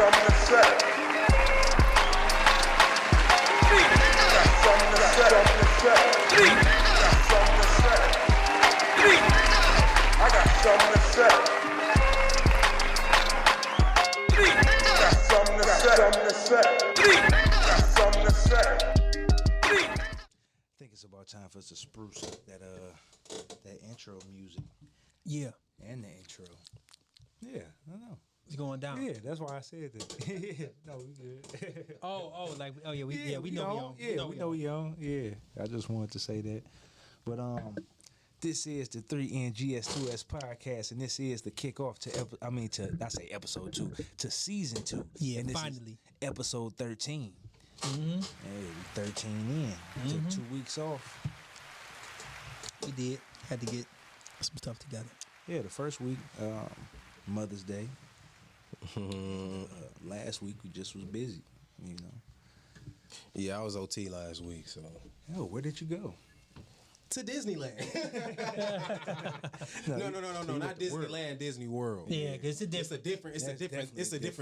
It's about time for us to spruce up that intro music. Yeah. And the intro. Yeah, I know. It's going down. Yeah, that's why I said that. No, we good. we know we on. We know we on. Yeah, I just wanted to say that. But this is the 3NGS2S podcast, and this is the kickoff to episode 2 to season 2. Yeah, and this finally. is episode 13. Mm-hmm. Hey, we 13 in. Took 2 weeks off. We did. Had to get some stuff together. Yeah, the first week, Mother's Day. Last week we just was busy, you know. Yeah, I was OT last week, so. Oh, where did you go? To Disneyland. No, not Disneyland, Disney World. Yeah, cause it's a different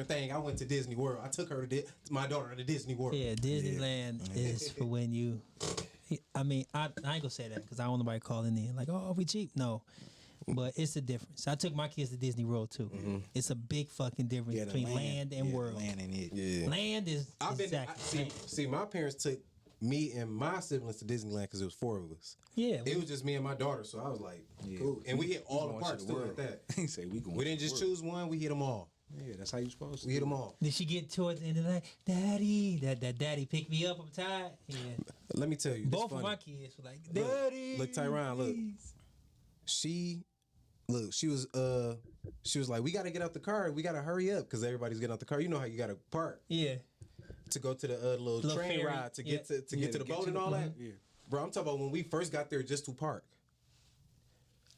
thing. I went to Disney World. I took her to my daughter to Disney World. Yeah, Disneyland is for when you. I mean, I ain't gonna say that because I don't want nobody calling in like, oh, we cheap. No, but it's a difference. I took my kids to Disney World too. Mm-hmm. It's a big fucking difference between land and world. Land and it. Yeah. Land is see, my parents took me and my siblings to Disneyland because it was 4 of us. Yeah, it was just me and my daughter, so I was like, cool. And we hit all the parks too like that. He say we didn't just choose one; we hit them all. Yeah, that's how you supposed to. We hit them all. Did she get towards the end of the night, Daddy? That Daddy picked me up. I'm tired. Yeah. Let me tell you, both of my kids were like, Daddy. Look, Tyron, look. She was like, we got to get out the car. We got to hurry up because everybody's getting out the car. You know how you got to park. Yeah. To go to the little train ferry ride to get to the boat and all that. Yeah. Bro, I'm talking about when we first got there just to park.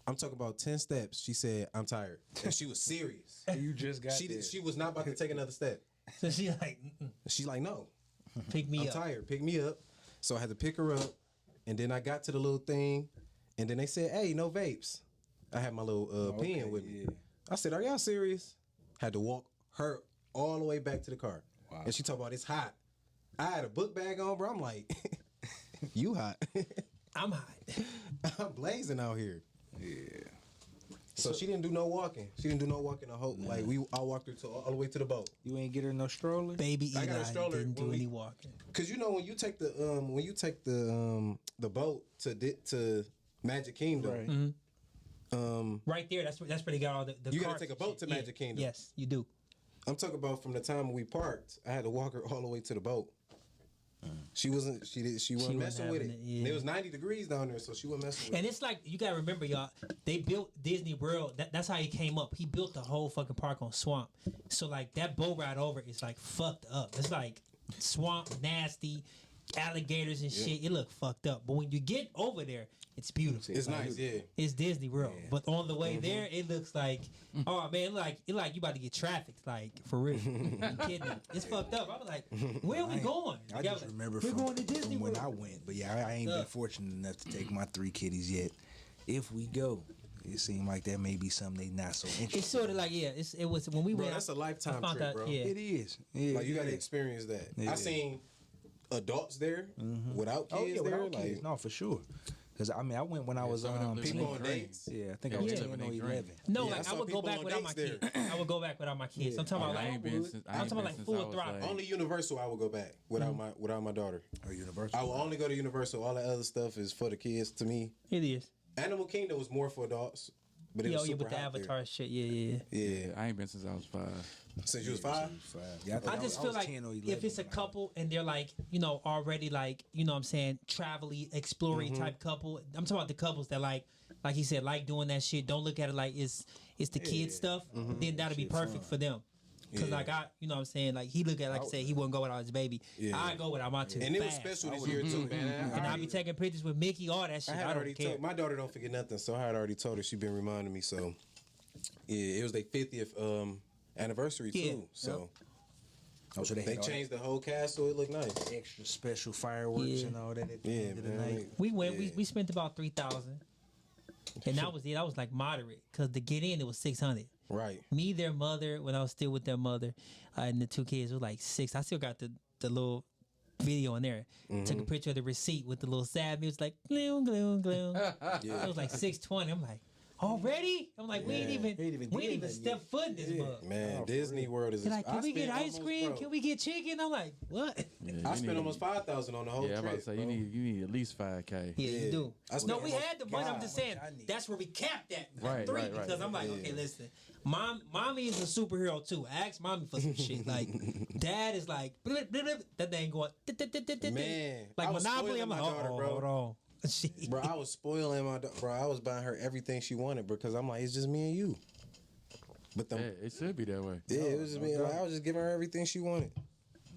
I'm talking about 10 steps. She said, I'm tired. And she was serious. You just got there. She was not about to take another step. So she like, She's like, no. Pick me up. I'm tired. Pick me up. So I had to pick her up. And then I got to the little thing. And then they said, hey, no vapes. I had my little pen with me. Yeah. I said, are y'all serious? Had to walk her all the way back to the car. Wow. And she talked about it's hot. I had a book bag on, bro. I'm like, you hot. I'm hot. I'm blazing out here. Yeah. So she didn't do no walking. She didn't do no walking. I hope. Like I walked her all the way to the boat. You ain't get her no stroller. Baby Eli I got a stroller didn't do any walking. Cause you know when you take the boat to Magic Kingdom. Right. Mm-hmm. Right there. That's where they got all the. You gotta take a boat to Magic Kingdom. Yes, you do. I'm talking about from the time we parked. I had to walk her all the way to the boat. She wasn't messing with it. Yeah. It was 90 degrees down there, so she wasn't messing with it. And it's like, you gotta remember, y'all, they built Disney World. That's how he came up. He built the whole fucking park on swamp. So like that boat ride over is like fucked up. It's like swamp, nasty, alligators and shit. It look fucked up. But when you get over there, it's beautiful. It's nice, yeah. It's Disney World. Yeah. But on the way there, it looks like, oh man, it like you about to get trafficked, like for real. You kidding me? It's fucked up. I was like, where are we going? I just remember we're going to Disney when World. I went. But yeah, I ain't been fortunate enough to take my 3 kiddies yet. If we go, it seemed like that may be something they not so interested. It's sort of like, it was when we went. That's a lifetime trip, bro. Yeah. It is. Yeah, like you got to experience that. Yeah. I seen adults there without kids there. Without kids. No, for sure. Because I went when I was people on dates. Yeah, I think I was 10 or 11. No, like I would go back without my kids. I would go back without my kids. I'm talking about full throttle. Only Universal I would go back without my daughter. Or Universal. I will only go to Universal. All the other stuff is for the kids. To me, it is. Animal Kingdom was more for adults, but it was super with the hot Avatar there. shit. Yeah. I ain't been since I was 5. Since you was 5? Yeah, I just feel like if it's a couple and they're like, already like, what I'm saying, travel-y, exploring type couple. I'm talking about the couples that like he said, like doing that shit. Don't look at it like it's the kid stuff. Then that'll be perfect for them. Cause like what I'm saying, like he look at like I said he wouldn't go without his baby. Yeah. I go without my 2. And it was special this year too, man. And I'll be taking pictures with Mickey, all that shit. I don't care. My daughter don't forget nothing, so I had already told her. She been reminding me. So yeah, it was their 50th anniversary too. So. Oh, so they changed the whole cast so it looked nice. Extra special fireworks and all that at the end of the night. We went. We spent about $3,000, and that was like moderate because to get in it was $600. Right. Me, their mother, when I was still with their mother, and the 2 kids were like 6. I still got the little video in there. Took a picture of the receipt with the little sad music, like gloom, gloom, gloom. It was like 6:20. I'm like, already? I'm like, we ain't even step foot in this mug. Man, Disney World is. They're like, can we get ice cream? Bro, Can we get chicken? I'm like, what? Yeah, I spent almost $5,000 on the whole Yeah, I'm trip. about to say bro. you need at least $5K. Yeah, you do. I spent No, we almost- had the money. I'm just saying I need. that's where we capped at Right, 3 right, right. because I'm like, okay, listen, mommy is a superhero too. I asked mommy for some shit. Like, dad is like, blip, blip, blip. That thing going, Man, like I was Monopoly. I'm spoiling like, my daughter, oh, bro. hold on. Shit. Bro, I was spoiling my bro. I was buying her everything she wanted because I'm like, it's just me and you. But Yeah, it should be that way. it was just me. Like, I was just giving her everything she wanted.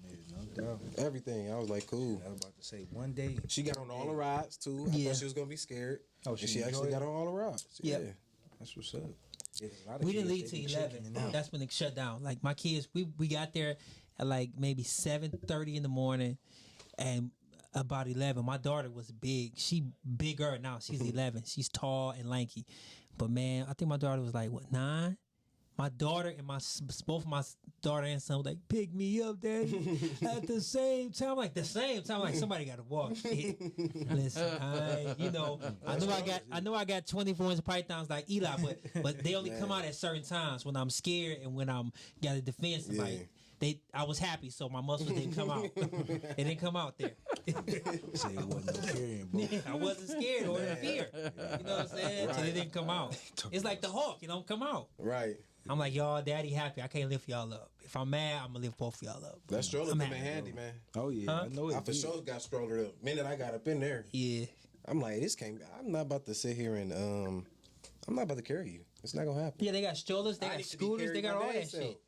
Yeah, no doubt. Everything. I was like, cool. I was about to say one day. She got on all the rides too. I Yeah. thought she was gonna be scared. Oh, and she she actually enjoyed got it? on all the rides. Yep. Yeah. That's what's up. Yeah, a lot of We didn't kids, leave they till be 11. checking it out. That's when it shut down. Like my kids, we got there at like maybe 7:30 in the morning, and about 11. My daughter was big. She bigger now. She's 11. She's tall and lanky. But man, I think my daughter was like what 9. My daughter and both my daughter and son was like, pick me up, daddy, at the same time. Like the same time, like somebody got to walk. Shit. Listen, I know I got 24-inch pythons like Eli, but they only come out at certain times when I'm scared and when I'm got to defend somebody. I was happy, so my muscles didn't come out. It didn't come out there. Say it wasn't no carrying, bro. I wasn't scared or in fear. You know what I'm saying? So it didn't come out. It's like the Hulk, it don't come out. Right. I'm like, y'all, daddy happy. I can't lift y'all up. If I'm mad, I'm gonna lift both of y'all up. That stroller I'm come in happy. handy, man. Oh yeah, Huh? I know it. I for did. sure got stroller up. Minute I got up in there, Yeah. I'm like, this can't. I'm not about to sit here and I'm not about to carry you. It's not gonna happen. Yeah, they got strollers, they I got need to be scooters, they carried got by all damn that self. shit.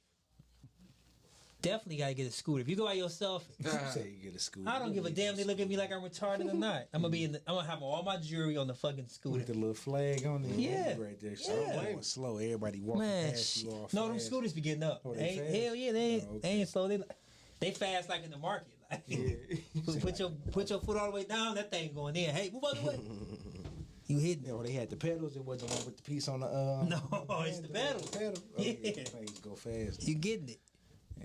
Definitely gotta get a scooter. If you go by yourself, Say you get a scooter. I don't give a damn. They look at me like I'm retarded or not. I'm gonna have all my jewelry on the fucking scooter. With the little flag on it. Yeah. Right there. So Yeah. going slow. Everybody walking Man, past you all no, them fast. scooters be getting up. Oh, they They ain't, fast? hell yeah, they ain't, Oh, okay. they ain't slow. They fast like in the market. Like, put your foot all the way down. That thing going in. Hey, move out the way. You hitting Yeah, well, they had the pedals. It wasn't the one with the piece on the. No, it's the pedal. pedal. Oh, Yeah. yeah. Things go fast. You getting it?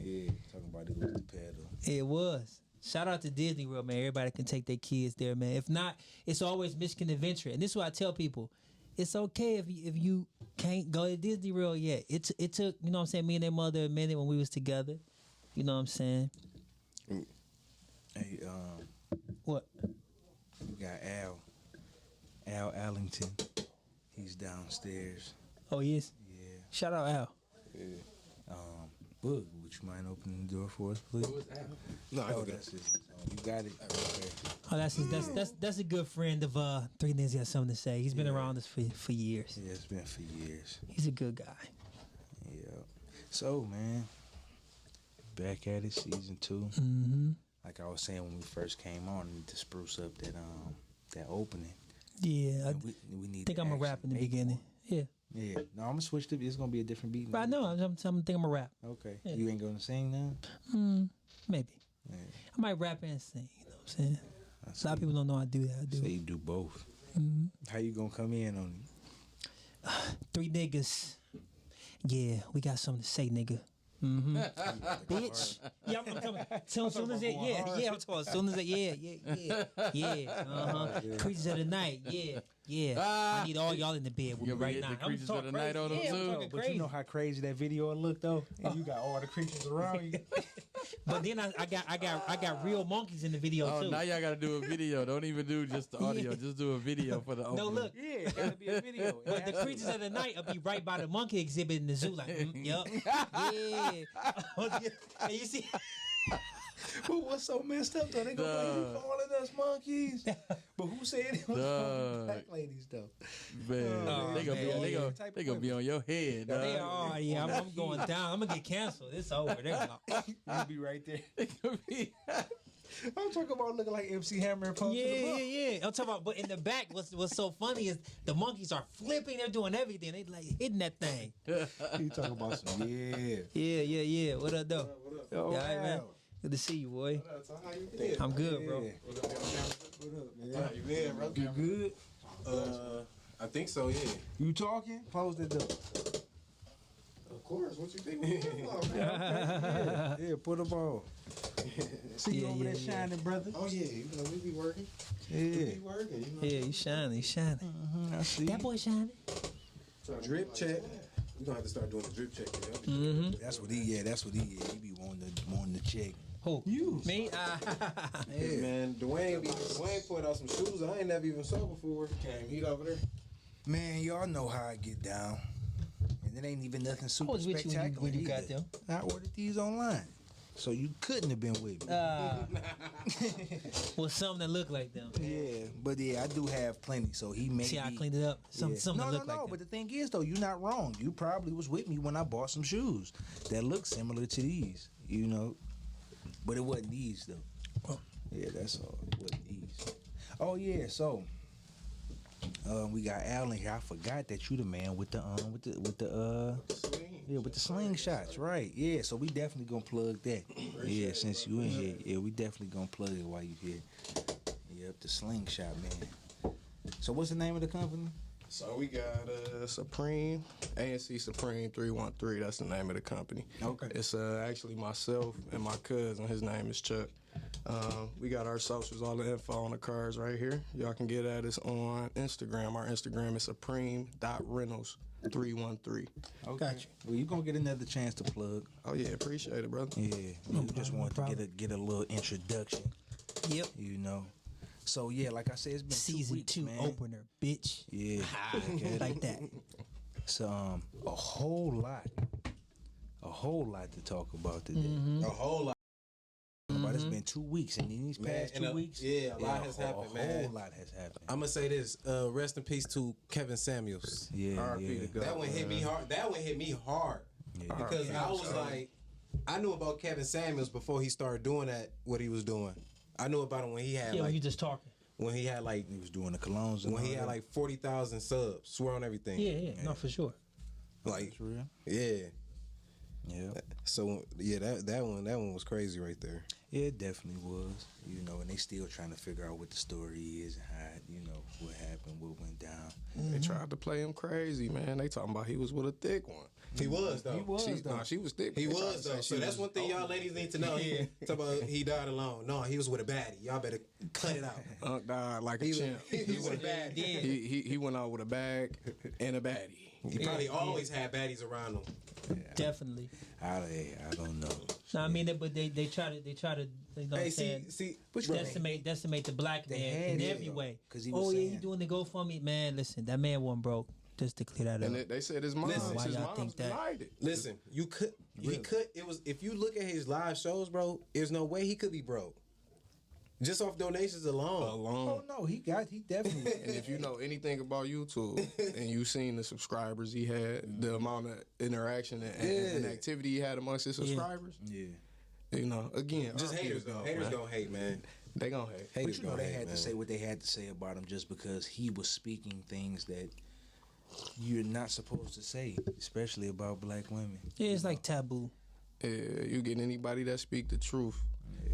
Yeah, talking about it was the pedal. It was. Shout out to Disney World, man. Everybody can take their kids there, man. If not, it's always Michigan Adventure. And this is what I tell people. It's okay if you can't go to Disney World yet. It took, you know what I'm saying, me and their mother a minute when we was together. You know what I'm saying? Hey, What? we got Al Allington. He's downstairs. Oh, yes. Yeah. Shout out Al. Boog, would you mind opening the door for us, please? No, I Oh, go get that's it. Oh, you got it. Okay. Oh, that's a good friend of 3NGS got something to say. He's been around us for years. Yeah, it's been for years. He's a good guy. Yeah. So, man, back at it, season 2. Mm-hmm. Like I was saying when we first came on, we need to spruce up that opening. Yeah, I And we need. think to I'm a rap actually in the make beginning. one. Yeah, Yeah. No, I'm gonna switch to. It's gonna be a different beat. but I know. I'm think I'm a rap. Okay. Yeah. You ain't gonna sing now. Maybe Yeah. I might rap and sing. You know what I'm saying? I A lot of people don't know I do that. I do. Say you do both. How you gonna come in on it? 3 niggas. Yeah, we got something to say, nigga. Mm-hmm. Bitch. Yeah, I'm coming. So as soon as it, I'm talking. As soon as it, Creatures of the night, yeah. I need all y'all in the bed with me You ever right get now. the Creatures of the Night on them yeah, I'm too? talking But crazy. you know how crazy that video looked though, and you got all the creatures around you. But then I got real monkeys in the video Oh, too. now y'all gotta do a video. Don't even do just the audio. Yeah. Just do a video for the opening. No, look. Yeah, it gotta be a video. But the creatures of the night will be right by the monkey exhibit in the zoo, like, yup, yeah. And you see, But what's so messed up though? They gonna like, you calling us monkeys. But who said it was black ladies though? Man, Oh, they gonna man. they gonna be on your head. they dog. are. Yeah, I'm going down. I'm gonna get canceled. It's over. They're like, You be right there. They gonna be- I'm talking about looking like MC Hammer and Pump. yeah. I'm talking about, but in the back, what's so funny is the monkeys are flipping. They're doing everything. They like hitting that thing. You talking about some Yeah. What up, though? Oh, Yeah, all right, man. Good to see you, boy. I'm good, bro. What up, man? You in, bro? You good? I think so. Yeah. You talking? Close the door. Of course. What you think we for, man? Yeah, put them on. See you over there shining, brother. Oh yeah, you know we be working. Yeah. We be working. You know. Yeah, you shining, you shining. I see. That boy shining. Drip check. We gonna have to start doing the drip check. That's what he. That's what he. He be wanting to check. Who? You. Me? Hey, man, Dwayne put out some shoes I ain't never even saw before. Came heat over there. Man, y'all know how I get down, and it ain't even nothing I super was with you spectacular. when you got either. them. I ordered these online, so you couldn't have been with me. Well, something that look like them. Yeah, but yeah, I do have plenty. So he made. See how I cleaned it up? Something that No, look like them. but the thing is, though, you're not wrong. You probably was with me when I bought some shoes that look similar to these, you know, but it wasn't these though. Yeah, that's all. It wasn't these. Oh yeah, so we got Alan here. I forgot that you the man with the slingshots, right? Yeah, so we definitely gonna plug that. Yeah, since you in here, yeah, we definitely gonna plug it while you here. Yep, the slingshot, man. So what's the name of the company? So we got Supreme, A&C Supreme 313. That's the name of the company. Okay. It's actually myself and my cousin. His name is Chuck. We got our socials, all the info on the cards right here. Y'all can get at us on Instagram. Our Instagram is supreme.rentals313. Okay. Gotcha. Well, you gonna get another chance to plug. Oh yeah, appreciate it, brother. Yeah, we just wanted to get a little introduction. Yep. You know. So yeah, like I said, it's been Season 2 weeks, 2 man. opener, bitch. Yeah, okay. Like that. So a whole lot to talk about today. A whole lot. But it's been 2 weeks, and in these past 2 weeks, yeah, a lot has happened, man. A whole lot has happened. I'm gonna say this. Rest in peace to Kevin Samuels. Yeah, R.I.P. yeah. to God. That one hit me hard. Yeah. Because I was like, I knew about Kevin Samuels before he started doing what he was doing. I knew about him when he had Yeah, like you just talking. when he had like He was doing the colognes and when he all had that. like 40,000 subs. Swear on everything. Yeah, no, for sure. Like That's real. yeah. Yeah. So yeah, that one was crazy right there. Yeah, it definitely was. You know, and they still trying to figure out what the story is and how, you know, what happened, what went down. They tried to play him crazy, man. They talking about he was with a thick one. He was though. He was, though. She was thick. He They tried was to say though. she So that's was one thing y'all ladies need to know. Talk about he died alone. No, he was with a baddie. Y'all better cut it out. died like a champ. He was with a baddie. He went out with a bag and a baddie. He probably always had baddies around him. Definitely. I don't know. No, I mean, but they try to, you know what I'm saying? see, Decimate the black They man had in it, every though, way. 'cause he was Yeah, saying- he doing the GoFundMe. Man, listen, that man wasn't broke. Just to clear that up. And they said his mom, Listen, why his y'all mom's think that? denied it. listen, he could. It was if you look at his live shows, bro. There's no way he could be broke. Just off donations alone. Oh no, he definitely. And if you know anything about YouTube and you seen the subscribers he had, the amount of interaction and activity he had amongst his subscribers, Yeah. you know, again, Just RP haters to though. God, Haters man. gonna hate, man. They gonna hate. But Haters you know gonna they hate, had man. to say what they had to say about him just because he was speaking things that you're not supposed to say, especially about black women. Yeah, it's like taboo. Yeah, you get anybody that speak the truth.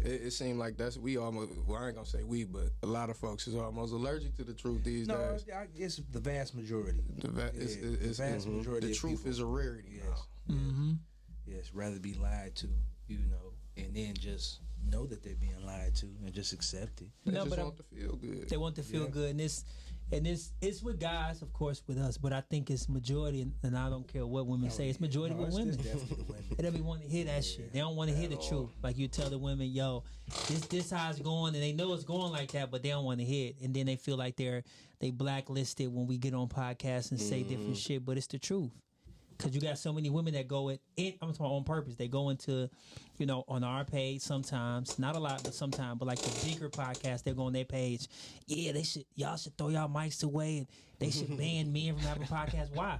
It seemed like we almost. Well, I ain't gonna say we, but a lot of folks is almost allergic to the truth these No, days. it's the vast majority. The vast majority the of truth people. is a rarity. Yes. Now. Mm-hmm. Yes, rather be lied to, you know, and then just know that they're being lied to and just accept it. They No, just but want to feel good. They want to feel good, and it's with guys, of course, with us. But I think it's majority, and I don't care what women say. It's majority with women. It's definitely the women. They don't be wanting to hear that shit. They don't want to hear the truth. Like you tell the women, yo, this how it's going, and they know it's going like that, but they don't want to hear it. And then they feel like they blacklisted when we get on podcasts and say different shit, but it's the truth. Cause you got so many women that go I'm talking on purpose. They go into, you know, on our page sometimes, not a lot, but sometimes. But like the bigger podcast, they go on their page. Yeah, y'all should throw y'all mics away, and they should ban men from having podcasts. Why?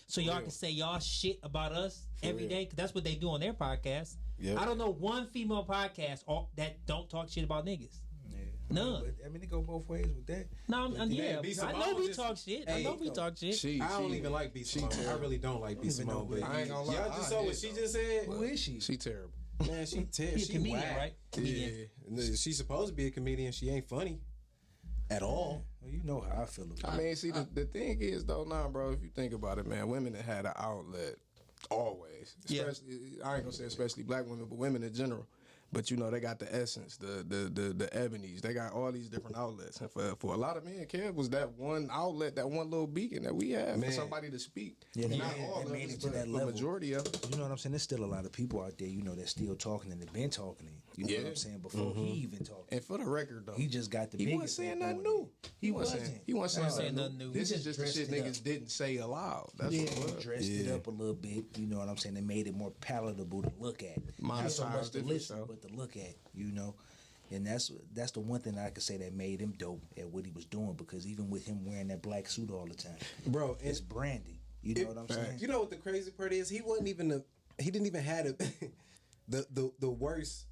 So y'all can say y'all shit about us every day. Cause that's what they do on their podcast. Yep. I don't know one female podcast that don't talk shit about niggas. Yeah. None. But, I mean, it go both ways with that. No, yeah, B. I know Simone we just- talk shit. I Hey, know we talk shit. I don't even like B. Simone. I really don't like B. Simone. But I ain't gonna lie. y'all just saw what she just said. Who is she? She terrible. Man, she She's a comedian, whack. right? Comedian. Yeah, she's supposed to be a comedian. She ain't funny at all. Well, you know how I feel about I mean, see, the thing is though, bro. If you think about it, man, women that had an outlet Always. Yeah. Especially, I ain't gonna say especially black women, but women in general. But you know, they got the Essence, the Ebonies. They got all these different outlets. And for a lot of men, Kev was that one outlet, that one little beacon that we have for somebody to speak. Yeah, Not all of made us, it to but that the level. majority of us. You know what I'm saying? There's still a lot of people out there, you know, that's still talking and they've been talking. You know what I'm saying? Before he even talked. And for the record, though, He just got the he biggest. wasn't saying thing nothing going new. on. He wasn't. He wasn't saying nothing nothing new. new. This He is just just the shit dressed it niggas didn't say aloud. That's Yeah, what it was. dressed it up a little bit. You know what I'm saying? They made it more palatable to look at. Not so Monetized much to it for listen, sure. but to look at. You know, and that's the one thing I could say that made him dope at what he was doing. Because even with him wearing that black suit all the time, Bro, it's branding. You know what I'm saying? You know what the crazy part is? He wasn't even he didn't even have the worst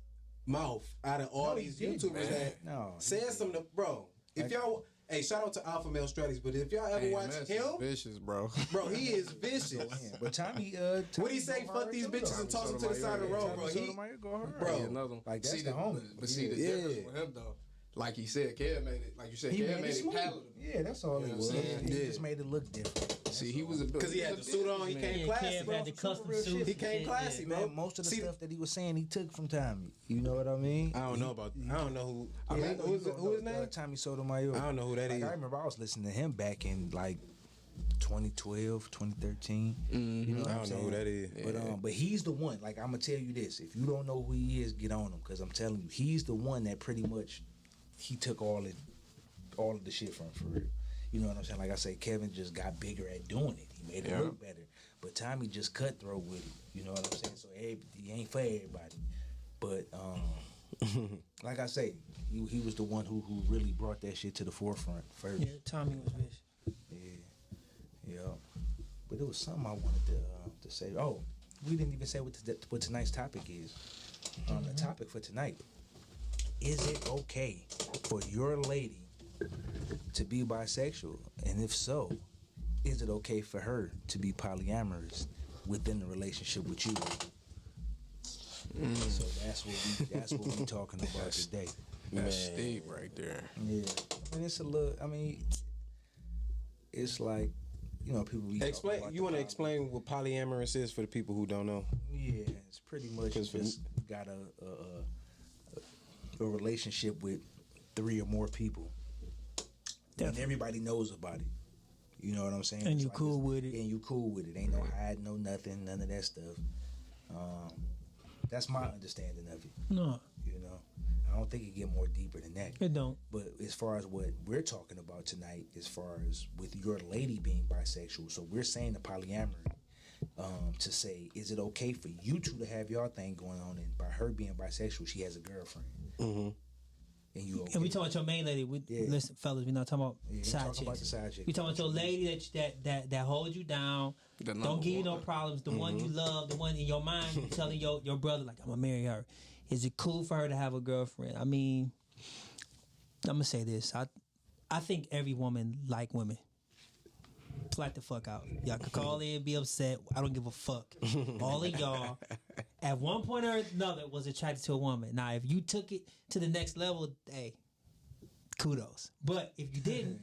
mouth out of all these YouTubers that said something. Bro, if y'all, hey, shout out to Alpha Male Strategies, but if y'all ever watch him, vicious, bro. bro, he is vicious. But Tommy, What he say? Fuck these bitches and toss them to the side of the road, bro. Bro, Another one. Like, that's see the homie. But see the difference with him though. Like he said, Kev made it. Like you said, Kev made it smooth. palatable. Yeah, that's all it was. saying? He Yeah. just made it look different. See, he was a because he had the suit on, he came classy, Kev bro. had the custom suit. He came classy, bro. Man, most of the See, stuff that he was saying, he took from Tommy. You know what I mean? I don't know who. Yeah, Who his name? Tommy Sotomayor. I don't know who that is. I remember I was listening to him back in like 2012, 2013. You know what I I'm don't know saying? who that is. But he's the one. Like, I'm gonna tell you this: if you don't know who he is, get on him, because I'm telling you, he's the one that pretty much he took all of the shit from, for real. You know what I'm saying? Like I say, Kevin just got bigger at doing it. He made it look better. But Tommy just cutthroat with it. You know what I'm saying? So he ain't for everybody. But like I say, he was the one who really brought that shit to the forefront first. Yeah, Tommy was vicious. Yeah. But there was something I wanted to say. Oh, we didn't even say what tonight's topic is. The topic for tonight: is it okay for your lady to be bisexual? And if so, is it okay for her to be polyamorous within the relationship with you? So that's what we talking about today. That's Steve right there. Yeah, and it's a little. I mean, it's like, you know, people. Explain. You want to explain what polyamorous is for the people who don't know? Yeah, it's pretty much just got a relationship with 3 or more people. And everybody knows about it. You know what I'm saying? And It's you like cool it's- with it. And you cool with it. Ain't no hiding, no nothing, none of that stuff. That's my understanding of it. No, You know, I don't think it get more deeper than that. it don't. But as far as what we're talking about tonight, as far as with your lady being bisexual, so we're saying the polyamory, to say, is it okay for you two to have your thing going on, and by her being bisexual, she has a girlfriend, and you okay? And we talking about your main lady. Listen, fellas, we not talking about Yeah, side talking chicks. about the side chick. We talking about your lady that holds you down. The Don't number give you no one. problems. The one you love, the one in your mind, you telling your brother, like, I'm gonna marry her. Is it cool for her to have a girlfriend? I mean, I'm gonna say this. I think every woman like women. Flat the fuck out. Y'all can call in, be upset. I don't give a fuck. All of y'all, at one point or another, was attracted to a woman. Now, if you took it to the next level, hey, kudos. But if you didn't,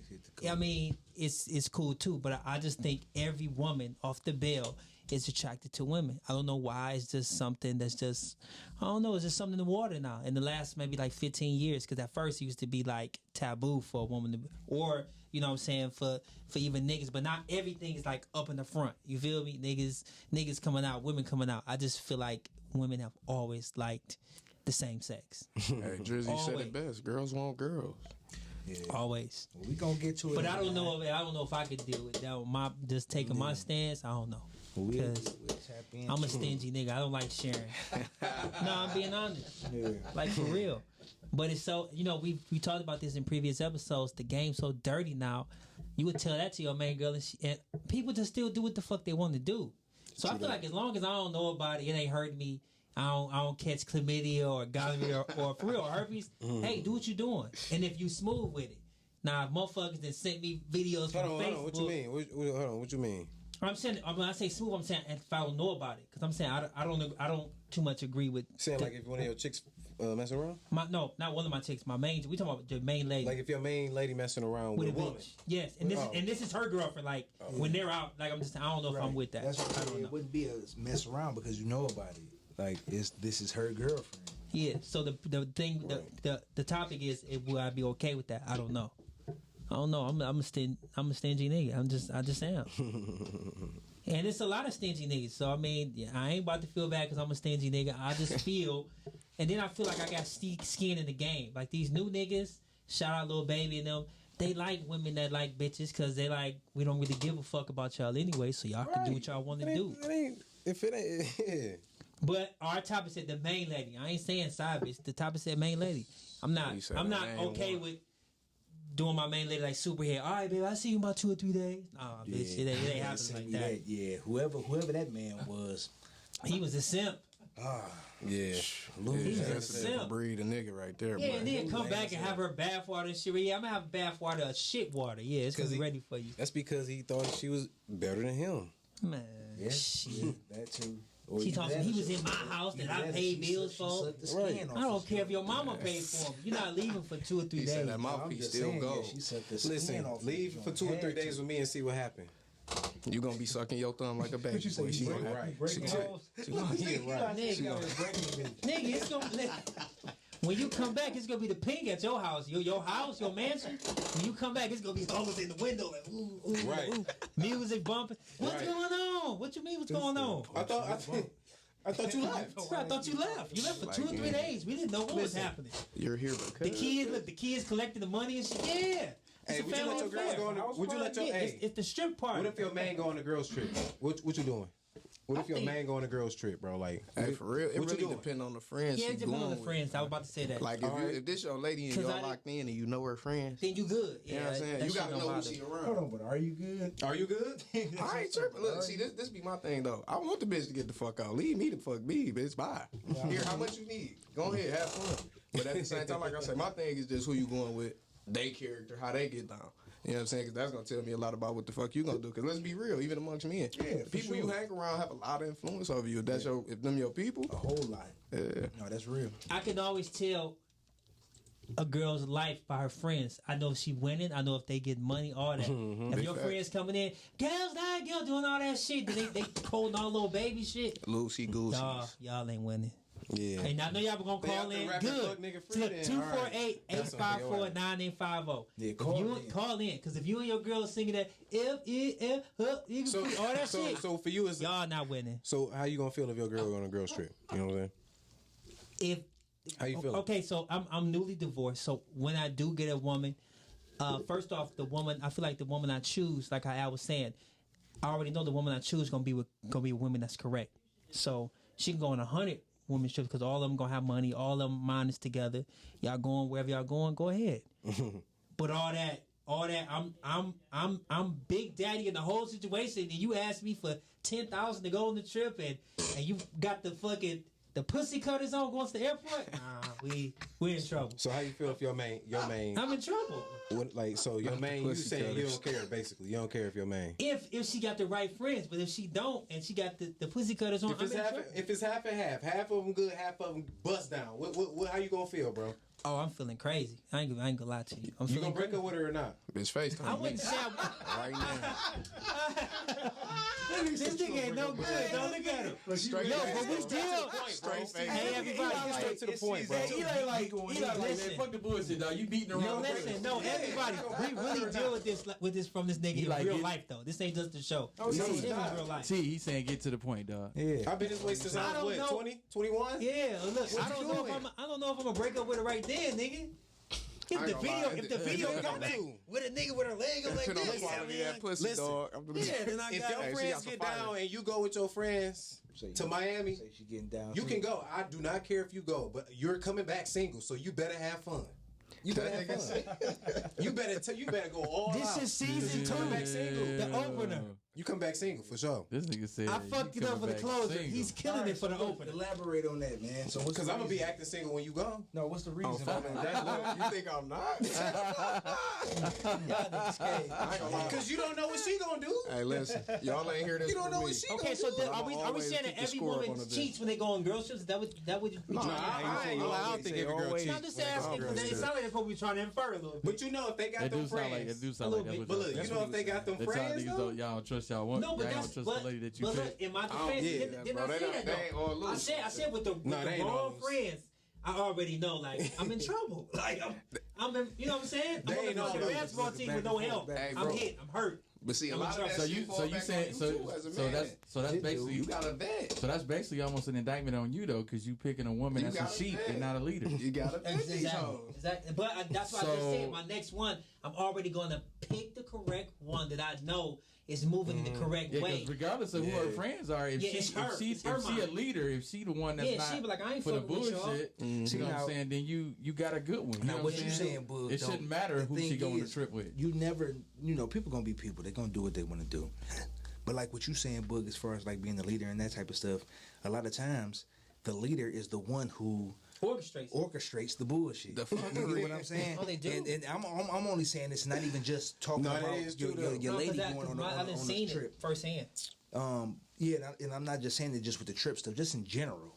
I mean, it's cool too. But I just think every woman off the bill is attracted to women. I don't know why. It's just something that's just, I don't know. It's just something in the water now. In the last maybe like 15 years, because at first it used to be like taboo for a woman to, or you know what I'm saying, for even niggas. But not everything is like up in the front. You feel me? Niggas coming out, women coming out. I just feel like women have always liked the same sex. Hey, Drizzy said it best. Girls want girls. Yeah. Always. We gonna get to it. But I don't know if I could deal with that. My just taking my stance. I don't know. We'll Because tap in. I'm a stingy nigga. I don't like sharing. No, I'm being honest. Yeah. Like, for real. But it's so, you know, we talked about this in previous episodes. The game's so dirty now. You would tell that to your main girl, and people just still do what the fuck they want to do. So I feel like as long as I don't know about it, it ain't hurting me. I don't catch chlamydia or gonorrhea or for real, herpes. Hey, do what you doing. And if you smooth with it. Now, if motherfuckers that sent me videos from Hold Facebook. on. What you mean? Hold on. What you mean? I'm saying, when I say smooth, I'm saying if I don't know about it, because I'm saying I don't too much agree with. Saying like if one of your chicks messing around? No, not one of my chicks. My main. We talking about the main lady. Like if your main lady messing around with a woman. bitch. Yes, and this is her girlfriend. Like when they're out, like I don't know if I'm with that. That's what I don't know. it wouldn't be a mess around because you know about it. Like this is her girlfriend. Yeah. So the thing, the topic is, will I be okay with that? I don't know. I'm a stingy nigga. I just am. And it's a lot of stingy niggas. So I mean, I ain't about to feel bad because I'm a stingy nigga. I just feel, and then I feel like I got skin in the game. Like these new niggas, shout out Lil Baby and them. They like women that like bitches because they like, we don't really give a fuck about y'all anyway. So y'all can do what y'all want to do. If it ain't, yeah. But our topic said the main lady. I ain't saying side bitch. The topic said main lady. I'm not okay with doing my main lady like superhead. All right, baby, I see you in about 2 or 3 days. Nah, bitch, it ain't happening like that. Yeah, whoever that man was, he was a simp. Yeah. That's a different breed of nigga right there. Yeah, boy. and then come back and have her bath water and shit. Yeah, I'm gonna have bath water, shit water. Yeah, it's gonna be ready for you. That's because he thought she was better than him. Man, shit. that too. She told me he was in my house that I paid bills for. I don't care if your mama paid for him. You're not leaving for 2 or 3 He days. said that mouthpiece still go. Listen, leave for 2 or 3 days with me and see what happens. You gonna be sucking your thumb like a baby. you say? Boy. She You gonna right. she Break gonna- balls? she gonna- yeah, right. Nigga, it's gonna when you come back, it's gonna be the ping at your house, your house, your mansion. When you come back, it's gonna be almost in the window, like ooh, Right. ooh, music bumping. What's going on? What you mean? What's going on? I thought you left. Bro, I thought you left. You left for 2 or 3 days. We didn't know what was happening. You're here because The kids collecting the money and shit. Yeah. Hey, would you let your girls go on? Would you let your? Hey, It's the strip party. what if your man go on a girls trip? What you doing? What if your man go on a girls trip, bro? Like, Hey, for real, it what you really doing? depends on the friends. Yeah, she it depends on going the with. friends. I was about to say that. Like if this your lady and 'Cause y'all I- locked in and you know her friends, then you good. you know what I'm saying? You gotta know who she Hold around. on, but are you good? Are you good? I ain't tripping. Look, see, this be my thing though. I want the bitch to get the fuck out. Leave me the fuck be, bitch. Bye. Here, how much you need? Go ahead, have fun. But at the same time, like I said, my thing is just who you going with, they character, how they get down. You know what I'm saying? Because that's going to tell me a lot about what the fuck you going to do. Because let's be real, even amongst men. Yeah, the people you hang around have a lot of influence over you. If that's if them your people. A whole lot. Yeah. No, that's real. I can always tell a girl's life by her friends. I know if she winning. I know if they get money, all that. If your friends coming in, girls like girl doing all that shit, then they holding on little baby shit. Loosey goosey. Y'all ain't winning. Yeah. And I know y'all gonna They call out there in. rapping Good. fuck nigga free Look, then. 248-854-9850. Yeah, Call in. Because if you and your girl singing that, you can So all that shit, So for you, is y'all not winning. so how you gonna feel if your girl on a girls trip? You know what I'm saying? If How you feeling? Okay, so I'm newly divorced. So when I do get a woman, first off, the woman, I feel like the woman I choose, like I was saying, I already know the woman I choose gonna be a woman that's correct. So she can go on 100 women's trips because all of them gonna have money. All of them mind is together. Y'all going wherever y'all going, go ahead. But all that, I'm big daddy in the whole situation. And you asked me for $10,000 to go on the trip, and you got the fucking the pussy cutters on going to the airport. Nah, we in trouble. So how you feel if your main I'm in trouble. so your main, you Pussy saying you cutters. don't care basically. You don't care if your main. If she got the right friends, but if she don't and she got the pussy cutters on, If it's half and half of them good, half of them bust down. What how you gonna feel, bro? Oh, I'm feeling crazy. I ain't gonna lie to you. I'm You feeling gonna break up with her or not? Bitch, FaceTime I me wouldn't say I right now. This nigga ain't no good. Don't look at him. Straight Yo, face, but we bro. still. Straight face. Hey, everybody. Straight to the point, bro. Eli like, man, Listen. fuck the bullshit, dog. You beating No, around. listen, no, everybody. We really deal with this from this nigga in like real it. life though. This ain't just the show. Oh, This no, is it's him not. in real life. T, he's saying get to the point, dog. Yeah. I've been this way since I I was don't what, know. 20, 21? Yeah, look, I don't you know doing? if I'm gonna break up with her right then, nigga. If I the ain't gonna video, lie. if the video If come back with a nigga with her leg up like Depend on the this, quality of that pussy, Listen. dog. yeah, then I If got. your Hey, she friends got some get fire. down and you go with your friends to Miami, Say she getting down. you can go. I do not care if you go, but you're coming back single, so you better have fun. You better have fun. You better go all This out. is season 2. Come back single. The opener. You come back single for sure. This nigga said I fucked it up for the closer. He's killing it for the opener. Elaborate on that, man. So Because I'm gonna be acting single when you gone. No, what's the reason? You think I'm not? Because you don't know what she gonna do. Hey, listen, y'all ain't hear this. You don't from know me. what she Okay, gonna so do. then, I'ma are we always saying that keep the every score up woman on the bitch. cheats when they go on girl trips? That would you No, trying to I ain't gonna lie. I don't think every girl always. cheats. I'm just when they go on asking. girl It trips. sounds like that's what we're trying to infer a little bit. But you know if they got That them do sound like friends. that. Do sound like that's what But look, y'all you know if they got them That's how friends niggas though. don't, y'all don't trust y'all woman. No, but y'all that's don't trust the lady that you but pick. look, in my I don't defense, get didn't that, bro. I say They that ain't all though? loose. I said with the they ain't all wrong loose. friends, I already know like I'm in trouble. Like I'm in, you know what I'm saying? I'm on ain't the all fucking loose. basketball team with no help. Hey, I'm bro. hit. I'm hurt. But see, a I'm lot in of that trouble. shit fall back on you too as a man. That's basically You got a vet. So that's basically almost an indictment on you though, because you picking a woman You that's a got a sheep vet. and not a leader. You got a vet. Exactly. But that's why I just So- said my next one. I'm already going to pick the correct one that I know is moving the correct Yeah, way. because regardless of who her friends are, if Yeah, she it's her. if she It's her if she a mind. leader, if she the one that's Yeah, not she be like, I ain't for the fucking with y'all. bullshit, you know what now- I'm saying? Then you got a good one. You Now, know what I'm you saying, Bug? It shouldn't matter who she go on the trip with. You never, people gonna be people. They're gonna do what they want to do. But like what you saying, Bug, as far as like being the leader and that type of stuff, a lot of times the leader is the one who orchestrates the bullshit. The You get fuckery. what I'm saying? Oh, they do? And I'm only saying this, not even just talking No, that about is your, true, your, though. your No, lady 'cause going on I done the seen trip. it firsthand. Yeah, and I'm not just saying it just with the trip stuff, just in general.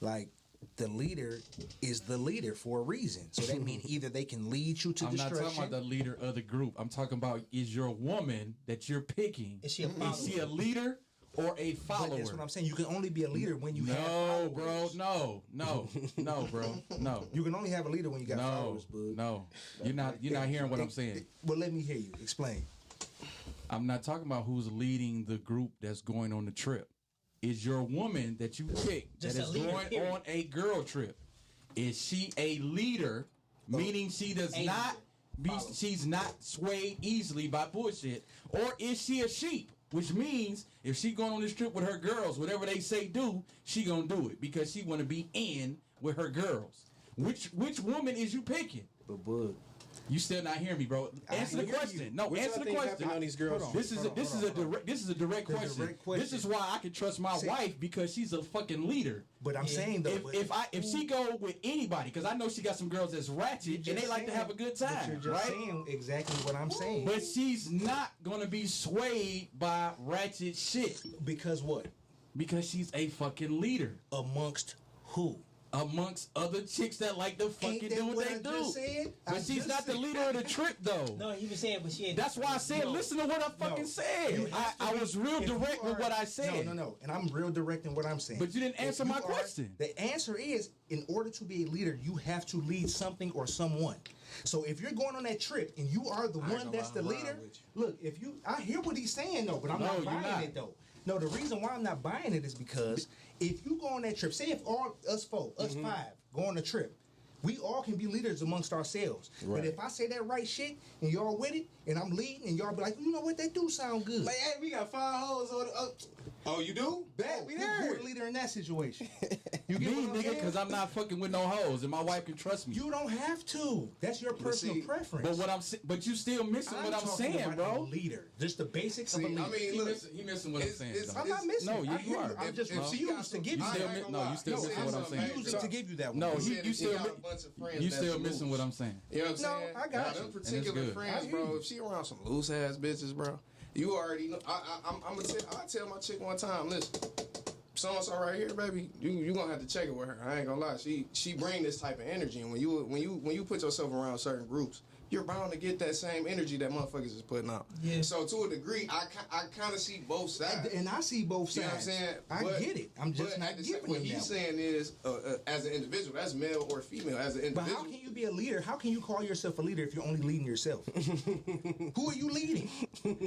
Like, the leader is the leader for a reason. So that means either they can lead you to I'm not destruction. talking about the leader of the group. I'm talking about is your woman that you're picking. Is she a follower? Is she a leader or a But follower? that's what I'm saying. You can only be a leader when you have No, bro. followers. No, bro. No. You can only have a leader when you got No, followers, bud. no. You're not hearing what I'm saying. Well, let me hear you. Explain. I'm not talking about who's leading the group that's going on the trip. Is your woman that you pick Just that a is leader, going period. on a girl trip? Is she a leader? Meaning she does A not be, follower. she's not swayed easily by bullshit, or is she a sheep? Which means if she going on this trip with her girls, whatever they say do, she gonna do it because she want to be in with her girls. Which woman is you picking? But, bud, You still not hearing me, bro. Answer the hear question. you. No, What answer y'all the think question. happened on these girls? Hold on. This is a direct question. direct question. This is why I can trust my See- wife because she's a fucking leader. but I'm saying though, If she go with anybody, because I know she got some girls that's ratchet and they like to have a good But time, you're just right? saying exactly what I'm saying. But she's not gonna be swayed by ratchet shit Because what? because she's a fucking leader Amongst who? amongst other chicks that like to fucking Ain't that do what what they I do. just said? I But she's just not the said- leader of the trip though. No, he was saying, but she ain't. That's why I said, No. listen to what I fucking You said. have to I be- was real if you direct with are- what I said. No. And I'm real direct in what I'm saying. But you didn't If answer you my are- question. The answer is, in order to be a leader, you have to lead something or someone. So if you're going on that trip and you are the one that's the leader, look, I hear what he's saying though, but I'm No, not you're buying not. it though. No, the reason why I'm not buying it is because if you go on that trip, say if all us four, us Mm-hmm. five, go on a trip, we all can be leaders amongst ourselves. But if I say that right shit and y'all with it, and I'm leading, and y'all be like, you know what, that do sound good. Like, hey, we got 5 hoes on the. Oh, you do? Bet we Who there. the leader in that situation? You Me, get what I'm nigga, saying? because I'm not fucking with no hoes, and my wife can trust me. You don't have to. That's your personal see, preference. But you still missing what I'm talking saying, about bro. A leader. Just the basics of a See, leader. I mean, look, He missing what I'm it's- saying. it's- though. I'm not missing. No, it. you I hear are. I'm just If she got refused to some- give you I that. ain't gonna lie. you still No, missing what I'm it's saying. Refusing to give you that one. No, He you said if still she got a bunch of friends you that's still missing loose. what I'm saying. You know what I'm No, saying? I got Now, you. them And it's particular good. friends, I hear bro. you. If she around some loose ass bitches, bro, you already know. I tell my chick one time, listen, so and so right here, baby, you gonna have to check it with her. I ain't gonna lie. She bring this type of energy, and when you put yourself around certain groups, you're bound to get that same energy that motherfuckers is putting out. Yeah. So to a degree, I kind of see both sides. And I see both sides. You know what I'm saying? I But- get it. I'm just but not at the giving same- What him he's that one. saying is, as an individual, that's male or female, as an But individual. how can you be a leader? How can you call yourself a leader if you're only leading yourself? Who are you leading?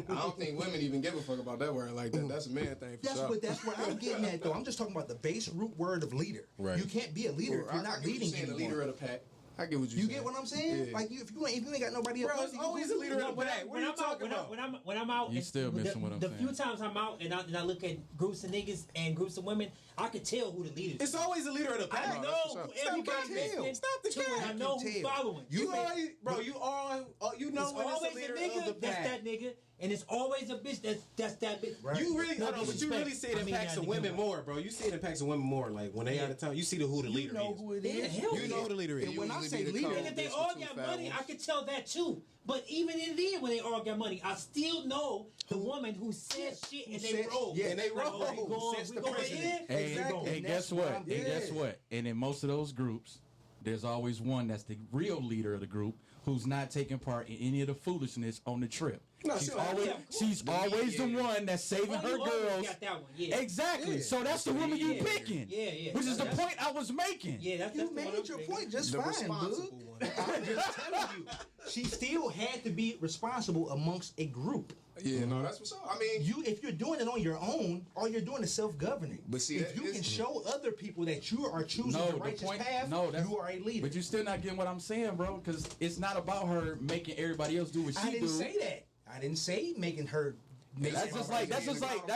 I don't think women even give a fuck about that word like that. That's a man thing for sure. That's what I'm getting at though. I'm just talking about the base root word of leader. Right. You can't be a leader if you're I not get what you're leading saying, the anyone. leader of the pack. I get what you're You saying. get what I'm saying? Yeah. Like if you ain't got nobody else, Bro, it's always a leader of the pack. What are you talking about? When I'm out, You and still missing what I'm the saying. few times I'm out and I look at groups of niggas and groups of women, I can tell who the leader is. It's always the leader of the pack. I know who everybody's listening It's not the to, and I cat. know who's following. You always, bro. You know It's when it's always the a leader of nigga the that's pack. that nigga, and it's always a bitch that's that bitch. Right. You really, No hold on, but you disrespect. really see it I in mean packs that of to women you. more, bro. You see it in packs of women more. Like when they out of town, you see who the You leader know is. who it Yeah, is. hell You know who the leader is. And when I Usually say be the leader, And if they This all is two got fat money, ones. I could tell that too. But even in the end, when they all got money, I still know the woman who said shit and they said- roll. yeah, they Like, roll. oh, we going, Sets we the going precedent. in. Hey, Exactly. hey, And guess that's what? what I'm- And guess Yeah. what? And in most of those groups, there's always one that's the real leader of the group who's not taking part in any of the foolishness on the trip. No, she's sure, always, yeah, of course. she's always the one that's saving Oh, her you always girls. got that one, yeah. Exactly. Yeah. So that's the woman you Yeah. picking. Yeah. Which is the That's- point I was making. Yeah, that's You the one made I'm your thinking. point just The fine, responsible bud. one. I'm just telling you. She still had to be responsible amongst a group. Yeah, no, that's what's up. I mean, If you're doing it on your own, all you're doing is self-governing. But see, if that you is- can show other people that you are choosing No, the the righteous point. path, No, that's, you are a leader. But you're still not getting what I'm saying, bro. Because it's not about her making everybody else do what she I didn't do. say that. I didn't say making her. That's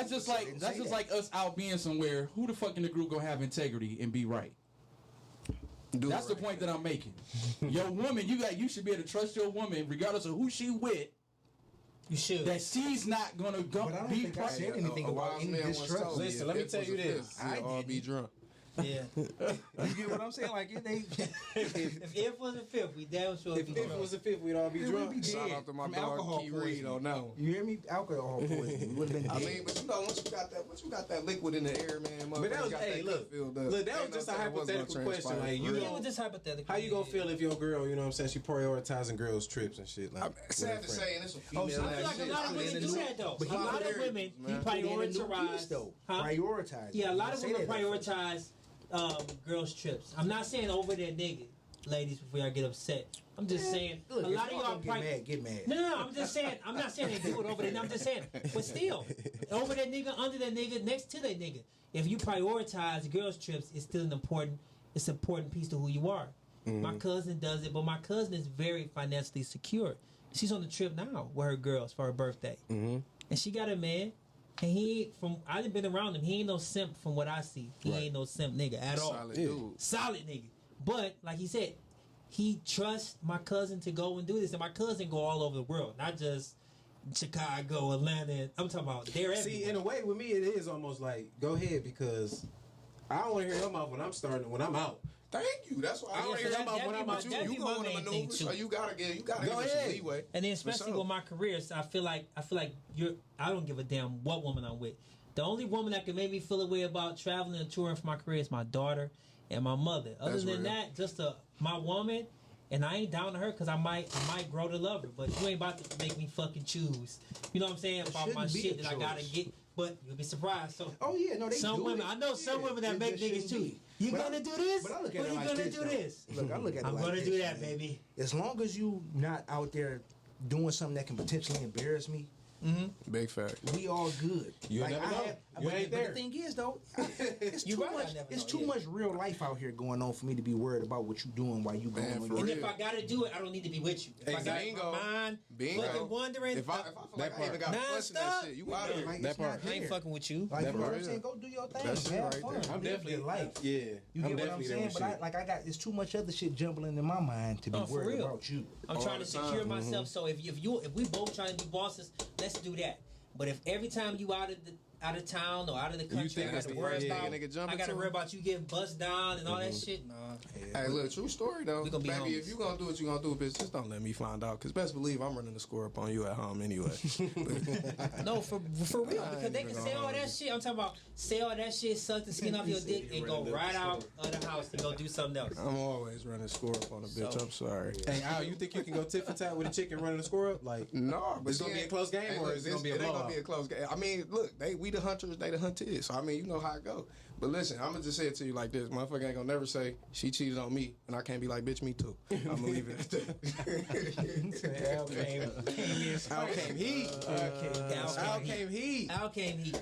just like us out being somewhere. Who the fuck in the group gonna have integrity and be right? do That's it the right. point that I'm making. Your woman, you should be able to trust your woman, regardless of who she with. You should. That she's not gonna go But I don't be think I part. said anything A about wise any man once distrust. told me, Listen, if let me it tell was you a this. fifth, we'd all be drunk. Yeah. You get what I'm saying? Like If it was a fifth, we damn sure If be it drunk. was a fifth, we'd all be we'd drunk. be Shout dead out to my from dog alcohol Key Reed poisoning. on that one. You hear me? Alcohol poisoning. You would have been I dead. mean, but you know, once you got that liquid in the air, man, But that was, got hey, that look, cup filled up. look, that Ain't was just no a telling what's gonna hypothetical question. transpire. Like, you Yeah, know, it was just hypothetical. how you gonna feel if your girl, you know what I'm saying, she prioritizing girls' trips and shit? Like, I'm with sad her to friend. say, and it's a I female feel like a lot of women do that though. But A lot of he- women man. prioritize. though. Huh? Prioritize. Yeah, a lot of Say women that at first. prioritize girls' trips. I'm not saying over their nigga, ladies, before y'all get upset. I'm just saying Look, a if lot of y'all get mad. No, I'm just saying. I'm not saying they do it over there. I'm just saying. But still, over that nigga, under that nigga, next to that nigga. If you prioritize girls' trips, it's still an important piece to who you are. My cousin does it, but my cousin is very financially secure. She's on the trip now with her girls for her birthday, and she got a man. And I done been around him. He ain't no simp from what I see. He ain't no simp nigga at all. Solid dude. Solid nigga. But like he said, he trusts my cousin to go and do this, and my cousin go all over the world, not just Chicago, Atlanta. I'm talking about they're everywhere. See, in a way, with me, it is almost like, go ahead, because I don't want to hear your mouth when I'm out. Thank you. That's why I Yeah, don't so hear that- about that'd when be I'm my- out. You that'd be my going to main thing, maneuver, too. so you gotta give Go it some ahead. leeway. And then especially sure. with my career, so I feel like I don't give a damn what woman I'm with. The only woman that can make me feel a way about traveling and touring for my career is my daughter and my mother. Other That's than real. that, just my woman, and I ain't down to her because I might grow to love her. But you ain't about to make me fucking choose. You know what I'm saying? About my shouldn't be shit a that I gotta choice. get. But you'll be surprised. So Oh yeah, no, they some do women, it. I know some Yeah, women that it make just niggas shouldn't too. be. You But gonna I- do this? But I look at When it you like gonna this, do though. this? Look, I look at it I'm like gonna this, do that, man. baby. As long as you not out there doing something that can potentially embarrass me, Big fact. we all good. You'll never know. You ain't but there. the thing is, though, it's You too right, I much. never It's know, too yeah. much real life out here going on for me to be worried about what you doing while you going Man, on for your And real. if I gotta do it, I don't need to be with you. If I got Bingo. my mind Bingo. fucking wondering, If I feel like I even got question that Non-stop. shit, you out of here. Like, That it's not part. I ain't here. fucking with you. Like, you know what part, I'm saying? yeah. Go do your thing. That's it have right fun. there. I'm Live definitely your life. Yeah, You I'm get what I'm definitely there saying? with But shit. I got it's too much other shit jumbling in my mind to be Oh, for worried real. about you. I'm All trying the to time. secure myself. So if we both trying to be bosses, let's do that. But if every time you out of town or out of the country, think I that's gotta the worry first about nigga jumping I gotta to worry him? about you getting buzzed down and all that shit. Nah. Hey, look, true story though. We gonna be Baby, homies. if you gonna do what you gonna do, bitch, just don't let me find out. Cause best believe I'm running the score up on you at home anyway. No, for real, because they even can say gonna all that shit. I'm talking about say all that shit, suck the skin off your dick, and go right out of the house and go do something else. I'm always running score up on a bitch. So- I'm sorry. Hey, Al, you think you can go tit for tat with a chicken running the score up? Like, No, but It's gonna be a close game, or is it gonna be a it ain't gonna blowout? be a close game. I mean, look, we the hunters, they the hunted. So I mean, you know how it go. But listen, I'm gonna just say it to you like this: motherfucker ain't gonna never say she cheated on me, and I can't be like, bitch, me too. I'm gonna leave it at that. Al came Al came heat. Al came heat. Al came. He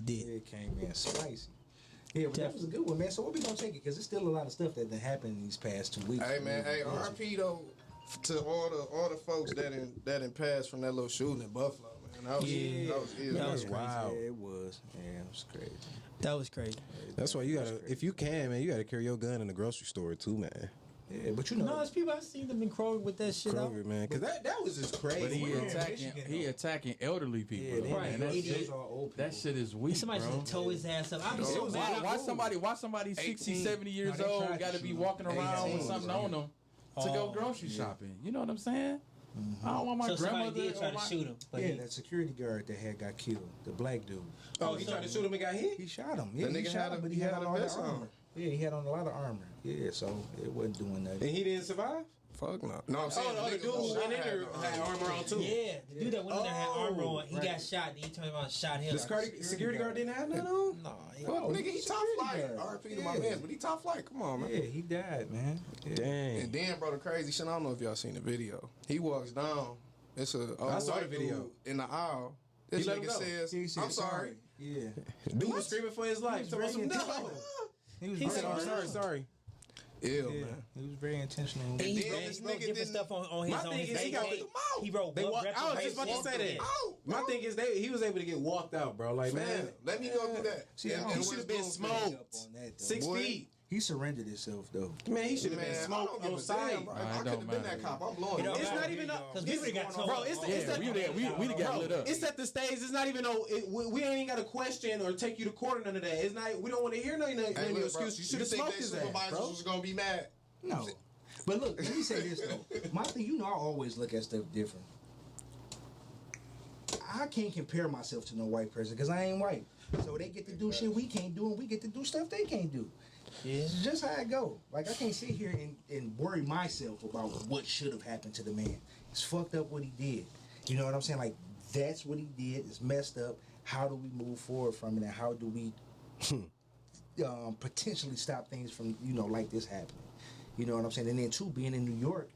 did. It came in spicy. Yeah, but that was a good one, man. So what we gonna take it? Because there's still a lot of stuff that happened in these past 2 weeks. Hey man, hey, RP though to all the folks that in passed from that little shooting in Buffalo, man. That was Yeah. that was ill. That was crazy. wild. Yeah, it was. Yeah, it was crazy. That was crazy. That's why you gotta, if you can, man, you gotta carry your gun in the grocery store too, man. Yeah, but you know, No, there's people I've seen them in Kroger with that shit out. Kroger, man, because that was just crazy. But bro. he attacking elderly people. yeah, Right. And that, Idiot. shit, that shit is weak, Somebody bro. should tow his ass up. I'd be so mad. Why somebody 60, 70 years No, they old tried got to to be shoot walking him. around 18, with something right. on them to go grocery shopping? You know what I'm saying? I don't want my So somebody grandmother did try or to my... shoot him. But yeah, he, that security guard that had got killed, the black dude. Oh, he tried to shoot him and got hit? He shot him. Yeah, The he nigga shot had him, a- but he he had had a a lot of vest on. armor. Yeah, he had on a lot of armor. Yeah, so it wasn't doing nothing. And he didn't survive? Fuck no. No, I'm saying Oh, no, the nigga dude who who shot went in there had armor on too. yeah, the dude that went in there had armor on. He right. got shot. Then he turned around and shot him. The security guard didn't have none on? No, Fuck, nigga, he top security flight. guard. RP to my man, but he top flight. Come on, man. Yeah, he died, man. Yeah. Dang. And then, bro, the crazy shit, I don't know if y'all seen the video. He walks down. It's a I saw the white video. dude in the aisle. This He let him nigga go. says, He said I'm sorry. Yeah. Dude was screaming for his life. very Talking about some, intentional. no. He was He very said, "I'm sorry, intentional. sorry." Ill, Yeah, man. he was very intentional. And he then wrote, this he wrote nigga different didn't- stuff on his My on thing his is, he got page. them out. He wrote They what walk, I was just about to say that. Out, My bro. thing is, he was able to get walked out, bro. Like, Man, man, let me go through that. See, I And don't- he should have been West Bloomfield. smoked. on that, though. 6 Boy. feet. He surrendered himself, though. Man, he should have Man, been I smoked don't give on a sight. damn, bro. Nah, I it could don't have been matter. that cop. I'm blowing It don't it. It's matter. not even Because we would've got told. bro. It's Yeah, that, we would've got lit up. It's at the stage. It's not even no. We ain't got to question or take you to court or none of that. It's not. We don't want to hear none of Hey, your look, bro, excuses. You should have think smoked they his ass, supervisors bro. was gonna be mad? No. But look, let me say this, though. My thing, you know, I always look at stuff different. I can't compare myself to no white person because I ain't white. So they get to do shit we can't do, and we get to do stuff they can't do. Yeah. It's just how it go. Like, I can't sit here and worry myself about what should have happened to the man. It's fucked up what he did. You know what I'm saying? Like, that's what he did. It's messed up. How do we move forward from it, and how do we potentially stop things from, you know, like this happening? You know what I'm saying? And then, too, being in New York,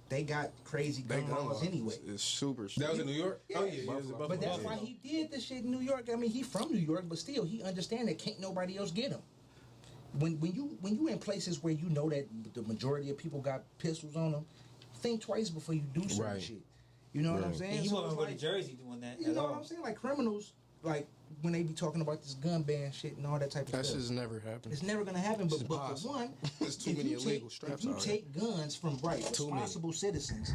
they got crazy gun laws anyway. It's super. That was in New York. Yeah. Oh yeah, it was in Buffalo. But that's why he did the shit in New York. I mean, he from New York, but still, he understand that can't nobody else get him. When you in places where you know that the majority of people got pistols on them, think twice before you do certain Right. shit. You know what I'm saying? And he So wasn't it's going like- to Jersey doing that. You at know all. what I'm saying? Like criminals, like when they be talking about this gun ban shit and all that type of That stuff. shit's never happened. It's never gonna happen. But for impossible. one, There's too if many you illegal take, straps If you out here. take guns from Too many. responsible citizens,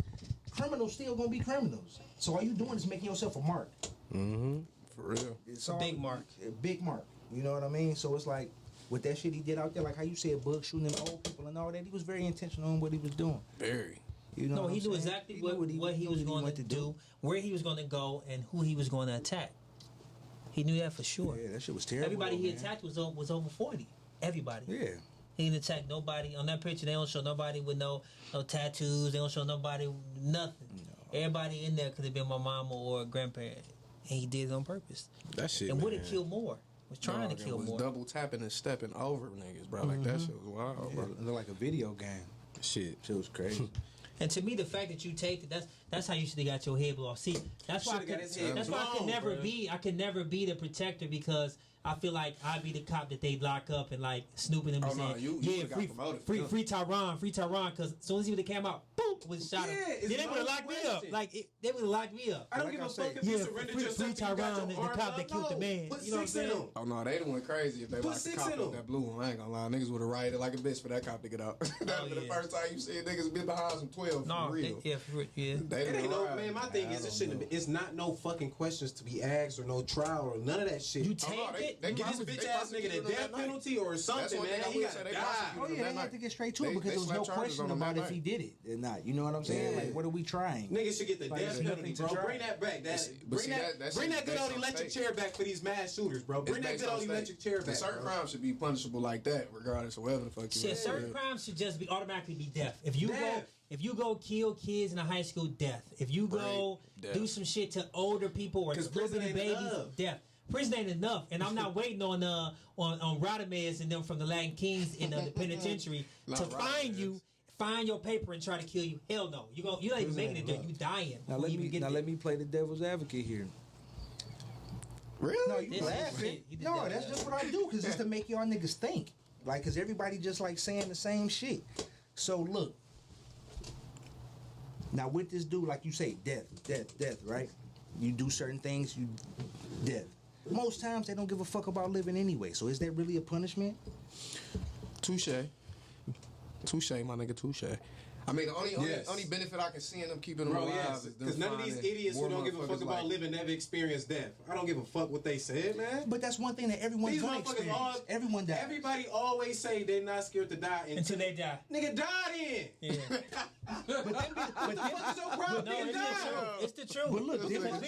criminals still gonna be criminals. So all you doing is making yourself a mark. For real. It's A big mark. A big mark. You know what I mean? So it's like with that shit he did out there, like how you said, Bug shooting them old people and all that. He was very intentional on what he was doing. Very. You know No, what he I'm knew saying? exactly knew what he was knew going what to do, where he was going to go, and who he was going to attack. He knew that for sure. Yeah, that shit was terrible. Everybody he man. attacked was over 40. Everybody. Yeah. He didn't attack nobody. On that picture, they don't show nobody with no tattoos. They don't show nobody nothing. Everybody in there could have been my mama or a grandparent. And he did it on purpose. That shit, And would man. have killed more. Was trying Dog, to it kill was more. double tapping and stepping over niggas, bro. Like that shit was wild, Yeah, bro. it looked like a video game. Shit. Shit was crazy. And to me, the fact that you take it, that's how you should have got your head blown off. See, that's why I Shoulda got could, his head that's why I could blown, never bruh. be. I could never be the protector because I feel like I'd be the cop that they lock up and like snooping them and Oh, no, saying, you yeah, should've got promoted for them. free Tyron, because as soon as he would have came out, boom, was shot him. Yeah, it's Then they would have no locked me up. question. Like they would have locked me up. I don't Like give I a say, fuck if you yeah, surrendered free yourself. You got Tyron, your the arms cop up. that killed the No, man. Put You know what 6 I'm in saying? them. Oh no, they done went crazy if they Put locked the 6 cop in up them. that blue one. I ain't gonna lie, niggas would have rioted like a bitch for that cop to get out. That'd be the yeah. first time you see niggas been behind some 12 No, for real. yeah, They It didn't ain't no riot. man. My thing is, it shouldn't. It's not no fucking questions to be asked or no trial or none of that shit. You Oh, no, take they- it. they Give this prosecuted- bitch ass nigga the prosecuted him death that night. penalty or That's something, one man. thing I He will got say. to They die. prosecuted Oh him yeah, that they had night. to get straight to it They because there was no slapped charges question on him about that if he night. did it or not. You know what I'm saying? Yeah. Like, what are we trying? Niggas should get the Like, death there's penalty, nothing to bro. try. Bring that back. But see, Bring that shit good based old on electric state. chair back for these mass shooters, bro. It's Bring that based good on old state. electric chair back. Certain bro. crimes should be punishable like that, regardless of whatever the fuck you Shit, want. certain crimes should just be automatically be death. If Death. you go kill kids in a high school, death. If you go Death. do some shit to older people or 'Cause little prison bitty ain't babies, enough. death. Prison ain't enough, and I'm not waiting on Rodamez and them from the Latin Kings in the penitentiary Not to Rodamez. find your paper and try to kill you. Hell no, you're not even making it there. You dying. Now before you even get there. let me play the devil's advocate here. Really? No, you This is laughing? shit. You did No, that. that's just what I do because it's to make y'all niggas think. Like, because everybody just like saying the same shit. So look. Now with this dude, like you say, death, right? You do certain things, you death. Most times they don't give a fuck about living anyway. So is that really a punishment? Touche, my nigga, touche. I mean, the only benefit I can see in them keeping them alive is because none of these idiots who don't give a fuck about living never experienced death. I don't give a fuck what they said, man. But that's one thing that everyone's gonna experience. Everyone dies. Everybody always say they're not scared to die until they die. Nigga, die then. Yeah. but fuck so proud being die. It's the truth. But look, we done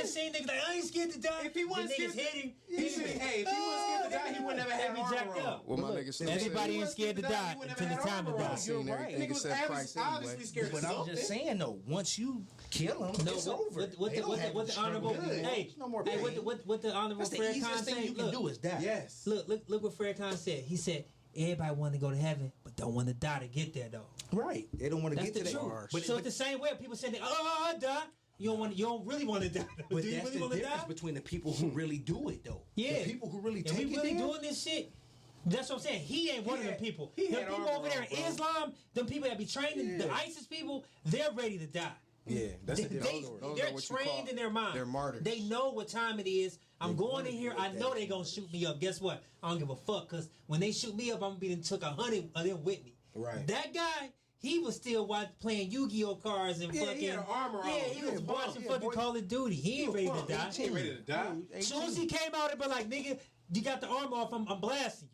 seen niggas like, I ain't scared to die. If he wasn't scared to hit him, if he wasn't scared to die, he would never have me jacked up. Well, my nigga said everybody ain't scared to die until it's time to die. You're right. Nigga was obviously scared. But I'm just saying though, once you kill him, it's over. What the honorable? Hey, no more pain. what the honorable That's the Fred easiest Khan thing say? you can do is die. Yes. Look what Fred Khan said. He said everybody want to go to heaven, but don't want to die to get there though. Right. They don't want to That's get to the that. truth. But it's the same way people say, I die. You don't really want to die. But do you that's really the want to difference die? between the people who really do it though. Yeah. The people who really And take we it really there. doing this shit. That's what I'm saying. He ain't one of them people. Them had people armor over there on, in bro. Islam, them people that be training, the ISIS people, they're ready to die. Yeah, that's the difference. They're trained in their mind. They're martyrs. They know what time it is. I'm going in here. I know they gonna shoot me up. Guess what? I don't give a fuck. Cause when they shoot me up, I'm gonna be took 100 of them with me. Right. That guy, he was still playing Yu-Gi-Oh cards and fucking. he had armor on. Yeah, he was watching fucking Call of Duty. He ain't ready to die. He ain't ready to die. As soon as he came out, it be like, nigga, you got the armor off. I'm blasting you.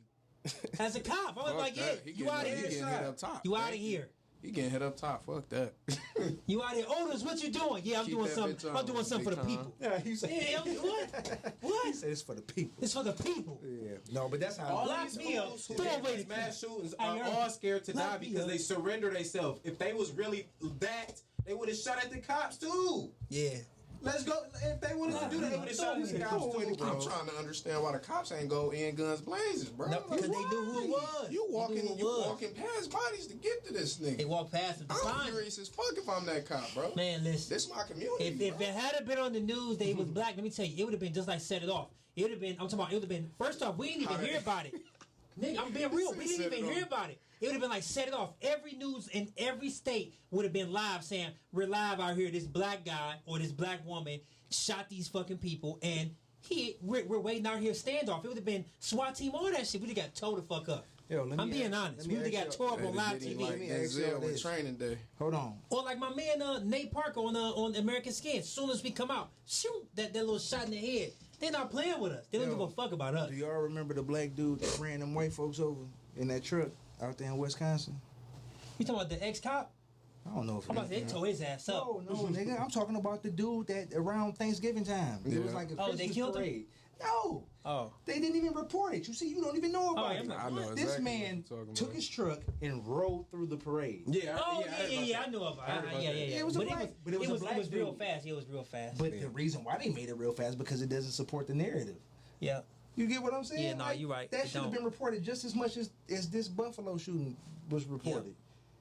As a cop, I was like, yeah, you out of He here. getting hit up top. You out of here. He getting hit up top. Fuck that. You out here, Otis? What you doing? Yeah, I'm Keep doing that something. bitch I'm on, doing something for big the time. people. Yeah, he said. Yeah, what? What? He said it's for the people. It's for the people. Yeah. No, but that's how. All Lock these me up. fools who Throw did away these the mass key. shootings I are heard all scared to die Lock me because up. they surrender themselves. If they was really that, they would have shot at the cops too. Yeah. Let's go. If they wanted to do that, they would have shot at the cops too, I'm bro. trying to understand why the cops ain't go in guns blazes, bro. No, because they knew who it was. You They knew who it was. walking past bodies to get to this They nigga. walked past him. I'm furious as fuck if I'm that cop, bro. Man, listen. This my community. If bro. it had been on the news that he was black, let me tell you, it would have been just like Set It Off. It would have been, I'm talking about, it would have been, first off, we didn't even hear about it. Nigga, I'm being real. We didn't even hear about it. It would have been like Set It Off. Every news in every state would have been live saying, we're live out here. This black guy or this black woman shot these fucking people, and we're waiting out here standoff. It would have been SWAT team, all that shit. We'd have got towed the fuck up. Yo, I'm being honest. We would have got tore up on live Did he TV. like me ask y'all Denzel with this. Training Day? Hold on. Or like my man Nate Parker on American Skin. As soon as we come out, shoot that little shot in the head. They're not playing with us. They don't Yo, give a fuck about us. Do y'all remember the black dude that ran them white folks over in that truck out there in Wisconsin? You talking about the ex-cop? I don't know if I'm about to say they tore his ass up. No, nigga. I'm talking about the dude that around Thanksgiving time. It was Yeah. like a Oh, they Christmas killed him? parade. No. Oh. They didn't even report it. You see, you don't even know about yeah, it. I know exactly This what man you're talking took about. his truck and rode through the parade. Yeah, Oh, I heard yeah, about I know of I heard it. about Yeah. that. It was a black- but it was a black It was real dude. fast. It was real fast. But the reason why they made it real fast because it doesn't support the narrative. Yeah. You get what I'm saying? Yeah, no, you right. That It should have don't. been reported just as much as this Buffalo shooting was reported.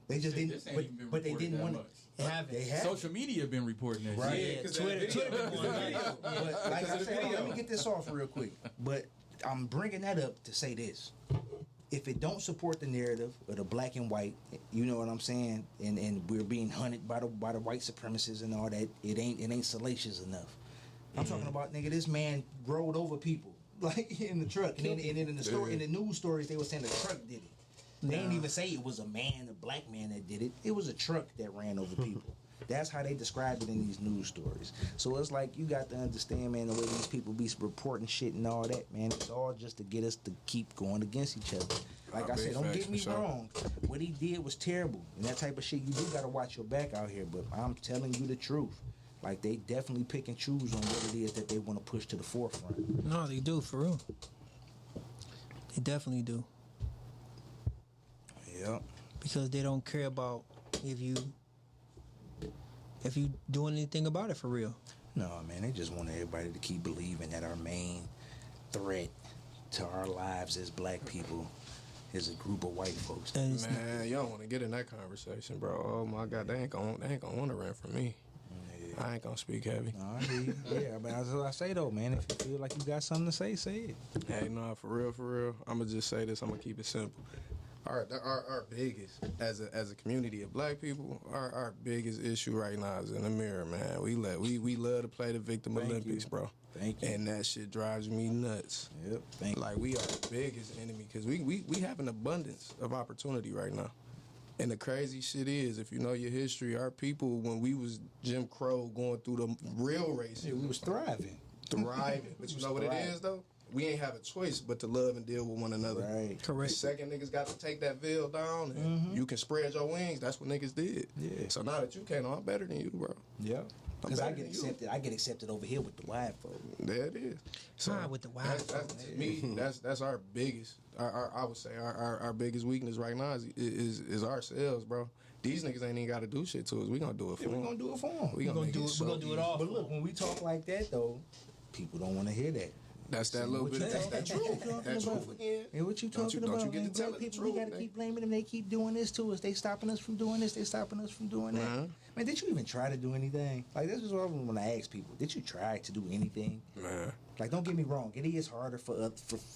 They just Shit, didn't, this ain't even been but they reported didn't that want much. It happened. They have. Social media been reporting that Right. shit. Yeah, 'cause Twitter that video- been going nuts. But like I Because of the said, video. let me get this off real quick. But I'm bringing that up to say this. If it don't support the narrative of the black and white, you know what I'm saying, and we're being hunted by the white supremacists and all that, it ain't salacious enough. I'm talking about, nigga, this man rolled over people like in the truck, and then in the story, in the news stories, they were saying the truck did it. They didn't even say it was a black man that did it. It was a truck that ran over people. That's how they described it in these news stories. So it's like you got to understand, man, the way these people be reporting shit and all that, man. It's all just to get us to keep going against each other. Like I said, don't get me wrong. What he did was terrible, and that type of shit. You do got to watch your back out here. But I'm telling you the truth. Like they definitely pick and choose on what it is that they want to push to the forefront. No, they do, for real. They definitely do. Yep. Because they don't care about if you doing anything about it for real. No, man, they just want everybody to keep believing that our main threat to our lives as black people is a group of white folks. And it's Man, you don't want to get in that conversation, bro. Oh my God, they ain't gonna want to run for me. Yeah. I ain't gonna speak heavy. No, I hear you. Yeah, but that's what I say though, man. If you feel like you got something to say, say it. Hey, nah, for real. I'ma just say this. I'ma keep it simple. Our biggest as a community of black people, our biggest issue right now is in the mirror, man. We love to play the victim Olympics, bro. Thank you. And that shit drives me nuts. Yep. Thank you. Like, we are the biggest enemy because we have an abundance of opportunity right now. And the crazy shit is, if you know your history, our people, when we was Jim Crow going through the real racism, Yeah, we was thriving. But you know what it is, though? We ain't have a choice but to love and deal with one another. Right. Correct. The second niggas got to take that veil down and you can spread your wings. That's what niggas did. Yeah. So now that you can't, I'm better than you, bro. Yeah. Because I better get than you. accepted. I get accepted over here with the white folk. There it is. So with the wild that's, folk. to me, that's our biggest. I would say our biggest weakness right now is ourselves, bro. These niggas ain't even got to do shit to us. We gonna do it for Yeah, them. we gonna do it for them. We gonna do it. We gonna do it all. But look, when we talk like that though, people don't want to hear that. That's that little bit. That's that truth. That truth again. And what you talking Don't about? you get man? to tell Black the people, we truth, gotta man. keep blaming them. They keep doing this to us. They stopping us from doing this. They stopping us from doing that. Man. Man, did you even try to do anything? Like, this is what I want to ask people. Did you try to do anything? Man. Like, don't get me wrong. It is harder for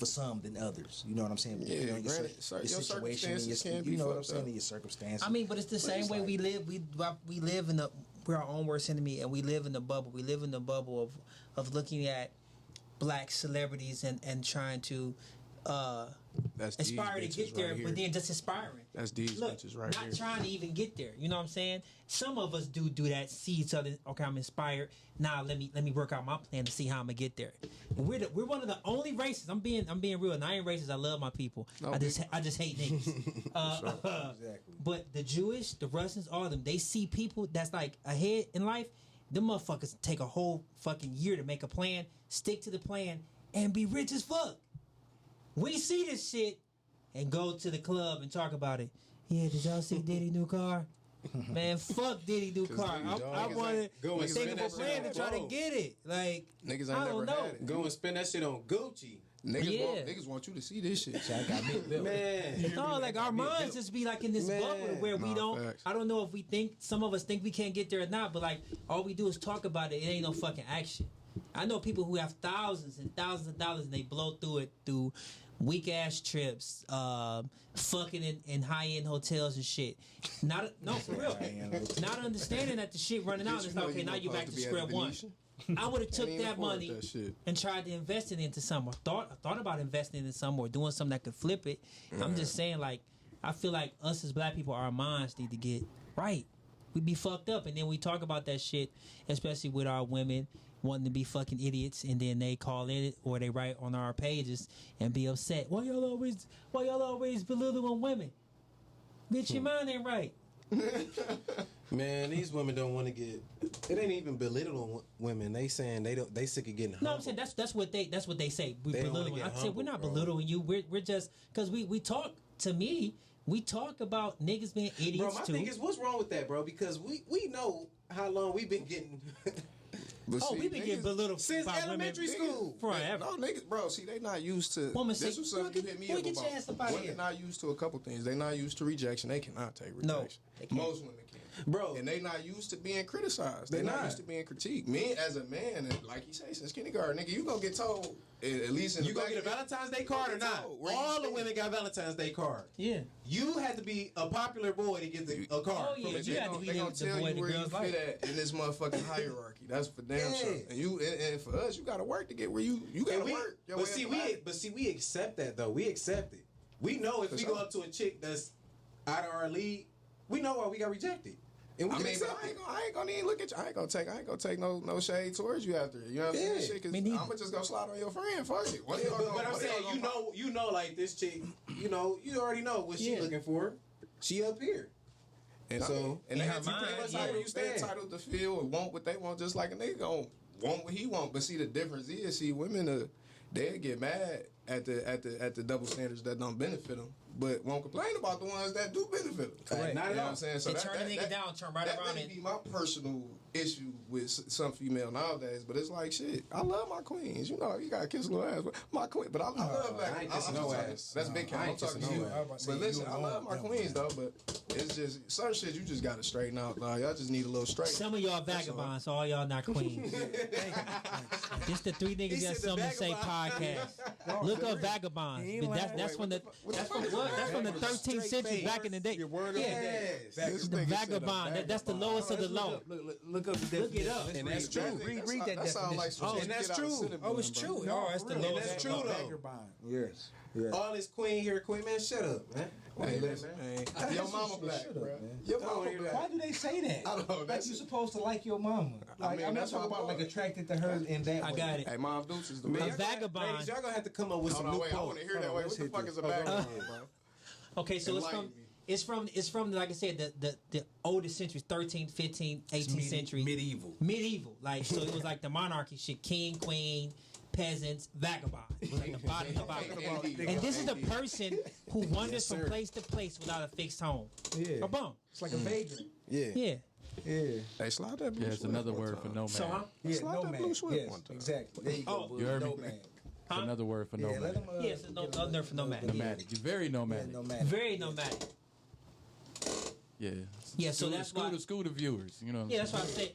some than others. You know what I'm saying? Yeah, Depending on your granted, your your situation, and circumstances your, can be you know what I'm fucked saying, up. in your circumstances. I mean, but it's the same it's way like- we live. We live in the we're our own worst enemy, and we live in the bubble. We live in the bubble of looking at black celebrities and trying to That's these aspire to bitches get there, right but here. then just aspiring. That's these Look, bitches right not here. trying to even get there. You know what I'm saying? Some of us do that. See each other. Okay, I'm inspired. Now let me work out my plan to see how I'm gonna get there. And we're one of the only races. I'm being real. And I ain't racist. I love my people. No, I just hate niggas. Exactly. But the Jewish, the Russians, all of them, they see people that's like ahead in life. Them motherfuckers take a whole fucking year to make a plan, stick to the plan, and be rich as fuck. We see this shit and go to the club and talk about it. Yeah, did y'all see Diddy new car? Man, fuck Diddy new car. I want Go to and think spend of a that plan shit to try to on get it. Like, Niggas ain't I never don't know. had it. Go and spend that shit on Gucci. Niggas want you to see this shit. I got me Man. No, like our minds just be like in this Man. bubble where we Nah, don't. facts. I don't know if we think some of us think we can't get there or not, but like all we do is talk about it. It ain't no fucking action. I know people who have thousands and thousands of dollars and they blow through it through weak ass trips, fucking in high end hotels and shit. No, for real. Not understanding that the shit running out. Bitch, It's you like, know okay, you now not you back supposed to to be at square the one. Venetian. I would have took Can't even that afford money that shit. and tried to invest it into something. I thought about investing in something or doing something that could flip it. I'm just saying, like, I feel like us as black people, our minds need to get right. We be fucked up, and then we talk about that shit, especially with our women wanting to be fucking idiots, and then they call in it or they write on our pages and be upset. Why y'all always belittling women? Bitch, your mind ain't right. Man, these women don't want to get. It ain't even belittling women. They saying they sick of getting. No, I'm humbled. saying that's what they say. We They don't wanna belittling. get I said we're not humbled, bro. belittling you. We're just because we talk. To me, we talk about niggas being idiots Bro, my too. thing is, what's wrong with that, bro? Because we know how long we've been getting But Oh, see, we been getting niggas- belittled since by elementary women school. forever. No, niggas, bro, see, they not used to. Woman this say, was something you "Boy, hit me boy, up get your ass up outta Women here." not used to a couple things. They not used to rejection. They cannot take rejection. No, they can't. Most women can. Bro. And they not used to being criticized. They They not not. used to being critiqued. Me, as a man, and like you say, since kindergarten, nigga, you gonna get told, at least in You the gonna back get a of Valentine's Day card or not? Where you All the stand. women got Valentine's Day card. Yeah. You had to be a popular boy to get a card. Oh, yeah. from a They You chick. had to be they the gonna tell boy you the where you girls fit like. at in this motherfucking hierarchy. That's for damn Yeah. sure. And for us, you gotta work to get where you gotta And we, work. your but way see, up we life. we accept that though. We accept it. We know if For we sure. go up to a chick that's out of our league, we know why we got rejected. And we I can mean, but accept it. I ain't gonna even look at you. I ain't gonna take no shade towards you after it. You know what I'm Yeah. saying? Shit, cause Me I'm neither. gonna just go slide on your friend. Fuck it. What But I'm saying, you know, like this chick, you already know what she Yeah. looking for. She up here. And So, and in they her mind, yeah. they entitled to feel and want what they want, just like a nigga gonna want what he want. But see, the difference is, women they get mad at the double standards that don't benefit them, but won't complain about the ones that do benefit them. Correct. Not at You know all. what I'm saying? So They that, turn a that, nigga that, down, turn right that around may and be my personal issue with some female nowadays, but it's like shit. I love my queens. You know, you gotta kiss a little ass, but my queen. But I love black. I ain't kissing I'm no talking- ass. That's big I count. I'm ain't talking to kissing you. no ass. But listen, I love my queens though. But it's just certain shit you just gotta straighten out. Dog. Y'all just need a little straight. Some of y'all vagabonds, so all y'all not queens. This the Three He Niggas said Got the Something to Say vagabond. podcast. Look look up vagabonds. He ain't That's lying. from the 13th century back in the day. Your word Yes. This The nigga said a vagabond. That's the lowest of the low. Look up the Look it up. definition. And that's true. Read that That sounds like definition. some Oh, shit and that's get out of true. Cinnabon, Oh, it's bro. true. No, Oh, that's the for real. lowest. That's true, though. Vagabond. Yes. Yes. All this queen here, queen man, shut up, man. Hey, listen, man. Your mama black, Shut bro. up, man. Your I don't mama hear black. Why do they say that? I don't know, Like that's you it. supposed to like your mama. Like, I'm not that's talking what about I'm like attracted to her in that I way. got it. Hey, Mom Dukes is the Man, A best. vagabond. Ladies, y'all gonna have to come up with Hold some on, new wait. I want quotes. to hear that. Wait, what the fuck is a vagabond, bro? Okay, so Enlighten me. it's from like I said the oldest centuries, 13th, 15th, 18th century. Medieval. Like so it was like the monarchy shit, king, queen, peasants, vagabond. It was like the bottom of the bottom. And this is the person who wanders from place to place without a fixed home. Yeah. A bum. It's like a vagrant. Yeah. Yeah. Yeah. Hey, slide that blue Yeah, it's Swift another one word time. for no So man. huh? Yeah, Slide no that man. blue Swift Yes, one time. exactly. There you go. Oh, boo. you heard no me? man. It's another word for Yeah, nomad. let him. Yes, no nerve for nomad. Nomadic. You're very nomadic. Yeah, nomadic. Very nomadic. Yeah. Yeah, so that's why. School to viewers. You know. Yeah, that's why I say,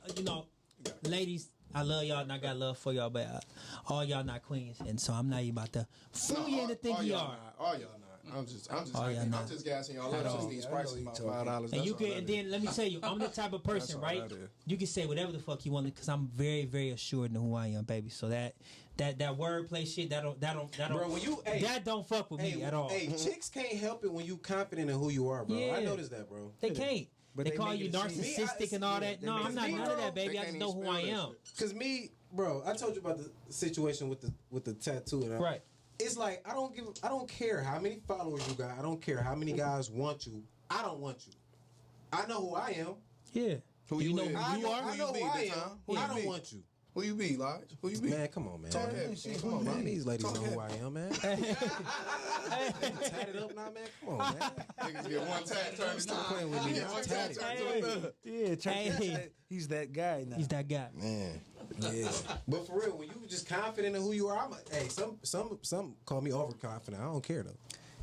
ladies, I love y'all and I got love for y'all, but all y'all not queens, and so I'm not even about to fool you into thinking y'all. not. All y'all not. I'm just y'all not. gassing y'all up since these prices about $5. And you can, and then let me tell you, I'm the type of person, all right? that is. You can say whatever the fuck you want because I'm very, very assured in who I am, baby. So that wordplay shit, that don't, Bro, when you that don't fuck with me at all. Hey, chicks can't help it when you confident in who you are, bro. Yeah. I noticed that, bro. They can't. But they they call make you it seem- narcissistic and all that. they No, make I'm it not seem- none of that, They baby. I can't just know even who I spell that am. shit. Cause me, bro, I told you about the situation with the tattoo, and Right. It's like I don't care how many followers you got. I don't care how many guys want you. I don't want you. I know who I am. Yeah. Who you you know is? who I you know, are? I know Who who you I be, am. Tom? Who I you don't be? want you. Who you be, Lodge? Who you be? Man, come on, man. Talk heavy. Come on, man. These ladies Talk know who I am, man. Tatted up now, man. Come on, man. Niggas get one tat, turn to Stop playing with me. Get one tat, turn to a thug. Yeah, Hey. he's that guy now. He's that guy. Man, yeah. But for real, when you just confident in who you are, I'm like, hey, some call me overconfident. I don't care though.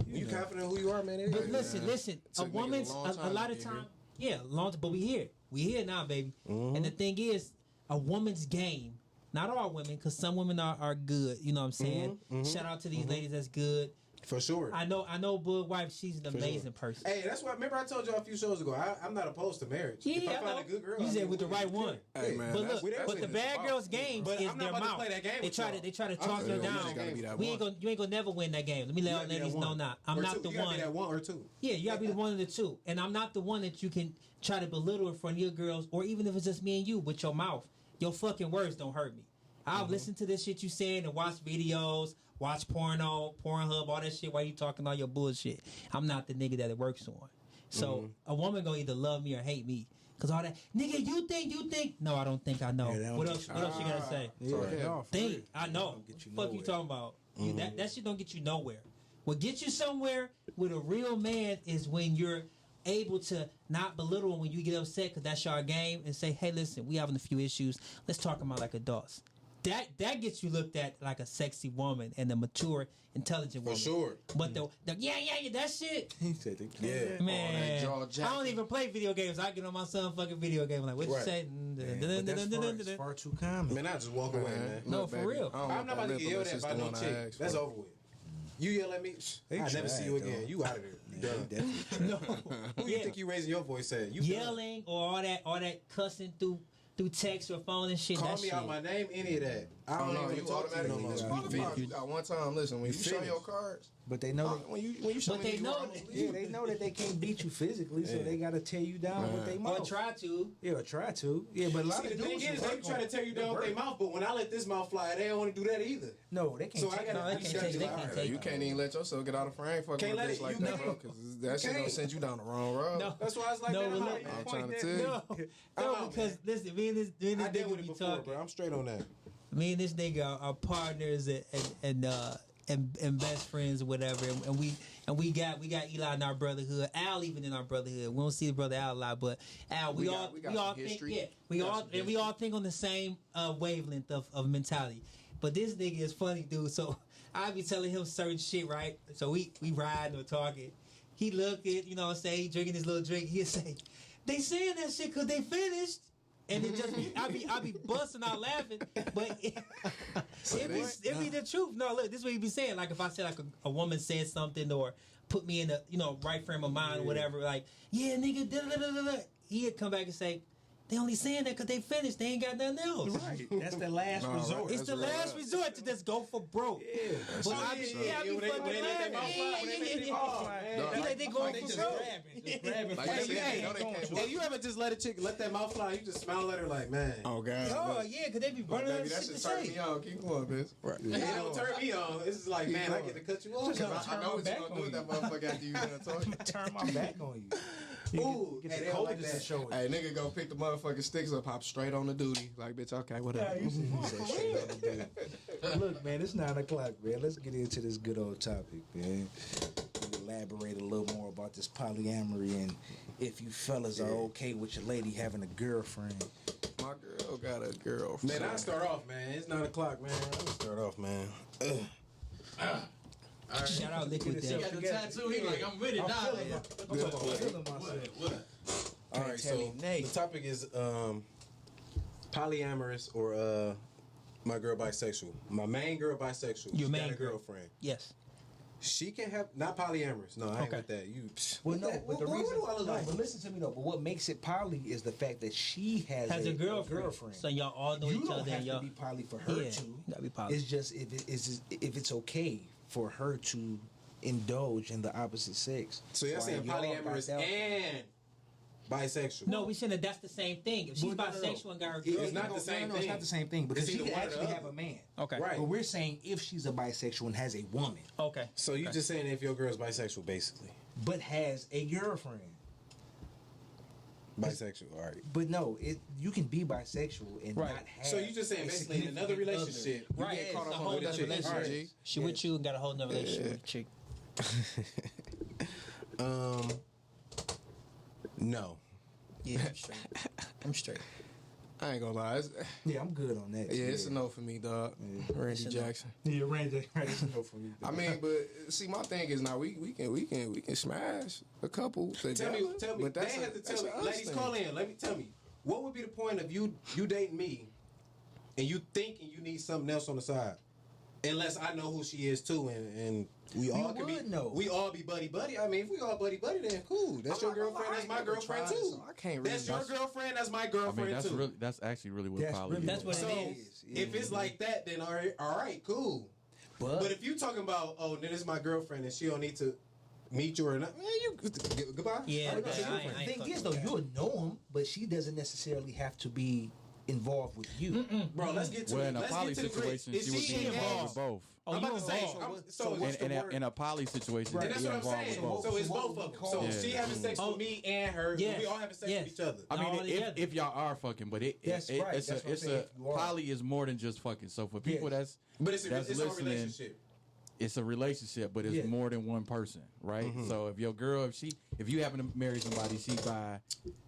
When you confident in who you are, man. But listen. A Took niggas woman's a long a time lot to of get time. Yeah, long. But we here. We here now, baby. Mm-hmm. And the thing is, a woman's game. Not all women, because some women are good. You know what I'm saying? Shout out to these ladies that's good. For sure. I know Bud wife, she's an amazing person. Hey, that's why. Remember, I told y'all a few shows ago. I'm not opposed to marriage. Yeah, if I I find know. a good girl, You I said mean, with the we- right one. Hey, man, But that's- look, that's but what the it's bad about. girls' game But is I'm not their about to mouth. play that game They with try y'all. to talk her feel you. down. Just gotta be that You one. ain't gonna never win that game. Let me let You all gotta be that ladies know one. now. I'm Or not two. the You gotta one. be that one or two. Yeah, you gotta be the one of the two. And I'm not the one that you can try to belittle in front of your girls, or even if it's just me and you with your mouth. Your fucking words don't hurt me. I'll listen to this shit you saying and watch videos, watch porno, Pornhub, all that shit while you talking all your bullshit. I'm not the nigga that it works on. So a woman gonna either love me or hate me. Cause all that, nigga, you think? No, I don't think I know. Yeah, that don't What get else? you- What else you gotta say? Yeah, Okay. no, for Think. real. I know. Don't get you Fuck you nowhere. talking about? You, that shit don't get you nowhere. What gets you somewhere with a real man is when you're able to not belittle him when you get upset because that's your game and say, hey, listen, we having a few issues. Let's talk about like adults. That gets you looked at like a sexy woman and a mature, intelligent woman. sure. But the yeah, that shit, He said they Yeah. man. jaw I don't jacking. even play video games. I get on my son fucking video game. I'm like, what you Right. say? But that's far too common. Man, I just walk away, man. No, for real. I'm not about to get yelled at by no chick. That's over with. You yell at me, They I never tried, see you again. though. You out of there. Yeah, Done. definitely. No. Who you think you raising your voice at? You done. Yelling or all that cussing through text or phone and shit. Call that me shit. out my name, any of that. I Oh don't no, even you talk to you no automatically more. disqualified. You got one time. Listen, when you show finished. your cards, But they know when you show But me they you know are, that- yeah, they know that they can't beat you physically, so they gotta tear you down with their Or mouth. try to. Yeah, or try to. Yeah, but a lot See, of the thing dudes is, they try to tear you down with their mouth, but when I let this mouth fly, they don't want to do that either. No, they can't. So I take gotta- No, they I can't just gotta take. be They like, can't all take. you can't even let yourself get out of frame fucking Can't with a let bitch it- like you that, bro. can't. Because that shit gonna can't. send you down the wrong road. No. That's why I was like, No, man, but I'm look- out. I'm You trying point to that- tell you. No, I'm no, out, because man. listen, me and this I nigga dealt with be it before, talking. bro. I'm straight on that. Me and this nigga are partners and best friends or whatever, and we got Eli in our brotherhood. Al even in our brotherhood. We don't see the brother Al a lot, but Al, we all some think history. we all think on the same wavelength of mentality. But this nigga is funny, dude. So I be telling him certain shit, right? So we riding or talking. He look at, you know what I'm saying, he drinking his little drink. He'll say, they saying that shit because they finished. and it just be I be busting out laughing, but it be the truth. No, look, this is what he be saying. Like if I said like a woman said something or put me in a right frame of mind or whatever, like yeah, nigga, da da da da da. He'd come back and say, they only saying that because they finished. They ain't got nothing else. Right. That's the last resort. It's the last resort to just go for broke. Yeah. But I be fucking laughing. They going for broke. Hey, you ever just let a chick let that mouth fly? You just smile at her like, man. Oh God. Oh yeah, because they be running out of that shit shit to turn say. me on. Keep going, bitch. Right. It don't turn me on. It's just like, man, I get to cut you off. I know what you gonna do with that motherfucker after you done talking. Turn my back on you. Ooh, Get hey, the they don't like coldest that. to show it. Hey, nigga, go pick the motherfucking sticks up, hop straight on the duty. Like, bitch, okay, whatever. Look, man, it's 9 o'clock, man. Let's get into this good old topic, man. Elaborate a little more about this polyamory and if you fellas are okay with your lady having a girlfriend. My girl got a girlfriend. Man, I start off, man. It's 9 o'clock, man. I start off, man. Shout out Liquid He Death. got the tattoo. He like, I'm with it now. All right, so the topic is polyamorous or my girl bisexual. My main girl bisexual. Your She main got a girl. girlfriend. Yes. She can have not polyamorous. No, I ain't with that. You. Well, no, but the reason. What do I look like? But listen to me though. But what makes it poly is the fact that she has a girlfriend. So y'all all know You each don't other have and to y'all be poly for her Yeah, to. you gotta be poly. It's just if it's okay for her to indulge in the opposite sex. So you're While saying y'all polyamorous got that- and bisexual? No, we saying that that's the same thing. If she's Well, no. bisexual and got her It's girl, not the same No, thing. it's not the same thing because It's she either can one or the actually other. have a man. okay, Right. But we're saying if she's a bisexual and has a woman, okay. So you just saying if your girl's bisexual, basically. but has a girlfriend. Bisexual, all right. But no, you can be bisexual and Right. not have. So you just saying a basically in another significant relationship, other. you Right, get it's caught a up whole on with a nother chick. relationship. All right. She with you and got a whole nother relationship with a chick. No. Yeah, I'm straight. I'm straight. I ain't gonna lie. Yeah, I'm good on that. Yeah, it's a no for me, dog. Randy Jackson. Yeah, Randy, it's a no for me. I mean, but see, my thing is now we can smash a couple together. Tell me. But They that's have to that's tell me. a us Ladies, thing. call in. Tell me. What would be the point of you dating me, and you thinking you need something else on the side? Unless I know who she is too, and we all can be. would know. We all be buddy. I mean, if we all buddy, then cool. That's your girlfriend. That's my girlfriend too. So I can't really. That's your girlfriend. That's my I girlfriend mean, too. that's actually really what That's poly really is. That's what So it is. if it's like that, then all right, cool. But if you talking about then it's my girlfriend and she don't need to meet you or not, man, you goodbye. Yeah, No, okay, I the ain't thing is fucking though, with you'll know him, but she doesn't necessarily have to be involved with you. Bro, let's get to Well, it. in a Let's poly get to the grits. situation, she would be involved with both. Oh, I'm you about to say. involved. So what's the word? In a poly situation, And she'd that's be what I'm involved saying. with both. So it's So what both would of we them. call So it? she having sex Oh, with me and her. yes, We all having sex yes. with each other. I All mean, together. if y'all are fucking, but That's right. it's That's what I'm it's saying, a if you are. poly is more than just fucking. So for people Yes. But it's that's a listening, relationship. it's a relationship, but it's Yeah. more than one person, right? So if your girl, if you happen to marry somebody, she by,